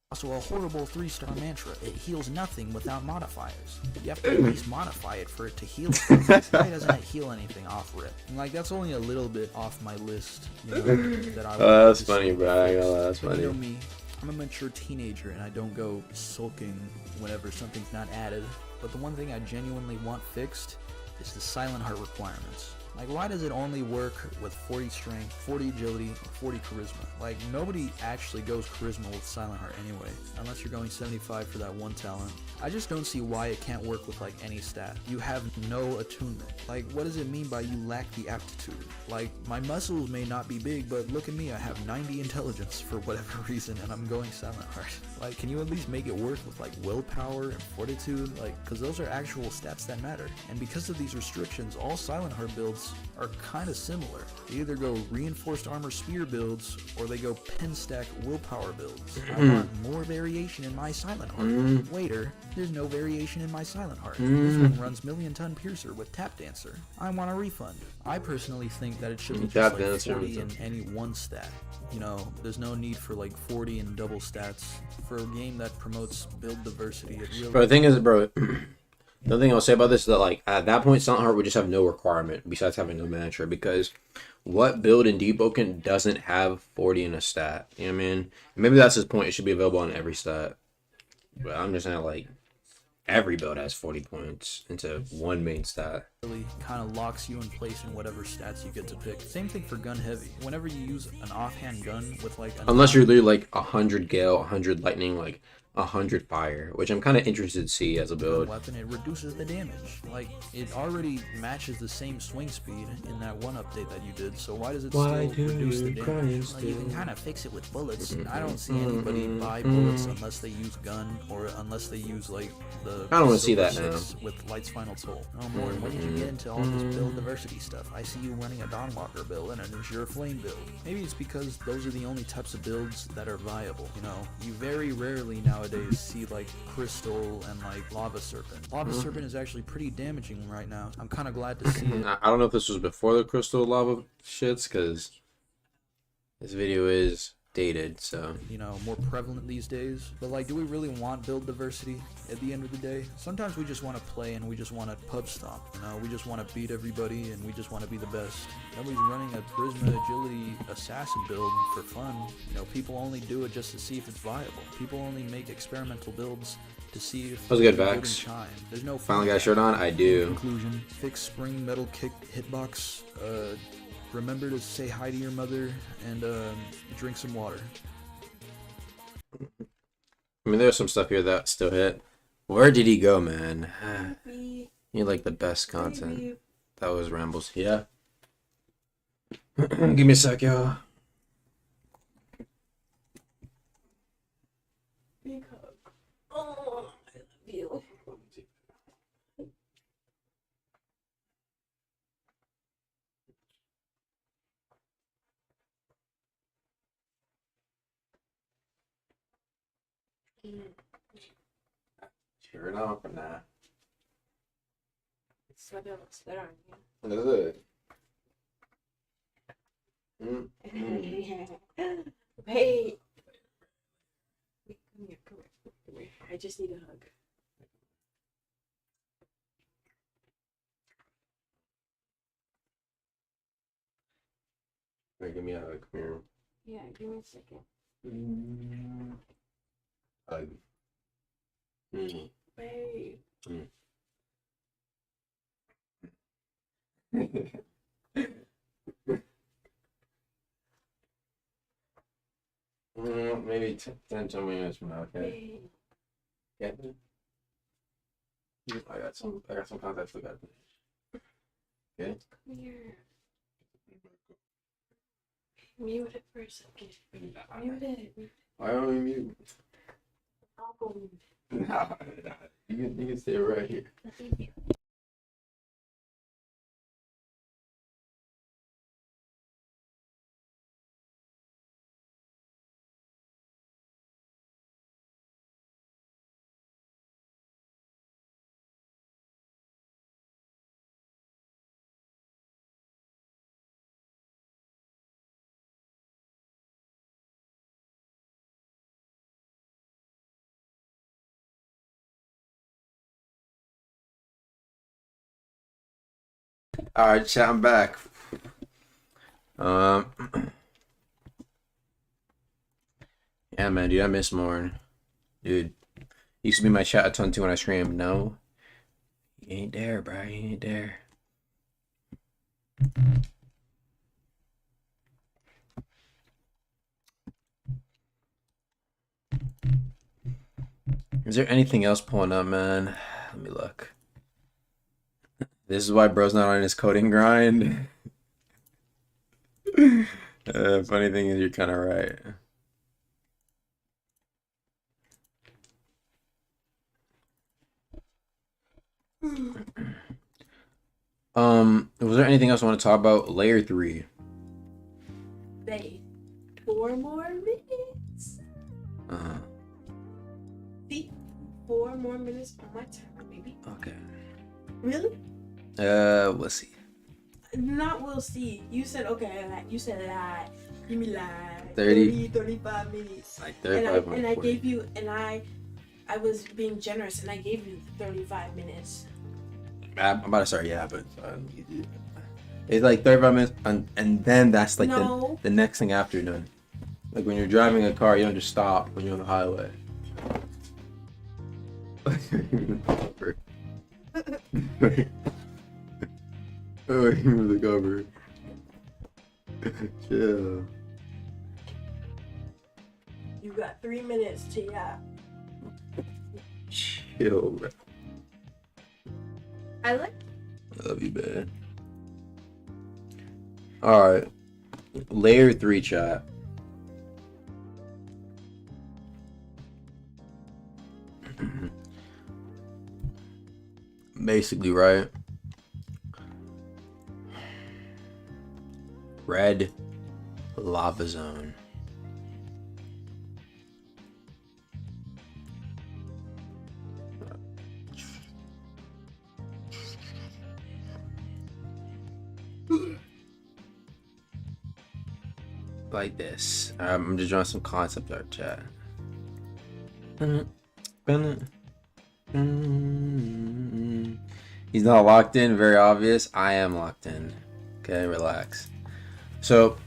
Also a horrible 3-star mantra. It heals nothing without modifiers. You have to at least modify it for it to heal stuff. Why doesn't it heal anything off rip? Like, that's only a little bit off my list, you know, that I would That's like to funny, see bro. I ain't gonna lie, fixed. that's But you know funny. me, I'm a mature teenager and I don't go sulking whenever something's not added. But the one thing I genuinely want fixed is the Silent Heart requirements. Like, why does it only work with 40 strength, 40 agility, and 40 charisma? Like, nobody actually goes charisma with Silent Heart anyway, unless you're going 75 for that one talent. I just don't see why it can't work with, like, any stat. You have no attunement. Like, what does it mean by you lack the aptitude? Like, my muscles may not be big, but look at me, I have 90 intelligence for whatever reason, and I'm going Silent Heart. Like, can you at least make it work with, like, willpower and fortitude? Like, because those are actual stats that matter. And because of these restrictions, all Silent Heart builds are kind of similar. They either go reinforced armor spear builds or they go pen stack willpower builds. I want more variation in my Silent Heart. Waiter, there's no variation in my Silent Heart. This one runs Million Ton Piercer with Tap Dancer. I want a refund. I personally think that it should be Tap just like Dancer 40 in with any one stat. You know, there's no need for like 40 in double stats. For a game that promotes build diversity, it really... Bro, the thing is, bro, the other thing I'll say about this is that, like, at that point, Silent Heart would just have no requirement besides having no mantra, because what build in Deepwoken doesn't have 40 in a stat? You know what I mean? Maybe that's his point. It should be available on every stat. But I'm just saying, like, every build has 40 points into one main stat. really kind of locks you in place in whatever stats you get to pick. Same thing for gun heavy. Whenever you use an offhand gun with like Unless you're literally like 100 gale, 100 lightning, like 100 fire, which I'm kind of interested to see as a build. weapon, it reduces the damage. Like, it already matches the same swing speed in that one update that you did, so why does it still reduce the damage? Like, you can kind of fix it with bullets. I don't see anybody buy bullets unless they use gun or unless they use like the I don't want to see that Silver now. 6 with Light's Final Toll. Oh, more. When did you get into all this build diversity stuff? I see you running a Dawnwalker build and an Azure Flame build. Maybe it's because those are the only types of builds that are viable. You know, you very rarely nowadays see like Crystal and like Lava Serpent. Lava Serpent is actually pretty damaging right now. I'm kind of glad to see it. I don't know if this was before the crystal lava shits, because this video is dated, so. You know, more prevalent these days. But like, do we really want build diversity at the end of the day? Sometimes we just want to play and we just want to pub stomp. You know, we just want to beat everybody and we just want to be the best. Nobody's running a Charisma Agility Assassin build for fun. You know, people only do it just to see if it's viable. People only make experimental builds to see if That was a good it's in Vax. time. There's no Finally got a fun. shirt on? I do. Conclusion: fix spring metal kick hitbox. Remember to say hi to your mother and drink some water. I mean, there's some stuff here that still hit. Where did he go, man? You like the best content. That was rambles. Yeah. Give me a sec, yo. Big hug. Oh, I love you. Cheer it on for now. Sweater looks better on you. What is it? Wait. Wait, come here, come here, come here. I just need a hug. Wait, give me a hug. Come here. Yeah, give me a second. Hug. Wait. Maybe 10 minutes from now, okay? Wait. Yeah. I got some contacts to look at. Okay? Come here. Mute it for a second. Mute it. Why don't we mute? I'll go mute Nah. You can stay right here. it. Alright, chat, I'm back. Yeah, man, dude, I miss Morn. Dude, used to be my chat a ton too when I streamed. No, he ain't there, bro. He ain't there. Is there anything else pulling up, man? Let me look. This is why bro's not on his coding grind. Funny thing is, you're kind of right. Was there anything else I want to talk about? Layer 3. Wait. 4 more minutes. Uh-huh. See? 4 more minutes on my timer, baby. Okay. Really? We'll see. Not we'll see. You said okay. Like you said like give me like 30. 35 minutes. Like And 35 I 40. gave you I was being generous and I gave you 35 minutes. I'm about to start, yeah, but it's like 35 minutes, and then that's like No. the next thing after you're done. Like when you're driving a car, you don't just stop when you're on the highway. Oh, even the cover. Chill. You got 3 minutes to yap. Chill, bro. I like. Love you, man. Alright. Layer 3 chat. Basically, right? Red lava zone. Like this. I'm just drawing some concept art, chat. He's not locked in, very obvious. I am locked in. Okay, relax. So,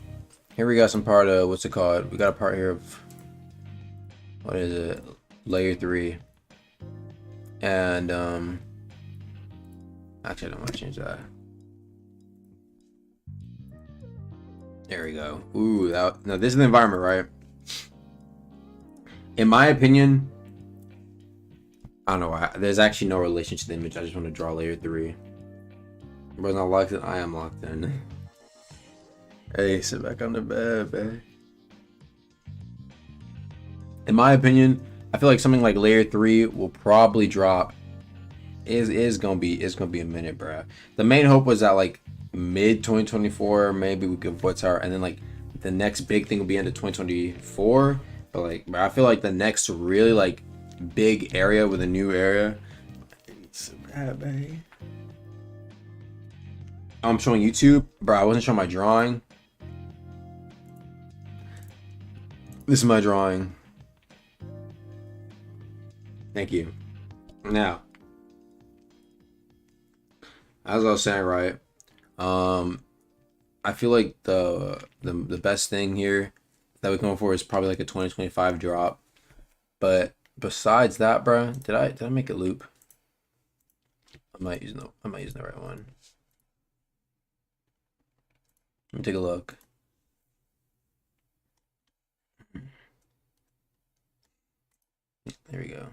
here we got some part of, what's it called? We got a part here of, what is it? Layer 3. And, actually, I don't want to change that. There we go. Ooh, now this is the environment, right? In my opinion, I don't know why. There's actually no relation to the image. I just want to draw layer 3. Bro's not locked in. I am locked in. Hey, sit back on the bed, babe. In my opinion, I feel like something like layer 3 will probably drop. It's gonna be a minute, bruh. The main hope was that like mid 2024, maybe we could voice our, and then like the next big thing will be into 2024. But like, bro, I feel like the next really like big area with a new area. It's bad, babe. I'm showing YouTube, bro. I wasn't showing my drawing. This is my drawing. Thank you. Now, as I was saying, right? I feel like the best thing here that we're going for is probably like a 2025 drop. But besides that, bro, did I make a loop? I might use the right one. Let me take a look. There we go.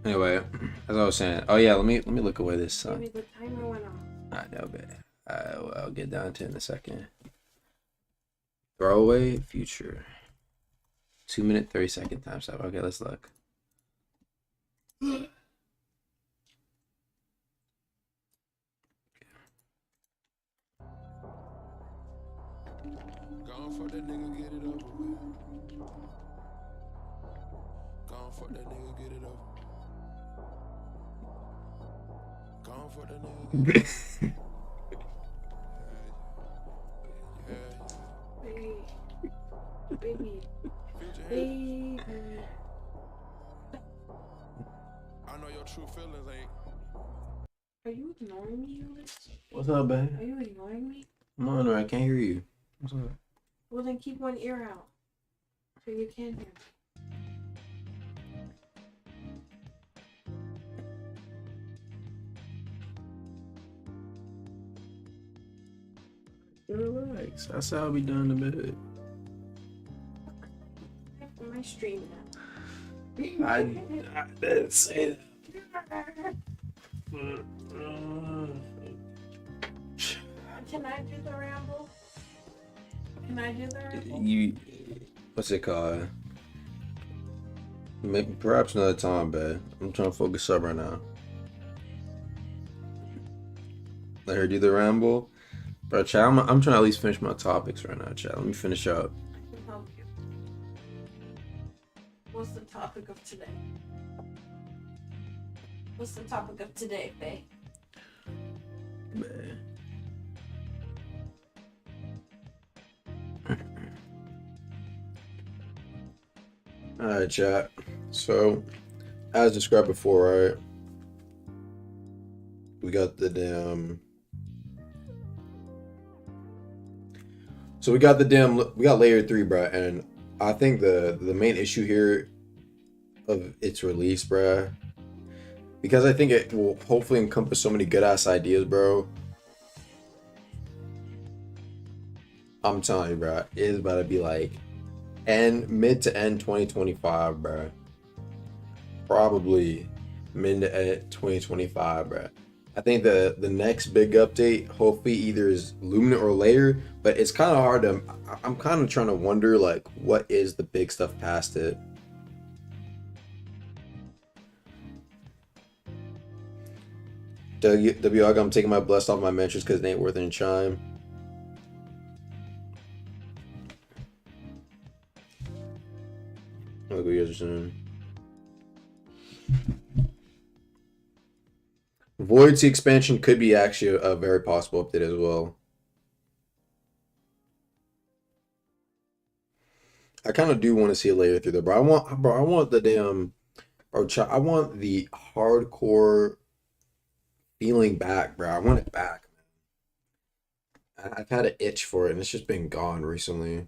Anyway, as I was saying, oh yeah, let me look away this. Maybe the timer went off. I know, but I'll get down to it in a second. Throwaway future. 2 minute 30-second time stop. Okay, let's look. Gone for that nigga, get it over with. Gone for that nigga, get it over. Gone for that nigga, get it over. Baby. Future Baby. I know your true feelings ain't. Are you ignoring me, Ulysses? What's up, babe? Are you ignoring me? No, I can't hear you. What's up? Well, then keep one ear out so you can hear me. Relax. That's how we done in bed. My stream now. I didn't say that. Can I do the ramble? Can I do the ramble? You, what's it called? Maybe perhaps another time, babe. I'm trying to focus up right now. Let her do the ramble. Bro, chat, I'm trying to at least finish my topics right now, chat. Let me finish up. I can help you. What's the topic of today? What's the topic of today, Faye? Man. Alright, chat. So, as described before, right? We got the damn. So we got layer 3, bruh, and I think the main issue here of its release, bruh, because I think it will hopefully encompass so many good ass ideas, bro. I'm telling you, bruh, it is about to be like mid to end 2025, bruh. Probably mid to end 2025, bruh. I think the next big update hopefully either is Lumina or Layer, but it's kind of hard to. I'm kind of trying to wonder like what is the big stuff past it. I'm taking my blessed off my mentions because it ain't worth any chime. Look what you guys are saying. Void Sea expansion could be actually a very possible update as well. I kind of do want to see a layer through there, bro. I want the damn, I want the hardcore feeling back, bro. I want it back, man. I've had an itch for it, and it's just been gone recently.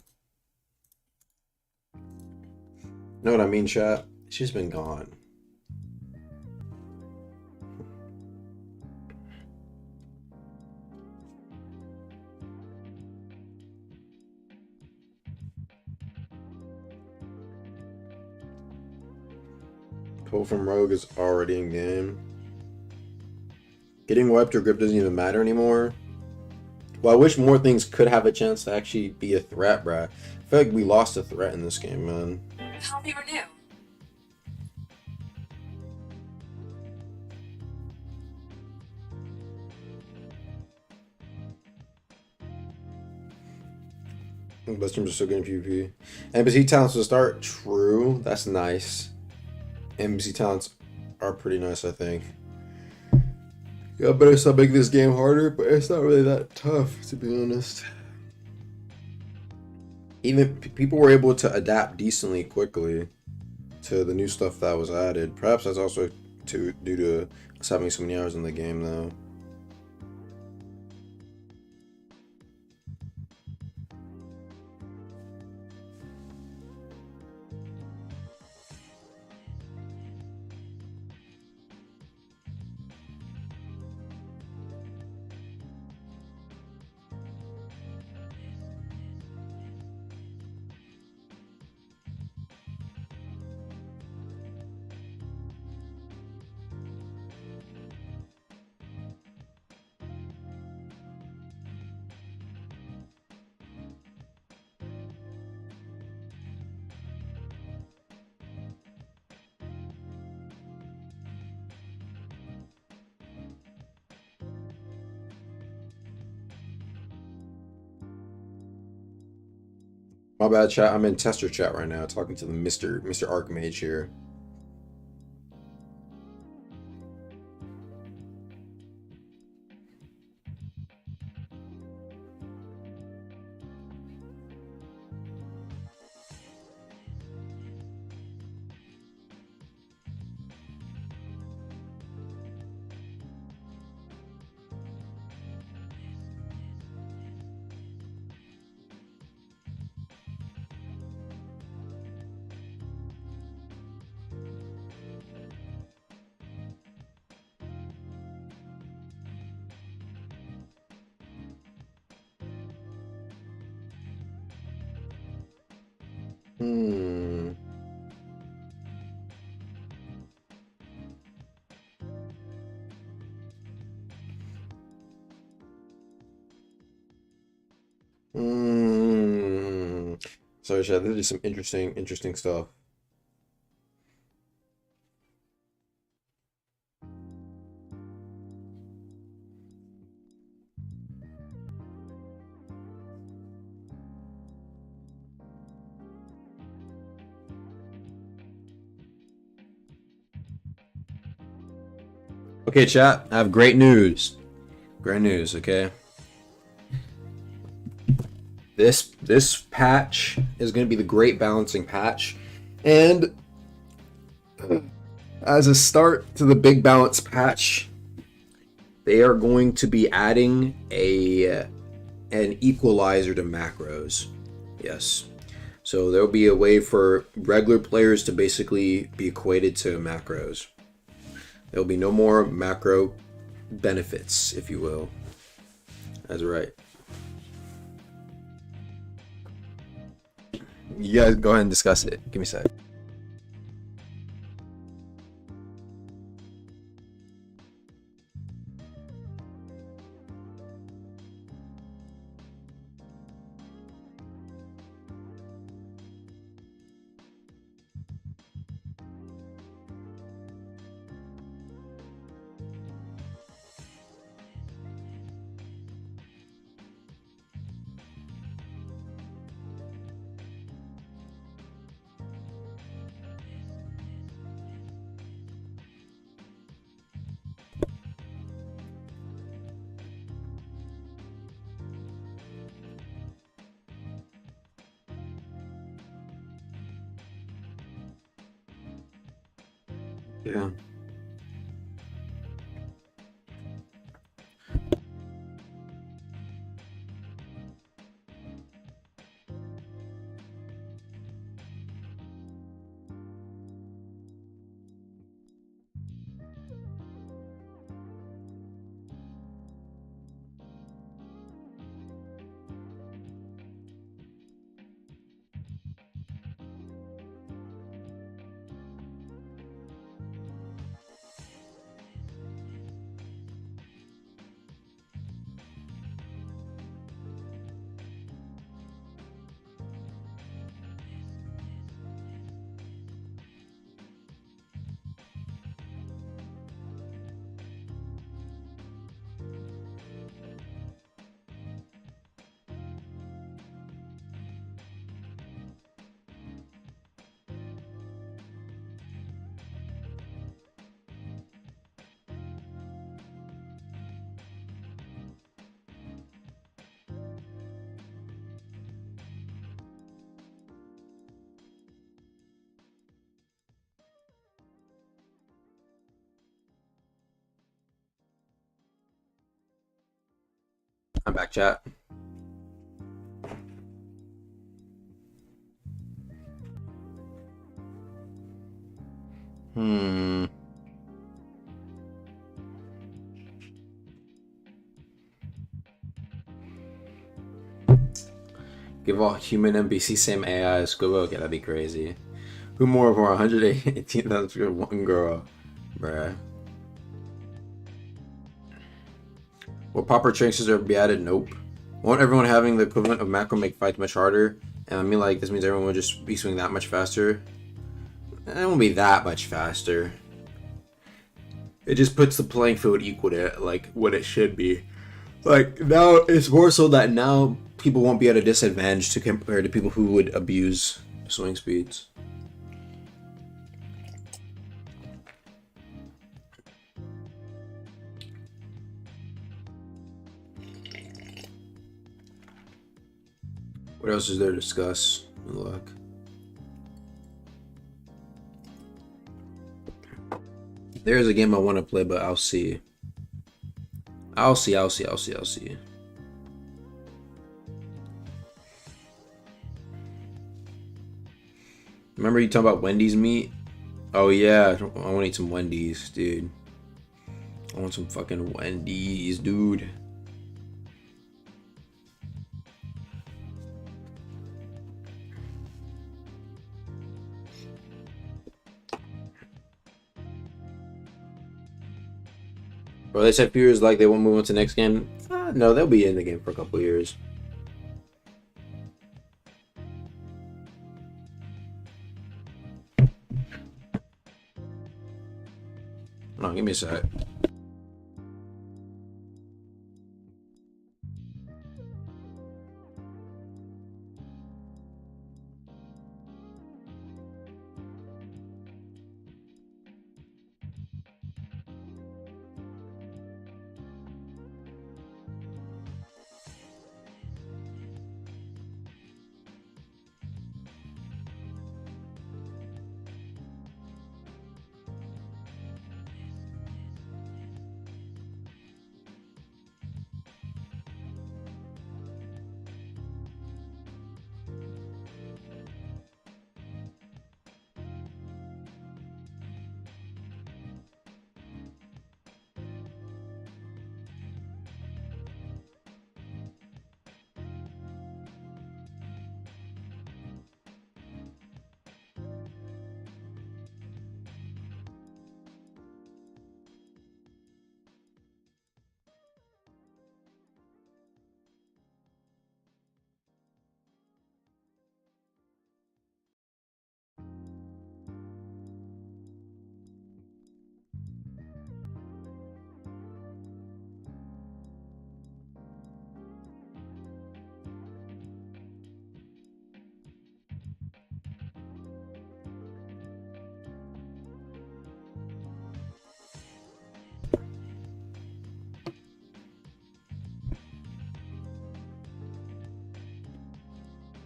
Know what I mean, chat? It's just been gone. Pull from Rogue is already in game. Getting wiped or grip doesn't even matter anymore. Well, I wish more things could have a chance to actually be a threat, bruh. I feel like we lost a threat in this game, man. Healthy renew. Best teams are still getting PvP. NPC talents to start. True. That's nice. NPC talents are pretty nice, I think. Yeah, I better stop making this game harder, but it's not really that tough, to be honest. Even people were able to adapt decently quickly to the new stuff that was added. Perhaps that's also due to us having so many hours in the game, though. My bad, chat. I'm in tester chat right now, talking to the Mr. Archmage here. Hmm. Hmm. Sorry, chat. This is some interesting stuff. Okay, chat. I have great news. Great news. Okay. This patch is going to be the great balancing patch, and as a start to the big balance patch, they are going to be adding an equalizer to macros. Yes. So there'll be a way for regular players to basically be equated to macros. There'll be no more macro benefits, if you will. That's right. You guys go ahead and discuss it. Give me a sec. Yeah. I'm back, chat. Give all human NPC same AI as Squibbo. Okay, that'd be crazy. Who more of our 118,000 for one girl? Bruh. Will proper traces are be added? Nope. Won't everyone having the equivalent of macro make fights much harder? And I mean, like, this means everyone will just be swinging that much faster? It won't be that much faster. It just puts the playing field equal to, like, what it should be. Like, now, it's more so that now people won't be at a disadvantage to compare to people who would abuse swing speeds. What else is there to discuss? Look. There's a game I want to play, but I'll see. I'll see. Remember you talking about Wendy's meat? Oh yeah, I want to eat some Wendy's, dude. I want some fucking Wendy's, dude. Bro, they said few years like they won't move on to the next game. No, they'll be in the game for a couple years. Hold on, give me a sec.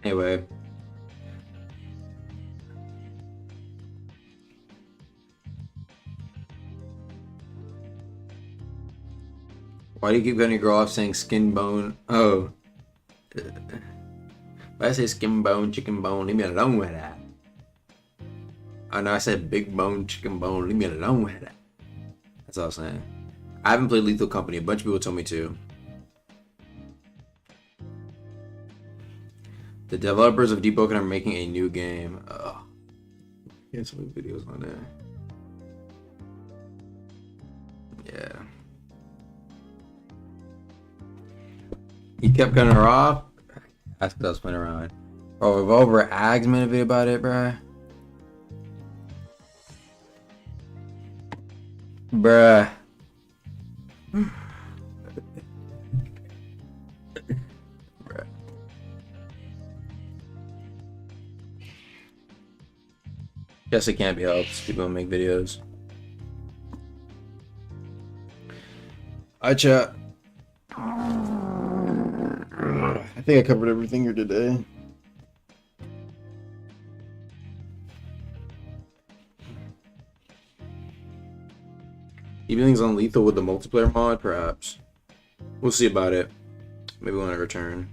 Anyway. Why do you keep cutting your girl off saying skin bone? Oh. Why I say skin bone, chicken bone, leave me alone with that. I know I said big bone, chicken bone, leave me alone with that. That's all I'm saying. I haven't played Lethal Company. A bunch of people told me to. The developers of Deepwoken are making a new game. Oh. Here's some videos on there. Yeah. He kept cutting her off. That's because I was playing around. Oh, Revolver Ags made a video about it, bruh. Bruh. Bruh. Guess it can't be helped. People don't make videos. Hi, chat. I think I covered everything here today. Evenings on Lethal with the multiplayer mod, perhaps. We'll see about it. Maybe when I return.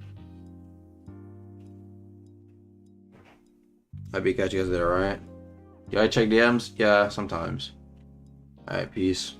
I be catch you guys there, alright? Do I check DMs? Yeah, sometimes. Alright, peace.